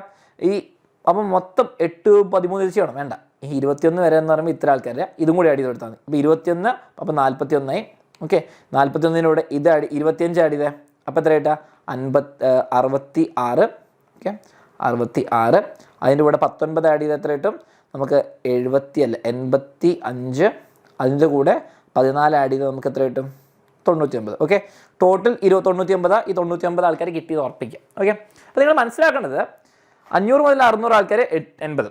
അപ്പം മൊത്തം 8, 13 തിരിച്ച് വേണം, വേണ്ട. ഈ 21 വരെ എന്ന് പറയുമ്പോൾ ഇത്ര ആൾക്കാർ, ഇതും കൂടി ആഡ് ചെയ്ത് കൊടുത്താൽ മതി. അപ്പോൾ 21, അപ്പോൾ 41. ഓക്കെ, 41-ലൂടെ ഇത് 25 ആഡ് ചെയ്തേ, അപ്പോൾ എത്ര ആയിട്ടാ? 66. ഓക്കെ, 66. അതിൻ്റെ കൂടെ 19 ആഡ് ചെയ്ത് എത്ര കിട്ടും നമുക്ക്? 85. അതിൻ്റെ കൂടെ 14 ആഡ് ചെയ്ത് നമുക്ക് എത്ര കിട്ടും? 99. Okay, total 99. ഈ 99 ആൾക്കാർ കിട്ടിയത് ഉറപ്പിക്കുക. ഓക്കെ, അപ്പോൾ നിങ്ങൾ മനസ്സിലാക്കേണ്ടത് 500 മുതൽ 600 ആൾക്കാർ 80.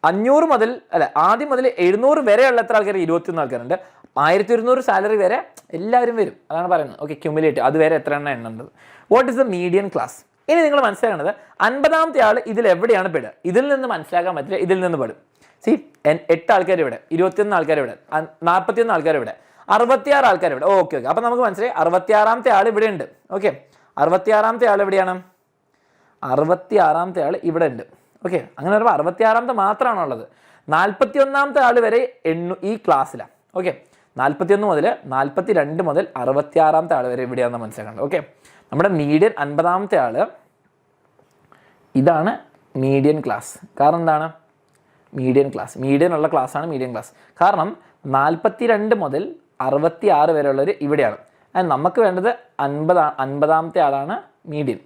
500 മുതൽ ആദ്യം മുതൽ 700 വരെയുള്ള എത്ര ആൾക്കാർ? 21 ആൾക്കാരുണ്ട്. 1200 സാലറി വരെ എല്ലാവരും വരും, അതാണ് പറയുന്നത്. ഓക്കെ, ക്യുമുലേറ്റീവ് അത് വരെ എത്ര എണ്ണം എണ്ണുന്നത്. What is the median class? ഇനി നിങ്ങൾ മനസ്സിലാക്കേണ്ടത് 50ാമത്തെ ആൾ ഇതിൽ എവിടെയാണ് പെടുക? ഇതിൽ നിന്ന് മനസ്സിലാക്കാൻ പറ്റില്ല, ഇതിൽ നിന്ന് പെടും. 8 ആൾക്കാർ ഇവിടെ, 21 ആൾക്കാർ ഇവിടെ, 41 ആൾക്കാർ ഇവിടെ, 66 ആൾക്കാർ ഇവിടെ. ഓക്കെ, അപ്പം നമുക്ക് മനസ്സിലായി 66ാമത്തെ ആൾ ഇവിടെ ഉണ്ട്. ഓക്കെ, 66ാമത്തെ ആൾ എവിടെയാണ്? 66ാമത്തെ ആൾ ഇവിടെ ഉണ്ട്. ഓക്കെ, അങ്ങനെ പറയുമ്പോൾ 66ാമത്തെ മാത്രമാണുള്ളത്. 41ാമത്തെ ആൾ വരെ ഈ ക്ലാസ്സിലാണ്. ഓക്കെ, 41 മുതൽ 42 മുതൽ 66ാമത്തെ ആൾ വരെ ഇവിടെയാണെന്ന് മനസ്സിലാക്കേണ്ടത്. ഓക്കെ, നമ്മുടെ മീഡിയൻ 50ാമത്തെ ആൾ ഇതാണ് മീഡിയൻ ക്ലാസ്. കാരണം എന്താണ്? മീഡിയൻ ക്ലാസ്, മീഡിയൻ ഉള്ള ക്ലാസ്സാണ് മീഡിയൻ ക്ലാസ്. കാരണം 42 മുതൽ 66 വരെയുള്ളവർ ഇവിടെയാണ്. നമുക്ക് വേണ്ടത് 50ാമത്തെ ആളാണ് മീഡിയൻ.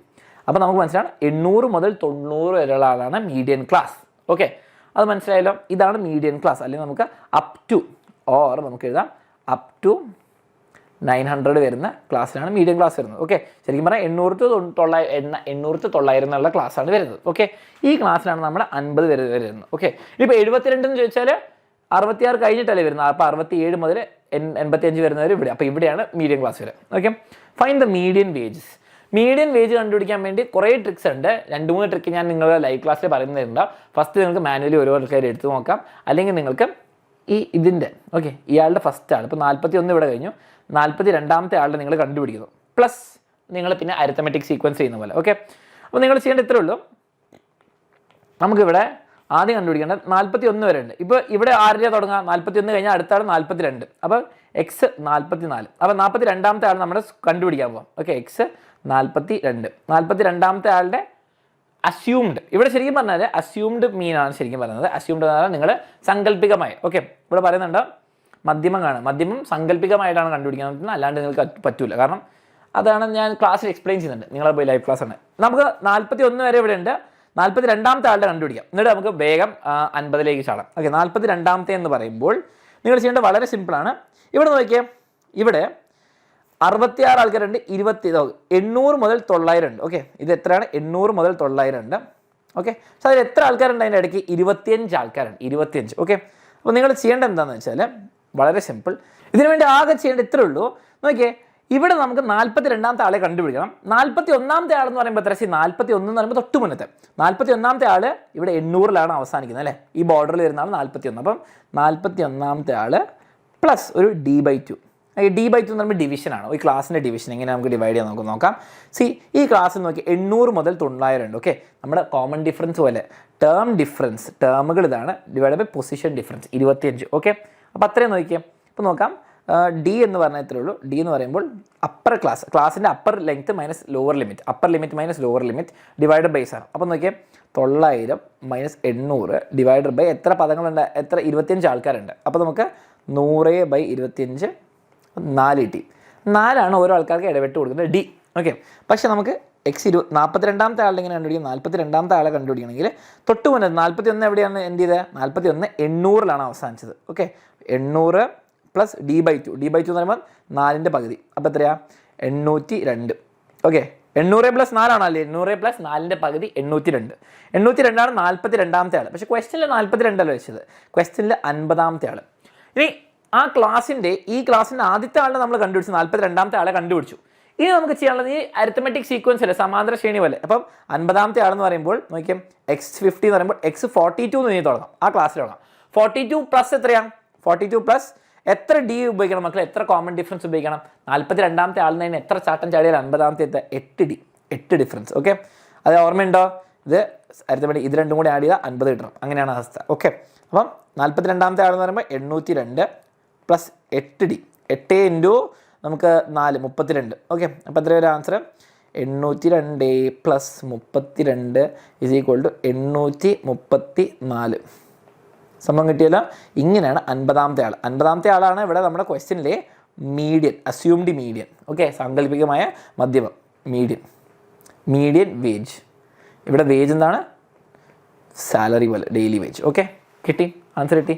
അപ്പോൾ നമുക്ക് മനസ്സിലാണ് 800 മുതൽ 90 വരെയുള്ള ആളാണ് മീഡിയൻ ക്ലാസ്. ഓക്കെ, അത് മനസ്സിലായല്ലോ. ഇതാണ് മീഡിയൻ ക്ലാസ്. അല്ലെങ്കിൽ നമുക്ക് അപ് ടു ഓർ നമുക്ക് എഴുതാം അപ് ടു 900 വരുന്ന ക്ലാസ്സിലാണ് മീഡിയം ക്ലാസ് വരുന്നത്. ഓക്കെ, ശരിക്കും പറഞ്ഞാൽ 800 to 900 എന്നുള്ള ക്ലാസ്സാണ് വരുന്നത്. ഓക്കെ, ഈ ക്ലാസ്സിലാണ് നമ്മൾ 50 വരെ വരുന്നത്. ഓക്കെ, ഇനിയിപ്പോൾ 72 എന്ന് ചോദിച്ചാൽ 66 കഴിഞ്ഞിട്ടല്ലേ വരുന്നത്. അപ്പോൾ 67 മുതൽ 85 വരുന്നവർ ഇവിടെ. അപ്പോൾ ഇവിടെയാണ് മീഡിയം ക്ലാസ് വരെ. Okay, find the median wages. Median wage കണ്ടുപിടിക്കാൻ വേണ്ടി കുറേ ട്രിക്സ് ഉണ്ട്. 2-3 ട്രിക്ക് ഞാൻ നിങ്ങളുടെ ലൈവ് ക്ലാസ്സിൽ പറയുന്നുണ്ടാവും. ഫസ്റ്റ് നിങ്ങൾക്ക് മാനുവലി ഓരോ ആൾക്കാർ എടുത്ത് നോക്കാം, അല്ലെങ്കിൽ നിങ്ങൾക്ക് ഇതിൻ്റെ ഓക്കെ ഇയാളുടെ ഫസ്റ്റ് ആൾ ഇപ്പോൾ 41 ഇവിടെ കഴിഞ്ഞു, 42ാമത്തെ ആളുടെ നിങ്ങൾ കണ്ടുപിടിക്കുന്നു, പ്ലസ് നിങ്ങൾ പിന്നെ അരിത്തമെറ്റിക് സീക്വൻസ് ചെയ്യുന്ന പോലെ. ഓക്കെ, അപ്പോൾ നിങ്ങൾ ചെയ്യേണ്ട ഇത്രേ ഉള്ളൂ. നമുക്കിവിടെ ആദ്യം കണ്ടുപിടിക്കേണ്ടത് 41 വരെ ഉണ്ട്. ഇപ്പോൾ ഇവിടെ ആരുടെ തുടങ്ങുക? 41 കഴിഞ്ഞാൽ അടുത്ത ആൾ 42. അപ്പോൾ എക്സ് 44. അപ്പോൾ 42ാമത്തെ ആൾ നമ്മൾ കണ്ടുപിടിക്കാൻ പോകാം. Okay, X 42. 42ാമത്തെ ആളുടെ അസ്യൂംഡ്, ഇവിടെ ശരിക്കും പറഞ്ഞാൽ അസ്യൂംഡ് മീനാണ് ശരിക്കും പറയുന്നത്. അസ്യൂംഡ് എന്ന് പറഞ്ഞാൽ നിങ്ങൾ സങ്കല്പികമായി. ഓക്കെ, ഇവിടെ പറയുന്നുണ്ട് മധ്യമം കാണും. മധ്യമം സങ്കല്പികമായിട്ടാണ് കണ്ടുപിടിക്കാൻ പറ്റുന്നത്, അല്ലാണ്ട് നിങ്ങൾക്ക് പറ്റൂല. കാരണം അതാണ് ഞാൻ ക്ലാസ്സിൽ എക്സ്പ്ലെയിൻ ചെയ്യുന്നുണ്ട്. നിങ്ങളെ പോയി ലൈവ് ക്ലാസ് ആണ്. നമുക്ക് 41 വരെ ഇവിടെ ഉണ്ട്. 42ാമത്തെ ആളുടെ കണ്ടുപിടിക്കാം. എന്നിട്ട് നമുക്ക് വേഗം 50ലേക്ക് ചാടാം. ഓക്കെ, 42ാമത്തെ എന്ന് പറയുമ്പോൾ നിങ്ങൾ ചെയ്യേണ്ടത് വളരെ സിമ്പിളാണ്. ഇവിടെ നോക്കിയേ, ഇവിടെ 66 ആൾക്കാരുണ്ട്. 800 മുതൽ 900 ഉണ്ട്. ഓക്കെ, ഇത് എത്രയാണ്? 800 മുതൽ 900 ഉണ്ട്. ഓക്കെ, സോ അതിൽ എത്ര ആൾക്കാരുണ്ട്? അതിൻ്റെ ഇടയ്ക്ക് 25 ആൾക്കാരുണ്ട്. 25. ഓക്കെ, അപ്പോൾ നിങ്ങൾ ചെയ്യേണ്ടത് എന്താണെന്ന് വെച്ചാൽ വളരെ സിമ്പിൾ. ഇതിനു വേണ്ടി ആകെ ചെയ്യേണ്ടത് ഇത്രേ ഉള്ളൂ. നോക്കിയേ, ഇവിടെ നമുക്ക് 42ാമത്തെ ആളെ കണ്ടുപിടിക്കണം. 41ാമത്തെ ആളെന്ന് പറയുമ്പോൾ എത്ര? 41 എന്ന് പറയുമ്പോൾ തൊട്ട് മുന്നത്തെ 41ാമത്തെ ആൾ ഇവിടെ 800ലാണ് അവസാനിക്കുന്നത് അല്ലേ? ഈ ബോർഡറിൽ വരുന്ന ആൾ 41. അപ്പം 41ാമത്തെ ആൾ പ്ലസ് ഒരു D/2. ഈ D/2 എന്ന് പറയുമ്പോൾ ഡിവിഷനാണ്. ഈ ക്ലാസ്സിൻ്റെ ഡിവിഷൻ എങ്ങനെ നമുക്ക് ഡിവൈഡ് ചെയ്യാൻ നമുക്ക് നോക്കാം. ഈ ക്ലാസ്സിൽ നോക്കി 800 മുതൽ 900 ഉണ്ട്. ഓക്കെ, നമ്മുടെ കോമൺ ഡിഫറൻസ് പോലെ ടേം ഡിഫറൻസ്, ടേമുകൾ ഇതാണ്, divide by position difference 25. Okay, അപ്പോൾ അത്രയും നോക്കിയാൽ ഇപ്പോൾ നോക്കാം. ഡി എന്ന് പറഞ്ഞാൽ ഇത്രേ ഉള്ളൂ. ഡി എന്ന് പറയുമ്പോൾ അപ്പർ ക്ലാസ്സിൻ്റെ upper length minus lower limit, upper limit minus lower limit divide by ആണ്. അപ്പോൾ നോക്കിയാൽ 900 മൈനസ് 800 ഡിവൈഡ് ബൈ എത്ര പദങ്ങളുണ്ട്? 25 ആൾക്കാരുണ്ട്. അപ്പോൾ നമുക്ക് 100/25 4 കിട്ടി. 4 ഓരോ ആൾക്കാർക്ക് ഇടവിട്ട് കൊടുക്കുന്നത് ഡി. ഓക്കെ, പക്ഷേ നമുക്ക് എക്സ് 42ാമത്തെ ആളുടെ ഇങ്ങനെ കണ്ടുപിടിക്കും. 42ാമത്തെ ആളെ കണ്ടുപിടിക്കണമെങ്കിൽ തൊട്ട് മുന്നേ 41 എവിടെയാണ് എന്ത് ചെയ്തത്? 41 800ലാണ് അവസാനിച്ചത്. Okay, 800 plus D/2. D/2 എന്ന് പറയുമ്പോൾ 4ൻ്റെ പകുതി. അപ്പോൾ എത്രയാണ്? 802. ഓക്കെ, 800 പ്ലസ് 4 800 പ്ലസ് 4ൻ്റെ പകുതി 802. 802 42ാമത്തെ ആൾ. പക്ഷേ ക്വസ്റ്റ്യനിൽ 42 വെച്ചത്, ക്വസ്റ്റ്യനിൽ 50ാമത്തെ ആൾ. ഇനി ഈ ക്ലാസ്സിൻ്റെ ആദ്യത്തെ ആളെ നമ്മൾ കണ്ടുപിടിച്ചു, 42ാമത്തെ ആളെ കണ്ടുപിടിച്ചു. ഇനി നമുക്ക് ചെയ്യാനുള്ളത് ഈ അരിത്തമെറ്റിക് സീക്വൻസ് അല്ലേ, സമാന്തര ശ്രേണി പോലെ. അപ്പം 50ാമത്തെ ആളെന്ന് പറയുമ്പോൾ നോക്കിയാൽ X50 എന്ന് പറയുമ്പോൾ X42 എന്ന് കഴിഞ്ഞ് തുടങ്ങാം. ആ ക്ലാസ്സിൽ തുടങ്ങാം. 42 പ്ലസ് എത്രയാണ്? 42 പ്ലസ് എത്ര ഡി ഉപയോഗിക്കണം മക്കളെ? എത്ര കോമൺ ഡിഫറൻസ് ഉപയോഗിക്കണം? 42ാമത്തെ ആളിന് തന്നെ എത്ര ചാട്ടം ചാടിയാൽ 50ാമത്തെ 8 ഡിഫറൻസ്. ഓക്കെ, അത് ഓർമ്മയുണ്ടോ? ഇത് അരിത്തമെറ്റിക്, ഇത് രണ്ടും കൂടി ആഡ് ചെയ്താൽ 50 കിട്ടണം. അങ്ങനെയാണ് അവസ്ഥ. ഓക്കെ, അപ്പം 42ാമത്തെ ആളെന്ന് പറയുമ്പോൾ 802 പ്ലസ് 8D, 8 ഇൻറ്റു നമുക്ക് 4 32. ഓക്കെ, അപ്പോൾ എത്ര ഒരു answer? 802 plus 32 is equal to 834. സംഭവം കിട്ടിയല്ലോ. ഇങ്ങനെയാണ് 50ാമത്തെ ആൾ. 50ാമത്തെ ആളാണ് ഇവിടെ നമ്മുടെ ക്വസ്റ്റ്യനിലെ മീഡിയൻ, അസ്യൂംഡ് മീഡിയൻ. ഓക്കെ, സാങ്കല്പികമായ മധ്യമം, മീഡിയൻ വേജ്. ഇവിടെ വേജ് എന്താണ്? സാലറി പോലെ, ഡെയിലി വേജ്. ഓക്കെ, കിട്ടി, ആൻസർ കിട്ടി.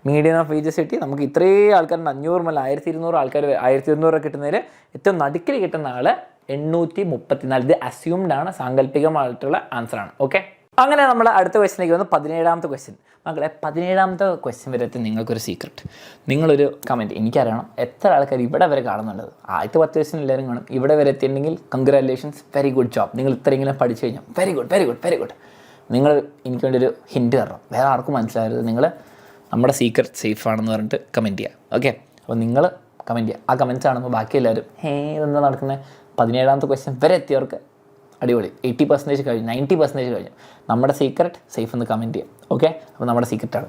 മീഡിയൻ ഓഫ് വേജസ് കിട്ടി. നമുക്ക് ഇത്രയും ആൾക്കാരുണ്ട്, 500 മുതൽ 1200 ആൾക്കാർ, 1200 കിട്ടുന്നതിൽ ഏറ്റവും നടുക്കിൽ കിട്ടുന്ന ആൾ 834. ഇത് അസ്യൂംഡ് ആണ്, സാങ്കല്പികമായിട്ടുള്ള ആൻസറാണ്. ഓക്കെ, അങ്ങനെ നമ്മൾ അടുത്ത ക്വസ്റ്റ്യനിലേക്ക് വന്ന് 17ാമത്തെ ക്വസ്റ്റ്യൻ. മക്കളെ 17ാമത്തെ ക്വസ്റ്റ്യൻ വരെ നിങ്ങൾക്കൊരു സീക്രട്ട്. നിങ്ങളൊരു കമൻറ്റ്, എനിക്കറിയണം എത്ര ആൾക്കാർ ഇവിടെ വരെ കാണുന്നുള്ളത്. ആദ്യത്തെ 10 ക്വസ്റ്റ്യൻ എല്ലാവരും കാണും. ഇവിടെ വരെ എത്തിയിട്ടുണ്ടെങ്കിൽ കൺഗ്രാറ്റുലേഷൻസ്, വെരി ഗുഡ് ജോബ്. നിങ്ങൾ ഇത്ര ഇങ്ങനെ പഠിച്ചു കഴിഞ്ഞാൽ വെരി ഗുഡ്. നിങ്ങൾ എനിക്ക് വേണ്ടി ഒരു ഹിൻറ്റ് തരണം. വേറെ ആർക്കും മനസ്സിലായത് നിങ്ങൾ നമ്മുടെ സീക്രട്ട് സേഫ് ആണെന്ന് പറഞ്ഞിട്ട് കമൻറ്റ് ചെയ്യുക. ഓക്കെ, അപ്പോൾ നിങ്ങൾ കമൻറ്റ് ചെയ്യുക. ആ കമൻറ്റ്സ് കാണുമ്പോൾ ബാക്കി എല്ലാവരും ഇതെന്താ നടക്കുന്നത്? 17ാമത്തെ ക്വസ്റ്റ്യൻ വരെ എത്തിയവർക്ക് അടിപൊളി, 80% കഴിഞ്ഞു, 90% കഴിഞ്ഞു. നമ്മുടെ സീക്രട്ട് സേഫ് എന്ന് കമൻറ്റ് ചെയ്യാം. ഓക്കെ, അപ്പോൾ നമ്മുടെ സീക്രട്ടാണ്.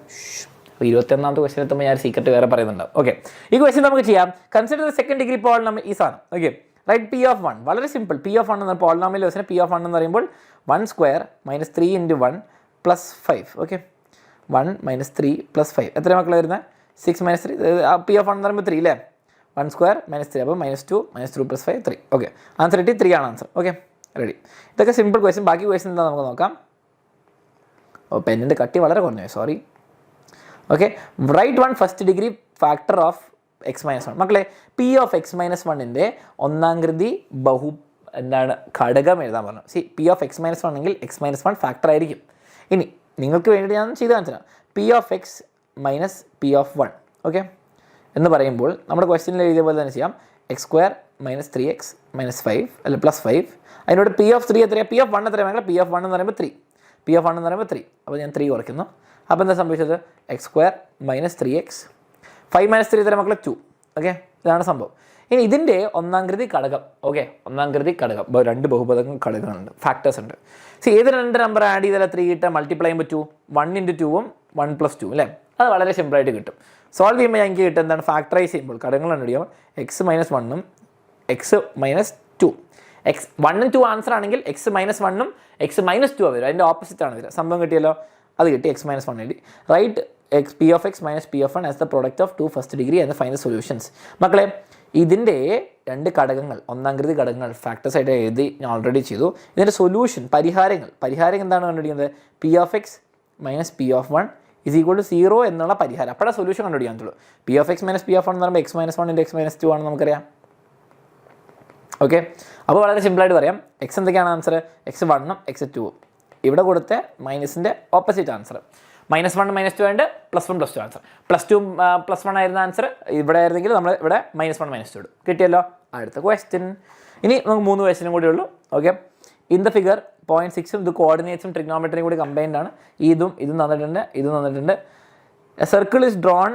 അപ്പോൾ 21ാമത്തെ ക്വസ്റ്റ്യൻ എത്തുമ്പോൾ ഞാൻ സീക്രട്ട് വേറെ പറയുന്നുണ്ടാവും. ഓക്കെ, ഈ ക്വസ്റ്റ്യൻ നമുക്ക് ചെയ്യാം. Consider the second degree polynomial ഈ സാധനം. Okay, right P(1). വളരെ സിമ്പിൾ. P(1) എന്ന പോളിനോമിയൽ വെച്ചിട്ട് P(1) എന്ന് പറയുമ്പോൾ 1² minus 3 × 1 plus 5. Okay, 1 minus 3 plus 5 എത്ര മക്കളെ വരുന്നത്? 6 മൈനസ് 3. P(1) എന്ന് പറയുമ്പോൾ 3 അല്ലേ? 1² മൈനസ് 3, അപ്പോൾ -2 -2 പ്ലസ് 5 3. ഓക്കെ, ആൻസർ കിട്ടി. 3 ആണ് ആൻസർ. Okay, ready. ഇതൊക്കെ സിമ്പിൾ ക്വസ്റ്റ്യൻ. ബാക്കി ക്വസ്റ്റ്യൻ എന്താ നമുക്ക് നോക്കാം. പെന്നിൻ്റെ കട്ടി വളരെ കുറഞ്ഞു, sorry. Okay, write one first degree factor of x-1. മക്കളെ, പി ഓഫ് x-1ൻ്റെ ഒന്നാം കൃതി ഘടകം എഴുതാൻ പറഞ്ഞു. പി ഓഫ് x-1 എങ്കിൽ x-1 ഫാക്ടർ ആയിരിക്കും. ഇനി നിങ്ങൾക്ക് വേണ്ടിയിട്ട് ഞാൻ ചെയ്ത് കാണിച്ചു തരാം. P of X minus P of 1. Okay എന്ന് പറയുമ്പോൾ നമ്മുടെ ക്വസ്റ്റ്യനിൽ എഴുതിയ പോലെ തന്നെ ചെയ്യാം. x² മൈനസ് 3x മൈനസ് 5 അല്ല പ്ലസ് 5. അതിനോട് പി ഓഫ് 3 എത്രയാണ്? പി ഓഫ് 1 എത്രയാണ്? പി ഓഫ് 1 എന്ന് പറയുമ്പോൾ 3. പി ഓഫ് 1 എന്ന് പറയുമ്പോൾ 3. അപ്പോൾ ഞാൻ 3 കുറയ്ക്കുന്നു. അപ്പോൾ എന്താ സംഭവിച്ചത്? x² മൈനസ് 3x 5 മൈനസ് 3 എത്ര മക്കളെ? 2. ഓക്കെ, ഇതാണ് സംഭവം. ഇനി ഇതിൻ്റെ ഒന്നാം കൃതി ഘടകം. ഓക്കെ, ഒന്നാം കൃതി ഘടകം. രണ്ട് ബഹുപദങ്ങൾ ഘടകങ്ങളുണ്ട്, ഫാക്ടേഴ്സ് ഉണ്ട്. ഏത് രണ്ട് നമ്പർ ആഡ് ചെയ്താൽ 3 കിട്ടാൻ മൾട്ടിപ്ലൈ ചെയ്യുമ്പോൾ 2, 1 × 2ഉം 1 + 2 അല്ലേ? അത് വളരെ സിമ്പിളായിട്ട് കിട്ടും. സോൾവ് ചെയ്യുമ്പോൾ എനിക്ക് കിട്ടും എന്താണ്? ഫാക്ടറൈസ് ചെയ്യുമ്പോൾ ഘടകങ്ങൾ കണ്ടുപിടിക്കുമ്പോൾ x-1ഉം x-2. x1 ഉം 2 ആൻസർ ആണെങ്കിൽ x-1ഉം x-2 വരും. അതിൻ്റെ ഓപ്പോസിറ്റ് ആണ് വരിക. സംഭവം കിട്ടിയല്ലോ, അത് കിട്ടി. x-1 എഴുതി. Write P of X minus P of 1 as the product of 2 first degree and final solutions. മക്കളെ, ഇതിൻ്റെ രണ്ട് ഘടകങ്ങൾ, ഒന്നാം കൃതി ഘടകങ്ങൾ ഫാക്ടേഴ്സ് ആയിട്ട് എഴുതി ഞാൻ ഓൾറെഡി ചെയ്തു. ഇതിൻ്റെ സൊല്യൂഷൻ, പരിഹാരം എന്താണ് കണ്ടുപിടിക്കുന്നത്? P of X minus P of 1 is equal to 0 എന്നുള്ള പരിഹാരം. അപ്പോഴാണ് സൊല്യൂഷൻ കണ്ടുപിടിക്കാൻ പറ്റുള്ളൂ. P of X minus P of 1 എന്ന് പറയുമ്പോൾ x-1 × x-2 ആണെന്ന് നമുക്കറിയാം. ഓക്കെ, അപ്പോൾ വളരെ സിമ്പിളായിട്ട് പറയാം. എക്സ് എന്തൊക്കെയാണ് ആൻസർ? x-1ഉം x-2ഉം. ഇവിടെ കൊടുത്ത മൈനസിൻ്റെ ഓപ്പോസിറ്റ് ആൻസർ. -1 -2 ആയിട്ട് +1 +2 ആൻസർ. +2 +1 ആയിരുന്ന ആൻസർ ഇവിടെ ആയിരുന്നെങ്കിൽ നമ്മൾ ഇവിടെ -1 -2 ഇടും. കിട്ടിയല്ലോ. അടുത്ത ക്വസ്റ്റ്യൻ. ഇനി നമുക്ക് 3 ക്വസ്റ്റ്യനും കൂടി ഉള്ളൂ. ഓക്കെ, ഇൻ ദ ഫിഗർ 0.6ഉം ഇത് കോർഡിനേറ്റ്സും ട്രിഗ്നോമെട്രിയും കൂടി കമ്പൈൻഡ് ആണ്. ഇതും തന്നിട്ടുണ്ട്. A circle is drone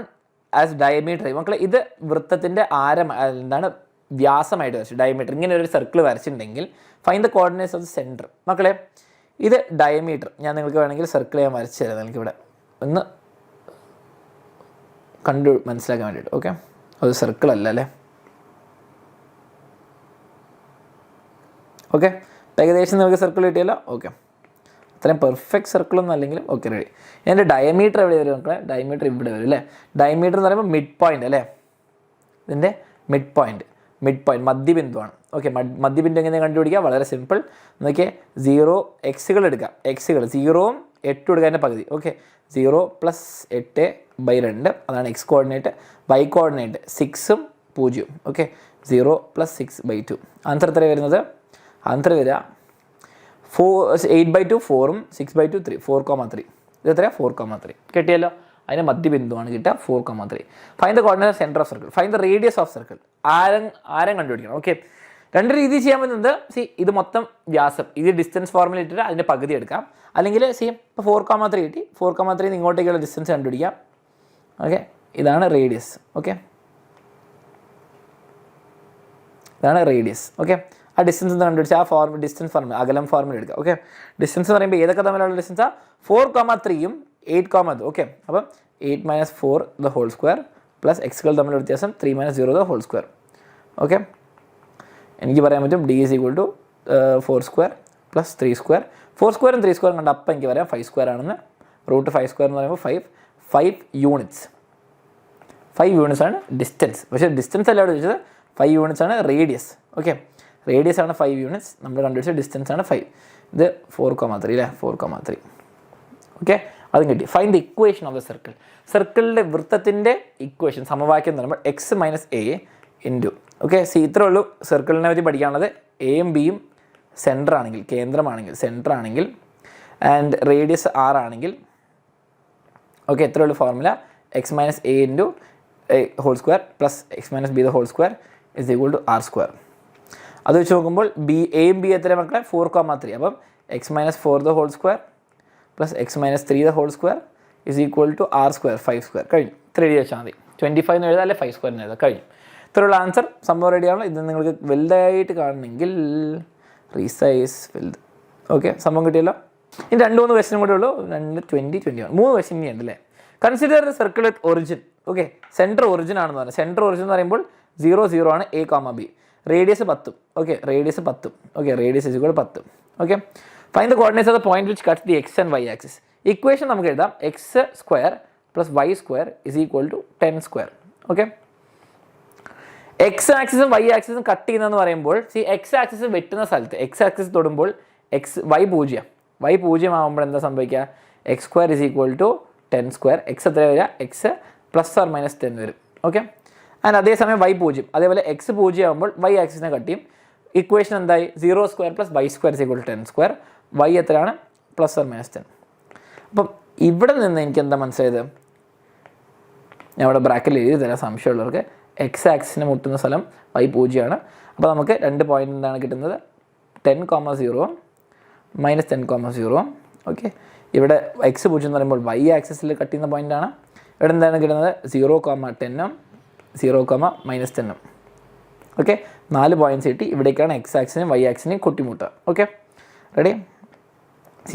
as diameter. മക്കളെ, ഇത് വൃത്തത്തിൻ്റെ ആരം എന്താണ്? വ്യാസമായിട്ട് വരച്ചു. ഡയമീറ്റർ ഇങ്ങനെ ഒരു സർക്കിൾ വരച്ചിട്ടുണ്ടെങ്കിൽ find the coordinates of the centre. മക്കളെ, ഇത് ഡയമീറ്റർ. ഞാൻ നിങ്ങൾക്ക് വേണമെങ്കിൽ സർക്കിൾ ഞാൻ വരച്ച് തരാം. നിങ്ങൾക്കിവിടെ ഒന്ന് മനസ്സിലാക്കാൻ വേണ്ടിയിട്ട്. ഓക്കെ, അത് സർക്കിൾ അല്ല അല്ലേ? ഓക്കെ, ഏകദേശം നിങ്ങൾക്ക് സർക്കിൾ കിട്ടിയല്ലോ. ഓക്കെ, അത്രയും പെർഫെക്റ്റ് സർക്കിളൊന്നും അല്ലെങ്കിലും ഓക്കെ, റെഡി. എൻ്റെ ഡയമീറ്റർ എവിടെ വരും മക്കളെ? ഡയമീറ്റർ ഇവിടെ വരും അല്ലേ? ഡയമീറ്റർ എന്ന് പറയുമ്പോൾ മിഡ് പോയിൻ്റ് അല്ലേ? ഇതിൻ്റെ മിഡ് പോയിൻ്റ് മധ്യബിന്ദുവാണ്. ഓക്കെ, മധ്യബിന്ദു എങ്ങനെയാണ് കണ്ടുപിടിക്കുക? വളരെ സിമ്പിൾ. നോക്കിയേ, 0 എക്സുകൾ എടുക്കാം. 0ഉം 8ഉം എടുക്കുക, അതിൻ്റെ പകുതി. ഓക്കെ, 0 + 8/2 അതാണ് എക്സ് കോർഡിനേറ്റ്. വൈ കോർഡിനേറ്റ് 6ഉം 0ഉം. ഓക്കെ, 0 + 6/2. ആൻസർ എത്ര വരുന്നത്? ആൻസർ വരിക 8/2 4ഉം 6/2 3. 4,3. ഇത് എത്രയാണ്? 4,3. കിട്ടിയല്ലോ. അതിന് മധ്യബിന്ദുവാണ് കിട്ടുക. 4,3. Find the coordinate centre of circle. Find the radius of circle. ആരം കണ്ടുപിടിക്കണം. ഓക്കെ, രണ്ട് രീതി ചെയ്യാൻ പറ്റുന്നത്. ഇത് മൊത്തം വ്യാസം, ഇത് ഡിസ്റ്റൻസ് ഫോർമുല ഇട്ടിട്ട് അതിൻ്റെ പകുതി എടുക്കാം. അല്ലെങ്കിൽ ഇപ്പോൾ 4,3 കിട്ടി. 4,3 ഇങ്ങോട്ടേക്കുള്ള ഡിസ്റ്റൻസ് കണ്ടുപിടിക്കാം. ഓക്കെ, ഇതാണ് റേഡിയസ്. ഓക്കെ, ഇതാണ് റേഡിയസ്. ഓക്കെ, ആ ഡിസ്റ്റൻസ് എന്ന് കണ്ടുപിടിച്ചാൽ ആ ഡിസ്റ്റൻസ് ഫോർമുല, അകലം ഫോർമുല എടുക്കുക. ഓക്കെ, ഡിസ്റ്റൻസ് എന്ന് പറയുമ്പോൾ ഏതൊക്കെ തമ്മിലുള്ള ഡിസ്റ്റൻസാണ്? 4,3ഉം 8,2. ഓക്കെ, അപ്പം 8 - 4 the whole square പ്ലസ് എക്സുകൾ തമ്മിലുള്ള വ്യത്യാസം 3 - 0 the whole square. ഓക്കെ, എനിക്ക് പറയാൻ പറ്റും d = 4² + 3². 4² ഉം 3² കണ്ട അപ്പം എനിക്ക് പറയാം 5² ആണെന്ന്. √5² എന്ന് പറയുമ്പോൾ 5 യൂണിറ്റ്സ്. 5 യൂണിറ്റ്സ് ആണ് ഡിസ്റ്റൻസ്. പക്ഷേ ഡിസ്റ്റൻസ് അല്ല അവിടെ ചോദിച്ചത്, 5 യൂണിറ്റ്സ് ആണ് റേഡിയസ്. ഓക്കെ, റേഡിയസ് ആണ് 5 യൂണിറ്റ്സ്. നമ്മൾ കണ്ടുപിടിച്ച ഡിസ്റ്റൻസ് ആണ് 5. ഇത് 4,3 അല്ലേ? 4,3. ഓക്കെ, അതും കിട്ടി. Find the equation of the circle. സർക്കിളിൻ്റെ വൃത്തത്തിൻ്റെ ഇക്വേഷൻ, സമവാക്യം എന്ന് പറയുമ്പോൾ x - a ഇൻറ്റു. ഓക്കെ, ഇത്രേ ഉള്ളൂ സർക്കിളിനെ പറ്റി പഠിക്കാനുള്ളത്. എയും ബിയും സെൻറ്റർ ആണെങ്കിൽ, കേന്ദ്രമാണെങ്കിൽ, സെൻറ്റർ ആണെങ്കിൽ, ആൻഡ് റേഡിയസ് r ആണെങ്കിൽ, ഓക്കെ, ഇത്രേ ഉള്ളൂ formula. x - a into a² plus x - b the whole square is equal to r². അത് വെച്ച് നോക്കുമ്പോൾ എയും ബി എത്ര മക്കളെ? 4,3. അപ്പം x - 4 the whole square plus x - 3 the whole square is equal to r², 5². കഴിഞ്ഞു. ഇത്ര എഴുതി വെച്ചാൽ മതി. 25 എന്ന് എഴുതാം, അല്ലെ 5² എന്ന് എഴുതാം. കഴിഞ്ഞു. ഇത്രയുള്ള ആൻസർ. സംഭവം റെഡിയാണ്. ഇത് നിങ്ങൾക്ക് വലുതായിട്ട് കാണണമെങ്കിൽ റീസൈസ് വലുത്. ഓക്കെ, സംഭവം കിട്ടിയല്ലോ. ഇനി 2-3 ക്വസ്റ്റ്യനും കൂടെ ഉള്ളൂ. 2, 20, 21. 3 ക്വസ്റ്റ്യൻ ഇനി ഉണ്ടല്ലേ. Consider the circle with origin. Okay, centre origin ആണെന്ന് പറഞ്ഞാൽ, സെൻറ്റർ ഒറിജിൻ എന്ന് പറയുമ്പോൾ 0, 0 ആണ് a, b. Radius 10. Okay, radius 10. Okay, radius = 10. Okay, find the coordinates of the point which cuts the x and y axis. Equation നമുക്ക് എഴുതാം. x² + y² is equal to 10². Okay, X ആക്സിസും Y ആക്സിസും cut ചെയ്യുന്നതെന്ന് പറയുമ്പോൾ X axis വെട്ടുന്ന സ്ഥലത്ത് X axis തൊടുമ്പോൾ Y 0 ആകുമ്പോൾ എന്താ സംഭവിക്കുക? X square is equal to 10 square. X എത്ര വരിക? എക്സ് +or-10 വരും. ഓക്കെ. ആൻഡ് അതേസമയം വൈ 0, അതേപോലെ എക്സ് 0 ആകുമ്പോൾ വൈ ആക്സിസിനെ കട്ട് ചെയ്യും. ഇക്വേഷൻ എന്തായി? 0 square + y square is equal to 10 square. Y എത്രയാണ്? +or-10. അപ്പം ഇവിടെ നിന്ന് എനിക്ക് എന്താ മനസ്സിലായത്? ഞാൻ ഇവിടെ ബ്രാക്കറ്റിൽ എഴുതി തരാം സംശയമുള്ളവർക്ക്. എക്സ് ആക്സിസിനെ മുട്ടുന്ന സ്ഥലം y 0 ആണ്. അപ്പോൾ നമുക്ക് 2 പോയിന്റ് എന്താണ് കിട്ടുന്നത്? 10, 0 -10, 0. ഓക്കെ. ഇവിടെ എക്സ് 0 എന്ന് പറയുമ്പോൾ y ആക്സിസിൽ കട്ട് ചെയ്യുന്ന പോയിൻ്റാണ്. ഇവിടെ എന്താണ് കിട്ടുന്നത്? 0, 10, 0, -10. ഓക്കെ. 4 പോയിൻറ്റ്സ് കിട്ടി. ഇവിടേക്കാണ് എക്സ് ആക്സിനെയും വൈ ആക്സിനെയും കൊട്ടിമുട്ടുക. Okay, ready?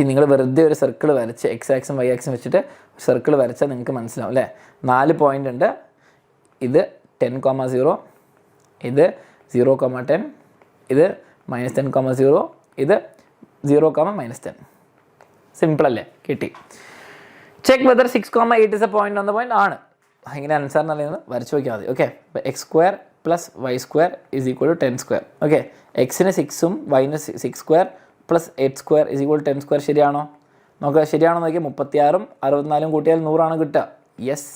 നിങ്ങൾ വെറുതെ ഒരു സർക്കിൾ വരച്ച് എക്സ് ആക്സും വൈ ആക്സും വെച്ചിട്ട് സർക്കിൾ വരച്ചാൽ നിങ്ങൾക്ക് മനസ്സിലാവും അല്ലേ? 4 പോയിൻ്റ് ഉണ്ട്. ഇത് 10, 0, ഇത് 0, 10, ഇത് -10, 0, ഇത് 0, -10. സിമ്പിൾ അല്ലേ? കിട്ടി. Check whether 6, 8 is A point on the point ആണ്. എങ്ങനെ ആൻസർ എന്ന് പറയുന്നത് വരച്ച് നോക്കിയാൽ മതി. ഓക്കെ. അപ്പോൾ x² + y² is equal to 10 square. Okay. എക്സിന് 6ഉം വൈന് 6² + 8² ഇസ് ഈക്വൽ ടു 10 സ്ക്വയർ. ശരിയാണോ? നോക്കുക, ശരിയാണോ നോക്കിയാൽ 36ഉം 64ഉം കൂട്ടിയാൽ 100 കിട്ടുക. Yes.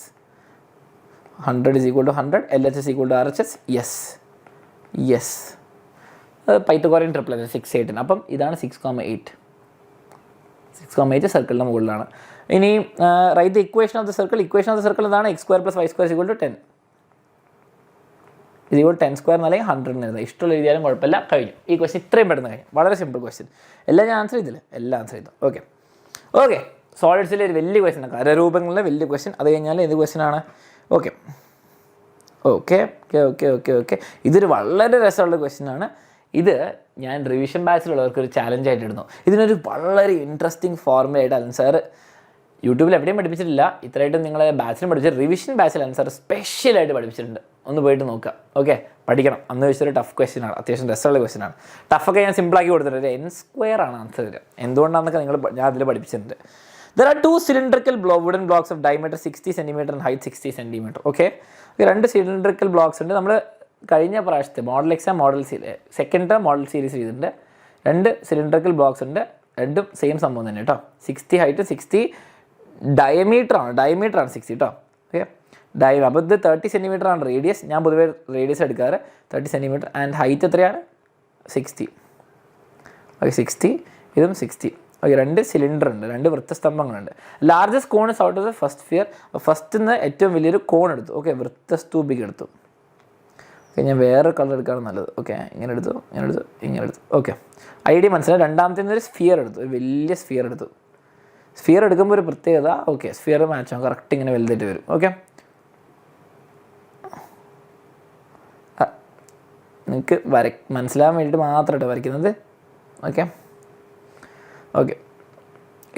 100 is equal to 100. LHS equal to RHS. Yes. Pythagorean triple 6, 8. അപ്പം ഇതാണ് 6,8. 6,8 സർക്കിളിൻ്റെ മുകളിലാണ്. ഇനി write the equation of the circle. Equation of the circle എന്താണ്? x² + y² is equal to 10. Is equal 10 square എന്നല്ലെങ്കിൽ 100 എന്ന് എഴുതാം. ഇഷ്ടമുള്ള എഴുതിയാലും കുഴപ്പമില്ല. കഴിഞ്ഞു. ഈ ക്വസ്റ്റ്യൻ ഇത്രയും പെട്ടെന്ന് കഴിഞ്ഞു. വളരെ സിമ്പിൾ ക്വസ്റ്റ്യൻ. എല്ലാം ഞാൻ ആൻസർ ചെയ്തില്ല. എല്ലാം ആൻസർ ചെയ്തു. ഓക്കെ. സോളിഡ്സിലെ ഒരു വലിയ ക്വസ്റ്റ്യൻ, കരരൂപങ്ങളിലെ വലിയ ക്വസ്റ്റ്യൻ. അത് കഴിഞ്ഞാൽ ഏത് ക്വസ്റ്റ്യൻ ആണ്? ഓക്കെ. ഇതൊരു വളരെ രസമുള്ള ക്വസ്റ്റ്യൻ ആണ്. ഇത് ഞാൻ റിവിഷൻ ബാച്ചിലുള്ളവർക്ക് ഒരു ചാലഞ്ചായിട്ട് ഇടുന്നു. ഇതിനൊരു വളരെ ഇൻട്രസ്റ്റിംഗ് ഫോർമുലയായിട്ട് അലൻ സാർ യൂട്യൂബിൽ എവിടെയും പഠിപ്പിച്ചിട്ടില്ല. ഇത്രയായിട്ടും നിങ്ങളെ ബാച്ചിലും പഠിപ്പിച്ച റിവിഷൻ ബാച്ചിൽ അലൻ സാർ സ്പെഷ്യലായിട്ട് പഠിപ്പിച്ചിട്ടുണ്ട്. ഒന്ന് പോയിട്ട് നോക്കുക. ഓക്കെ, പഠിക്കണം. അന്ന് വെച്ചൊരു ടഫ് ക്വസ്റ്റ്യൻ ആണ്. അത്യാവശ്യം രസമുള്ള ക്വസ്റ്റ്യൻ ആണ്. ടഫൊക്കെ ഞാൻ സിമ്പിളാക്കി കൊടുത്തിട്ടുണ്ട്. n² ആണ് ആൻസർ തരിക. എന്തുകൊണ്ടാണെന്നൊക്കെ ഞാൻ അതിൽ പഠിപ്പിച്ചിട്ടുണ്ട്. There are 2 cylindrical wooden blocks of diameter 60 cm and height 60 cm. Okay. 2 cylindrical blocks ഉണ്ട്. നമ്മൾ കഴിഞ്ഞ പ്രാവശ്യത്തെ model exam second term model series ചെയ്തിട്ടുണ്ട്. 2 സിലിണ്ടറിക്കൽ ബ്ലോക്സ് ഉണ്ട്. രണ്ടും സെയിം സംഭവം തന്നെ കേട്ടോ. 60 ഹൈറ്റ്, 60 ഡയമീറ്റർ ആണ് 60 കേട്ടോ. ഓക്കെ. അപ്പോൾ ഇത് 30 സെൻറ്റിമീറ്റർ ആണ് റേഡിയസ്. ഞാൻ പൊതുവേ റേഡിയസ് എടുക്കാറ്. 30 സെൻറ്റിമീറ്റർ. ആൻഡ് ഹൈറ്റ് എത്രയാണ്? 60. ഓക്കെ, 60. ഇതും 60. ഓക്കെ. 2 സിലിണ്ടർ ഉണ്ട്. 2 വൃത്തസ്തംഭങ്ങളുണ്ട്. Largest cone is out of the first sphere. First നിന്ന് ഏറ്റവും വലിയൊരു കോൺ എടുത്തു. ഓക്കെ, വൃത്തസ്തൂപിക എടുത്തു. ഓക്കെ, ഞാൻ വേറെ കളർ എടുക്കാറ് നല്ലത്. ഓക്കെ, ഇങ്ങനെ എടുത്തു. ഓക്കെ, ഐഡിയ മനസ്സിലായി. രണ്ടാമത്തെ ഒരു സ്ഫിയർ എടുത്തു. ഒരു വലിയ സ്ഫിയർ എടുത്തു. സ്ഫിയർ എടുക്കുമ്പോൾ ഒരു പ്രത്യേകത. ഓക്കെ, സ്ഫിയർ മാച്ച് ആവും. കറക്റ്റ് ഇങ്ങനെ വലുതായിട്ട് വരും. ഓക്കെ, നിങ്ങൾക്ക് മനസ്സിലാകാൻ വേണ്ടിയിട്ട് മാത്രമായിട്ട് വരയ്ക്കുന്നത്. ഓക്കെ.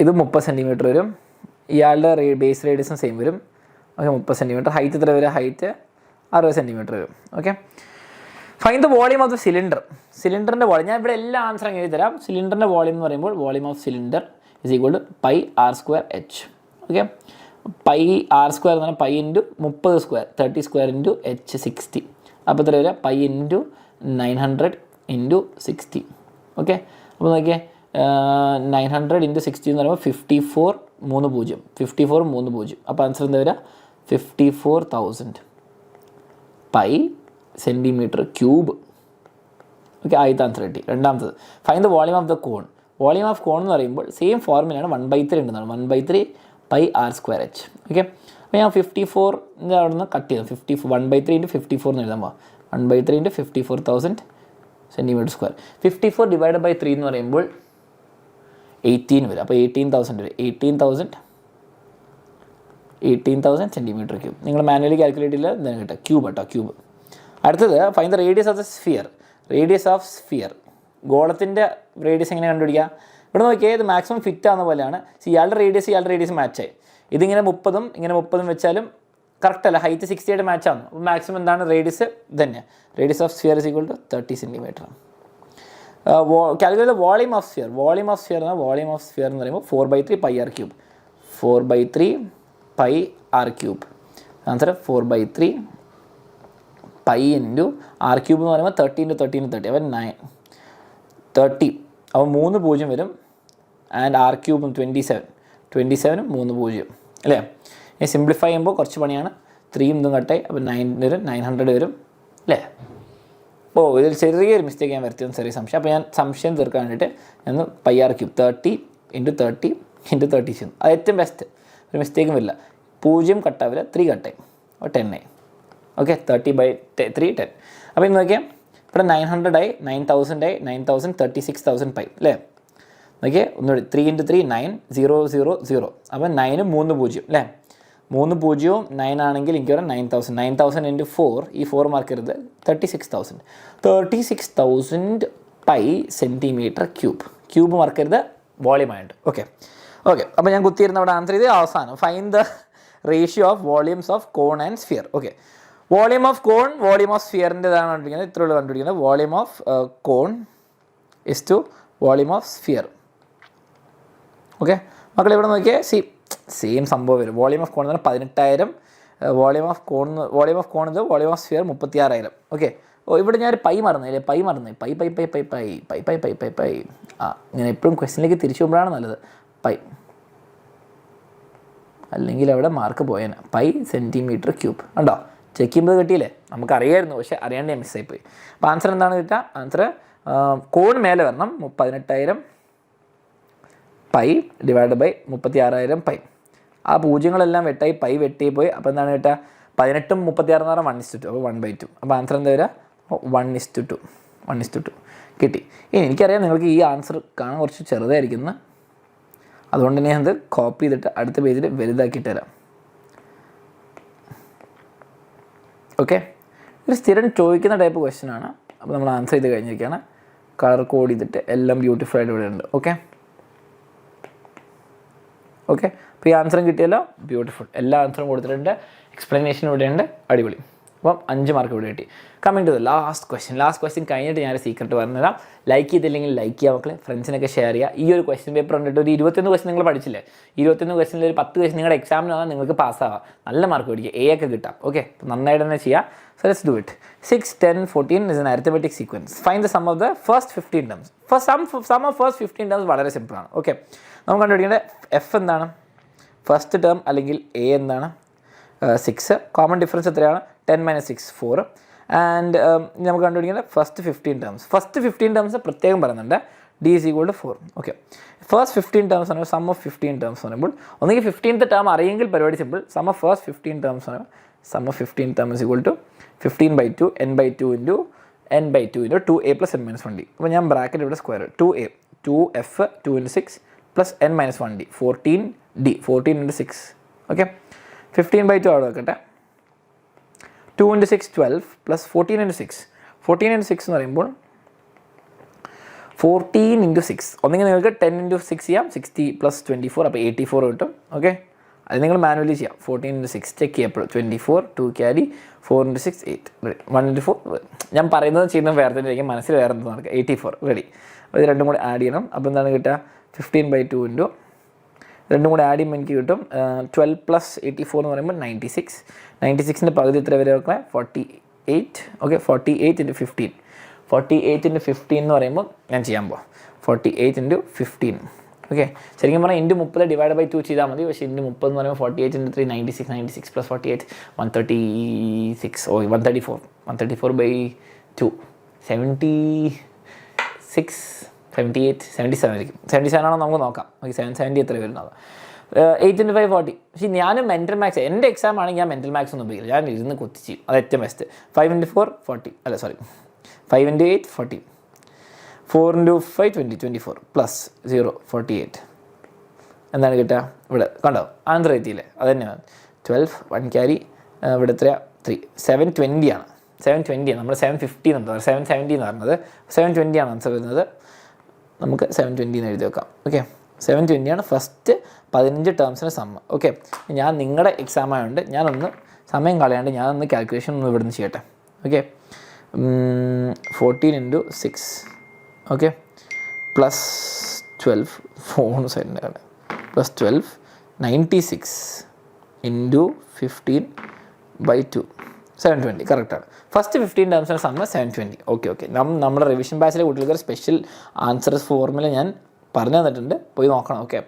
ഇത് 30 സെൻറ്റിമീറ്റർ വരും. ഇയാളുടെ ബേസ് റേഡിയസും സെയിം വരും. Okay, 30 centimetre. ഹൈറ്റ് എത്ര വരും? ഹൈറ്റ് 60 സെൻറ്റിമീറ്റർ വരും. Okay. Find the volume of the cylinder. സിലിണ്ടറിൻ്റെ വോളിയം ഞാൻ ഇവിടെ എല്ലാ ആൻസറും എഴുതി തരാം. സിലിണ്ടറിൻ്റെ വോളിയം എന്ന് പറയുമ്പോൾ volume of cylinder is equal to πr²h. Okay. πr² എന്ന് പറഞ്ഞാൽ π × 30 സ്ക്വയർ, 30 സ്ക്വയർ × h 60. അപ്പോൾ എത്ര വരിക? π × 900 × 60. ഓക്കെ. അപ്പോൾ നോക്കിയേ, 900 × 60 എന്ന് പറയുമ്പോൾ 54 3 0. അപ്പോൾ ആൻസർ എന്താ വരിക? 54,000 π സെൻറ്റിമീറ്റർ ക്യൂബ്. ഓക്കെ, ആദ്യത്തെ ആൻസർ കിട്ടി. രണ്ടാമത്തത് find the volume of the cone. Volume of cone എന്ന് പറയുമ്പോൾ സെയിം ഫോർമുലയാണ്. 1/3 ഉണ്ടെന്നാണ്. 1/3 πr²h. ഓക്കെ. അപ്പോൾ ഞാൻ 54 അവിടെ നിന്ന് കട്ട് ചെയ്തു. 1/3 × 54 എന്ന് എഴുതാൻ പോകാം. 1/3 × 54,000 സെൻറ്റിമീറ്റർ സ്ക്വയർ. 54 ഡിവൈഡ് ബൈ 3 എന്ന് പറയുമ്പോൾ 18 വരും. അപ്പോൾ 18,000 വരും. 18,000 സെൻറ്റിമീറ്റർ ക്യൂബ്. നിങ്ങൾ മാനുവലി കാൽക്കുലേറ്റ് ചെയ്യില്ല, ഇതാണ് കിട്ടുക. ക്യൂബ് കേട്ടോ, ക്യൂബ്. അടുത്തത് find the radius of the sphere. Radius of sphere, ഗോളത്തിൻ്റെ റേഡിയസ് എങ്ങനെ കണ്ടുപിടിക്കുക? ഇവിടെ നോക്കിയാൽ ഇത് മാക്സിമം ഫിറ്റ് ആവുന്ന പോലെയാണ്. ഇയാളുടെ റേഡിയസ് മാച്ചായി. ഇതിങ്ങനെ 30ഉം ഇങ്ങനെ 30ഉം വെച്ചാലും കറക്റ്റ് അല്ല. ഹൈറ്റ് 60 ആയിട്ട് മാച്ച് ആവുന്നു. അപ്പോൾ മാക്സിമം എന്താണ്? റേഡിയസ് തന്നെ. Radius of sphere is equal to 30 centimetre. Calculate the volume of sphere. Volume of sphere എന്ന് പറയുമ്പോൾ 4/3 πr³. 4/3 πr³. Answer 4/3 pi into R cube എന്ന് പറയുമ്പോൾ 30 ഇൻറ്റു 30 ഇൻറ്റു 30 അപ്പോൾ 30 അപ്പോൾ 3 പൂജ്യം വരും. ആൻഡ് ആർ ക്യൂബും 27 3 പൂജ്യം അല്ലേ. ഇനി സിംപ്ലിഫൈ ചെയ്യുമ്പോൾ കുറച്ച് പണിയാണ്. 3 ഇതും കട്ടായി അപ്പോൾ 9 വരും, 900 വരും അല്ലേ. ഓ ഇതിൽ ചെറിയൊരു മിസ്റ്റേക്ക് ഞാൻ വരുത്തിയെന്ന് ചെറിയ സംശയം. അപ്പോൾ ഞാൻ സംശയം തീർക്കാൻ വേണ്ടിയിട്ട് ഞാൻ pi R cube 30 into 30 into 30 ചെയ്യുന്നു. അത് ഏറ്റവും ബെസ്റ്റ്, ഒരു മിസ്റ്റേക്കും വരില്ല. 0 കട്ടാവില്ല, 3 കട്ടായി അപ്പോൾ 10 ആയി. ഓക്കെ 30/3 10. അപ്പോൾ ഇന്ന് നോക്കിയാൽ ഇവിടെ 900 ആയി, 9000 ആയി, 9000 36,000 പൈ അല്ലേ. നോക്കിയാൽ ഒന്നുകൂടി 3 ഇൻറ്റു 3 9 0 0 0. അപ്പോൾ 9 3 പൂജ്യം അല്ലേ. 3 പൂജ്യവും 9 ആണെങ്കിൽ എനിക്ക് പറയാം 9000 ഇൻറ്റു 4, ഈ 4 മാർക്ക് ചെയ്തത് 36,000 പൈ സെൻറ്റിമീറ്റർ ക്യൂബ് മാർക്ക് ചെയ്തത് വോളിയമായിട്ട്. ഓക്കെ അപ്പോൾ ഞാൻ കുത്തിയിരുന്ന അവിടെ ആൻസർ ചെയ്ത് അവസാനം find the ratio of volumes of cone and sphere. Okay volume of cone volume of സ്ഫിയറിൻ്റെതാണ് കണ്ടുപിടിക്കുന്നത്. ഇത്രയുള്ള കണ്ടുപിടിക്കുന്നത് volume of cone is to volume of sphere. Okay മക്കൾ ഇവിടെ നോക്കിയാൽ സെയിം സംഭവം വരും. വോളിയം ഓഫ് കോൺ എന്ന് പറഞ്ഞാൽ 18,000, വോളിയം ഓഫ് കോൺ ഇത് വോളിയം ഓഫ് സ്ഫിയർ 36,000. ഓക്കെ ഇവിടെ ഞാനൊരു പൈ മറന്നില്ലേ, പൈ ഇങ്ങനെ എപ്പോഴും ക്വസ്റ്റ്യനിലേക്ക് തിരിച്ചു പോകുമ്പോഴാണ് നല്ലത്. പൈ അല്ലെങ്കിൽ അവിടെ മാർക്ക് പോയേനെ. പൈ സെൻറ്റിമീറ്റർ ക്യൂബ് ഉണ്ടോ, ചെക്ക് ചെയ്യുമ്പോൾ കിട്ടിയില്ലേ. നമുക്കറിയായിരുന്നു പക്ഷേ അറിയാണ്ട് ഞാൻ മിസ്സായിപ്പോയി. അപ്പോൾ ആൻസർ എന്താണ് കിട്ടുക? ആൻസർ കോൺ മേലെ വരണം 18,000 പൈ ഡിവൈഡ് ബൈ 36,000 പൈ. ആ പൂജ്യങ്ങളെല്ലാം വെട്ടായി, പൈ വെട്ടി പോയി. അപ്പോൾ എന്താണ് കിട്ടുക? 18 36 എന്ന് പറഞ്ഞാൽ 1:2. അപ്പോൾ 1/2. അപ്പോൾ ആൻസർ എന്താ വരിക? 1:2 കിട്ടി. ഇനി എനിക്കറിയാം നിങ്ങൾക്ക് ഈ ആൻസർ കാണാൻ കുറച്ച് ചെറുതായിരിക്കുന്നു, അതുകൊണ്ട് തന്നെ ഞാനത് കോപ്പി ചെയ്തിട്ട് അടുത്ത പേജിൽ വലുതാക്കിയിട്ട് തരാം. ഓക്കെ ഒരു സ്ഥിരം ചോദിക്കുന്ന ടൈപ്പ് ക്വസ്റ്റ്യൻ ആണ്. അപ്പോൾ നമ്മൾ ആൻസർ ചെയ്ത് കഴിഞ്ഞിരിക്കുകയാണ്. കളർ കോഡ് ചെയ്തിട്ട് എല്ലാം ബ്യൂട്ടിഫുൾ ആയിട്ട് ഇവിടെ ഉണ്ട്. ഓക്കെ അപ്പോൾ ഈ ആൻസറും കിട്ടിയല്ലോ, ബ്യൂട്ടിഫുൾ. എല്ലാ ആൻസറും കൊടുത്തിട്ടുണ്ട്, എക്സ്പ്ലനേഷൻ ഇവിടെ ഉണ്ട്, അടിപൊളി. അപ്പം 5 മാർക്ക് ഇവിടെ കിട്ടി. Coming to the last question കഴിഞ്ഞിട്ട് ഞാൻ സീക്രട്ട് പറഞ്ഞുതരാം. ലൈക്ക് ചെയ്തില്ലെങ്കിൽ ലൈക്ക് ചെയ്യുക മക്കളെ, ഫ്രണ്ട്സിനൊക്കെ ഷെയർ ചെയ്യുക. ഈ ഒരു ക്വസ്റ്റ്യൻ പേപ്പർ കണ്ടിട്ട് ഒരു 21 ക്വസ്റ്റ്യൻ നിങ്ങൾ പഠിച്ചില്ലേ, 21 ക്വസ്റ്റ്യനിൽ ഒരു 10 ക്വസ്റ്റ്യൻ നിങ്ങളുടെ എക്സാമിന് വന്നാൽ നിങ്ങൾക്ക് പാസ്സാവാം, നല്ല മാർക്ക് മേടിക്കുക, A ഒക്കെ കിട്ടാം. ഓക്കെ അപ്പോൾ നന്നായിട്ട് തന്നെ ചെയ്യുക. So let's do it. 6 10 14 is an arithmetic sequence. Find the sum of the first 15 terms. Sum of first 15 terms വളരെ സിമ്പിളാണ്. ഓക്കെ നമുക്ക് കണ്ടുപിടിക്കേണ്ടത് എഫ് എന്താണ്, ഫസ്റ്റ് ടേം അല്ലെങ്കിൽ എ എന്താണ്, 6. കോമൺ ഡിഫറൻസ് എത്രയാണ്? 10 - 6 4. ആൻഡ് നമുക്ക് കണ്ടുപിടിക്കുന്നത് ഫസ്റ്റ് 15 ടേംസ്. ഫസ്റ്റ് 15 ടേംസ് പ്രത്യേകം പറയുന്നുണ്ട്, D = 4. ഓക്കെ ഫസ്റ്റ് 15 ടേംസ് ആണ് സം ഓഫ് 15 ടേംസ് പറയുമ്പോൾ ഒന്നെങ്കിൽ 15th ടേം അറിയെങ്കിൽ പരിപാടി simple. Sum of first 15 terms ആണ് sum of 15 term = 15/2 n/2 into n/2 into 2a + n - 1d. അപ്പോൾ ഞാൻ ബ്രാക്കറ്റ് ഇവിടെ square 2a 2f 2 × 6 + n - 1d 14d 14 × 6. Okay 15/2 അവിടെ വെക്കട്ടെ. 2 × 6 12 + 14 × 6 എന്ന് പറയുമ്പോൾ 14 × 6 ഒന്നെങ്കിൽ നിങ്ങൾക്ക് 10 × 6 ചെയ്യാം, 60 + 24 അപ്പോൾ 84 കിട്ടും. ഓക്കെ അത് നിങ്ങൾ മാനുവലി ചെയ്യാം. 14 × 6 ചെക്ക് ചെയ്യപ്പോൾ 24 2 ക്യാരി 4 × 6 8 1 × 4. ഞാൻ പറയുന്നത് ചെയ്യുന്നത് വേറെ തന്നെ ആയിരിക്കും, മനസ്സിൽ വേറെ എന്ത് നടക്കുക. 84 റെഡി. അപ്പോൾ ഇത് രണ്ടും കൂടി ആഡ് ചെയ്യണം. അപ്പോൾ എന്താണ് കിട്ടുക? 15/2 ഇൻറ്റു രണ്ടും കൂടി ആഡ് ചെയ്യുമ്പോൾ എനിക്ക് കിട്ടും 12 + 84 എന്ന് പറയുമ്പോൾ 96. 96ൻ്റെ പകുതി എത്ര വരെ വെക്കണം? 48. ഓക്കെ 48 × 15 48 × 15 എന്ന് പറയുമ്പോൾ ഞാൻ ചെയ്യാൻ പോവാം. 48 × 15. ഓക്കെ ശരിക്കും പറഞ്ഞാൽ ഇൻറ്റു 30 ഡിവൈഡ്/2 ചെയ്താൽ മതി. പക്ഷേ ഇൻറ്റു 30 എന്ന് പറയുമ്പോൾ 48 × 3 96 96 + 48 136. 134/2 76 78 77 ആയിരിക്കും. 77 ആണോ നമുക്ക് നോക്കാം. ഓക്കെ 770 എത്ര വരുന്നത്? 8 × 5 40. പക്ഷേ ഞാൻ മെൻറ്റൽ മാത്സ് എൻ്റെ എക്സാം ആണെങ്കിൽ ഞാൻ മെൻറ്റൽ മാത്സ് ഒന്നും ഉപയോഗിക്കില്ല, ഞാൻ ഇരുന്ന് കുത്തിച്ച് അത് ഏറ്റവും ബെസ്റ്റ്. 5 × 4 40 അല്ല സോറി 5 × 8 40 4 × 5 20 24 + 0 48. എന്താണ് കിട്ടുക? ഇവിടെ കണ്ടോ ആൻസർ എത്തിയില്ലേ? അത് തന്നെയാണ് 12 1 ക്യാരി ഇവിടെ എത്രയാണ് 3 720 ആണ്. 720 ആണ്. നമ്മൾ 750 എന്ന് 770 എന്ന് പറഞ്ഞത് 720 ആണ് ആൻസർ വരുന്നത്. നമുക്ക് 720 എന്ന് എഴുതി വെക്കാം. ഓക്കെ 720 ആണ് ഫസ്റ്റ് 15 ടേംസിന് സമ്മ്. ഓക്കെ ഞാൻ നിങ്ങളുടെ എക്സാം ആയതുകൊണ്ട് ഞാനൊന്ന് സമയം കളയാണ്ട് ഞാനൊന്ന് കാൽക്കുലേഷൻ ഒന്ന് ഇവിടുന്ന് ചെയ്യട്ടെ. ഓക്കെ 14 × 6 ഓക്കെ +12 4 സൈഡിൻ്റെ +12 96 × 15/2 720 കറക്റ്റാണ്. ഫസ്റ്റ് 15 ടേംസിന് സമ്മ 720. ഓക്കെ നമ്മുടെ റിവിഷൻ ബാച്ചിലെ കുട്ടികൾക്ക് ഒരു സ്പെഷ്യൽ ആൻസർ ഫോർമുല ഞാൻ പറഞ്ഞു തന്നിട്ടുണ്ട്, പോയി നോക്കണം. Okay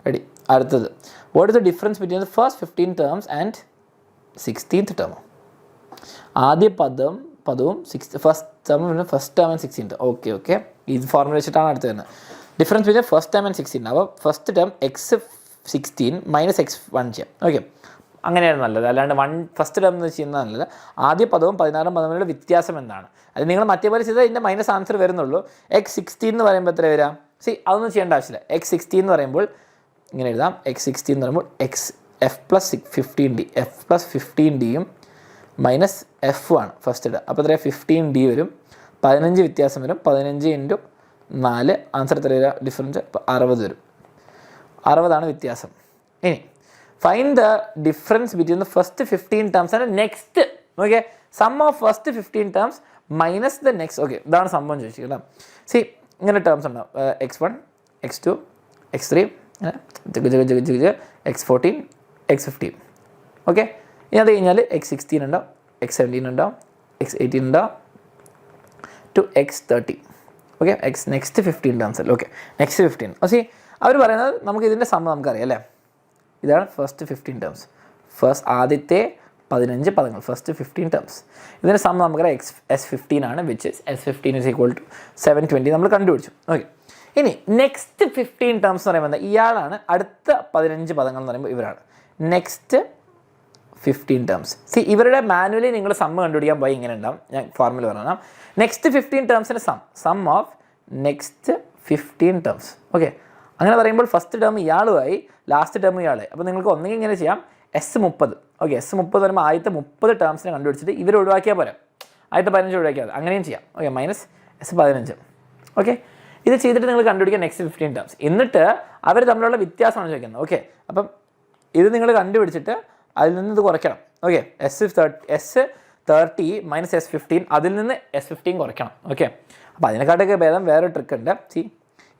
ready. അടുത്തത്, what is the difference between the first 15 terms and 16th term? ആദ്യ പദവും first term and 16th. Okay ഇത് ഫോർമുല വെച്ചിട്ടാണ് അടുത്ത് വരുന്നത്. Difference between first term and 16. അപ്പോൾ first term x16 minus x1 ചെയ്യാം. ഓക്കെ അങ്ങനെയാണ് നല്ലത്, അല്ലാണ്ട് ഫസ്റ്റ് ടേം എന്ന് ചെയ്യുന്നത് നല്ലത്. ആദ്യ പദവും 16ാം പദവും തമ്മിലുള്ള വ്യത്യാസം എന്താണ്? അത് നിങ്ങൾ മറ്റേ പോലെ ചെയ്താൽ ഇതിൻ്റെ മൈനസ് ആൻസർ വരുന്നുള്ളൂ. x16 എന്ന് പറയുമ്പോൾ എത്ര വരാം? അതൊന്നും ചെയ്യേണ്ട ആവശ്യമില്ല. x16 എന്ന് പറയുമ്പോൾ ഇങ്ങനെ എഴുതാം. x16 എന്ന് പറയുമ്പോൾ f+15d മൈനസ് എഫ് ആണ് ഫസ്റ്റ് ഡേ. അപ്പോൾ എത്ര 15d വരും, 15 വ്യത്യാസം വരും. 15 × 4 ആൻസർ എത്ര വരിക? ഡിഫറൻസ് 60 വരും. 60 വ്യത്യാസം. ഇനി find the difference between the first 15 terms and next. Okay sum of first 15 terms minus the next. Okay ഇതാണ് സംഭവം ചോദിച്ചിരിക്കുന്നത്. ഇങ്ങനെ ടേംസ് ഉണ്ടാവും. x1 x2 x3 x14 x15. Okay ഇനി അത് കഴിഞ്ഞാൽ x16 ഉണ്ടാവും, x17 ഉണ്ടാവും, x18 ഉണ്ടാവും to x30. Okay next 15 terms അല്ലേ? Okay next 15. അവർ പറയുന്നത് നമുക്ക് ഇതിൻ്റെ സമ്മ നമുക്കറിയാം അല്ലേ? ഇതാണ് ഫസ്റ്റ് 15 ടേംസ്. ആദ്യത്തെ 15 പദങ്ങൾ, ഫസ്റ്റ് 15 ടേംസ്. ഇതിൻ്റെ സമ്മ നമുക്കറിയാം S15 ആണ്, വിച്ച് ഇസ് S15 = 720 നമ്മൾ കണ്ടുപിടിച്ചു. ഓക്കെ ഇനി നെക്സ്റ്റ് 15 ടേംസ് എന്ന് പറയുമ്പോൾ ഇയാളാണ്. അടുത്ത 15 പദങ്ങൾ എന്ന് പറയുമ്പോൾ ഇവരാണ് നെക്സ്റ്റ് 15 ടേംസ്. ഇവരുടെ മാനുവലി നിങ്ങൾ സമ്മ കണ്ടുപിടിക്കാൻ പോയി ഇങ്ങനെ ഉണ്ടാവും. ഞാൻ ഫോർമുല പറഞ്ഞാൽ നെക്സ്റ്റ് 15 ടേംസിൻ്റെ sum of next 15 terms. Okay അങ്ങനെ പറയുമ്പോൾ ഫസ്റ്റ് ടേം ഇയാളുമായി, ലാസ്റ്റ് ടേം ഇയാളായി. അപ്പോൾ നിങ്ങൾക്ക് ഒന്നെങ്കിൽ ഇങ്ങനെ ചെയ്യാം, S30. ഓക്കെ S30 വരുമ്പോൾ ആദ്യത്തെ 30 ടേംസിനെ കണ്ടുപിടിച്ചിട്ട് ഇവർ ഒഴിവാക്കിയാൽ പോരാ, ആദ്യത്തെ 15 ഒഴിവാക്കിയാൽ അങ്ങനെയും ചെയ്യാം. Okay minus S15. ഓക്കെ ഇത് ചെയ്തിട്ട് നിങ്ങൾ കണ്ടുപിടിക്കുക നെക്സ്റ്റ് 15 ടേംസ്. എന്നിട്ട് അവർ തമ്മിലുള്ള വ്യത്യാസമാണ് ചോദിക്കുന്നത്. ഓക്കെ അപ്പം ഇത് നിങ്ങൾ കണ്ടുപിടിച്ചിട്ട് അതിൽ നിന്ന് ഇത് കുറയ്ക്കണം. ഓക്കെ S30 മൈനസ് S15, അതിൽ നിന്ന് S15 കുറയ്ക്കണം. ഓക്കെ അപ്പോൾ അതിനെക്കാട്ടൊക്കെ ഭേദം വേറെ ട്രിക്ക് ഉണ്ട്.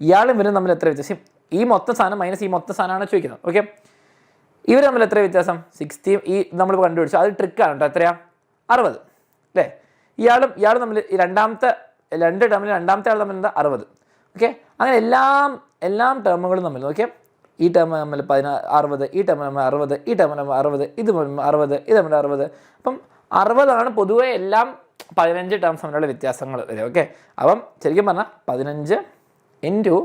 ഇയാളും ഇവരും തമ്മിൽ എത്ര വ്യത്യാസം? ഈ മൊത്തം സാധനം മൈനസ് ഈ മൊത്തം സാധനമാണ് ചോദിക്കുന്നത്. ഓക്കെ ഇവർ തമ്മിൽ എത്ര വ്യത്യാസം? 60. ഈ നമ്മൾ കണ്ടുപിടിച്ചു, അത് ട്രിക്കാണ് കേട്ടോ. എത്രയാ? 60 അല്ലേ? ഇയാളും തമ്മിൽ ഈ രണ്ടാമത്തെ 2 ടേമിൽ രണ്ടാമത്തെ ആൾ തമ്മിൽ എന്താ? 60. ഓക്കെ അങ്ങനെ എല്ലാം ടേമുകളും തമ്മിൽ. ഓക്കെ ഈ ടേം തമ്മിൽ 60, ഈ ടേം തമ്മിൽ 60, ഈ ടേം തമ്മിൽ 60, ഇത് 60, ഇത് തമ്മിൽ 60. അപ്പം 60 പൊതുവെ എല്ലാം 15 ടേംസ് തമ്മിലുള്ള വ്യത്യാസങ്ങൾ വരും. ഓക്കെ അപ്പം ശരിക്കും പറഞ്ഞാൽ 15 ഇൻറ്റു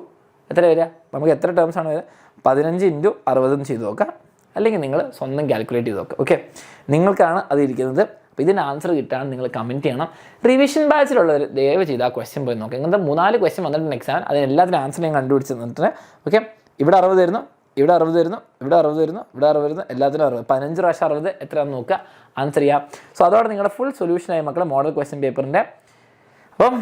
എത്ര വരിക? നമുക്ക് എത്ര ടേംസ് ആണ് വരിക? 15 × 60 ചെയ്ത് നോക്കാം, അല്ലെങ്കിൽ നിങ്ങൾ സ്വന്തം കാൽക്കുലേറ്റ് ചെയ്ത് നോക്കുക. ഓക്കെ നിങ്ങൾക്കാണ് അത് ഇരിക്കുന്നത്. അപ്പോൾ ഇതിന് ആൻസർ കിട്ടാൻ നിങ്ങൾ കമൻറ്റ് ചെയ്യണം. റിവിഷൻ ബാച്ചിലുള്ളവർ ദയവ് ചെയ്ത് ആ ക്വസ്റ്റ്യൻ പോയി നോക്കുക. ഇങ്ങനത്തെ 3-4 ക്വസ്റ്റ്യൻ വന്നിട്ടുണ്ട് എക്സാമിന്. അതിനെല്ലാത്തിനും ആൻസർ ഞാൻ കണ്ടുപിടിച്ച് തന്നിട്ട്. ഓക്കെ ഇവിടെ 60 വരുന്നു, ഇവിടെ 60 വരുന്നു, ഇവിടെ 60 വരുന്നു, ഇവിടെ 60 വരുന്നു, എല്ലാത്തിനും 60. 15 പ്രാവശ്യം 60 എത്രയാണെന്ന് നോക്കുക, ആൻസർ ചെയ്യാം. സോ അതോടെ നിങ്ങളുടെ ഫുൾ സൊല്യൂഷനായി മക്കളെ മോഡൽ ക്വസ്റ്റ്യൻ പേപ്പറിൻ്റെ. അപ്പം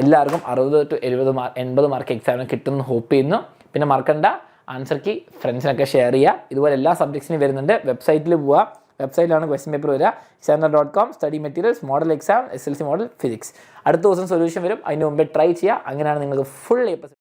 എല്ലാവർക്കും 60 to 80 മാർക്ക് എക്സാമിന് കിട്ടുമെന്ന് ഹോപ്പ് ചെയ്യുന്നു. പിന്നെ മറക്കണ്ട, ആൻസർ കീ ഫ്രണ്ട്സിനൊക്കെ ഷെയർ ചെയ്യുക. ഇതുപോലെ എല്ലാ സബ്ജക്ട്സിനും വരുന്നുണ്ട്. വെബ്സൈറ്റിൽ പോവുക, വെബ്സൈറ്റിലാണ് ക്വസ്റ്റ്യൻ പേപ്പർ വരിക. examiner.com, study materials, model exam, SLC model physics. അടുത്ത ദിവസം സൊല്യൂഷൻ വരും. അതിന് മുമ്പേ ട്രൈ ചെയ്യുക. അങ്ങനെയാണ് നിങ്ങൾക്ക് ഫുൾ A+.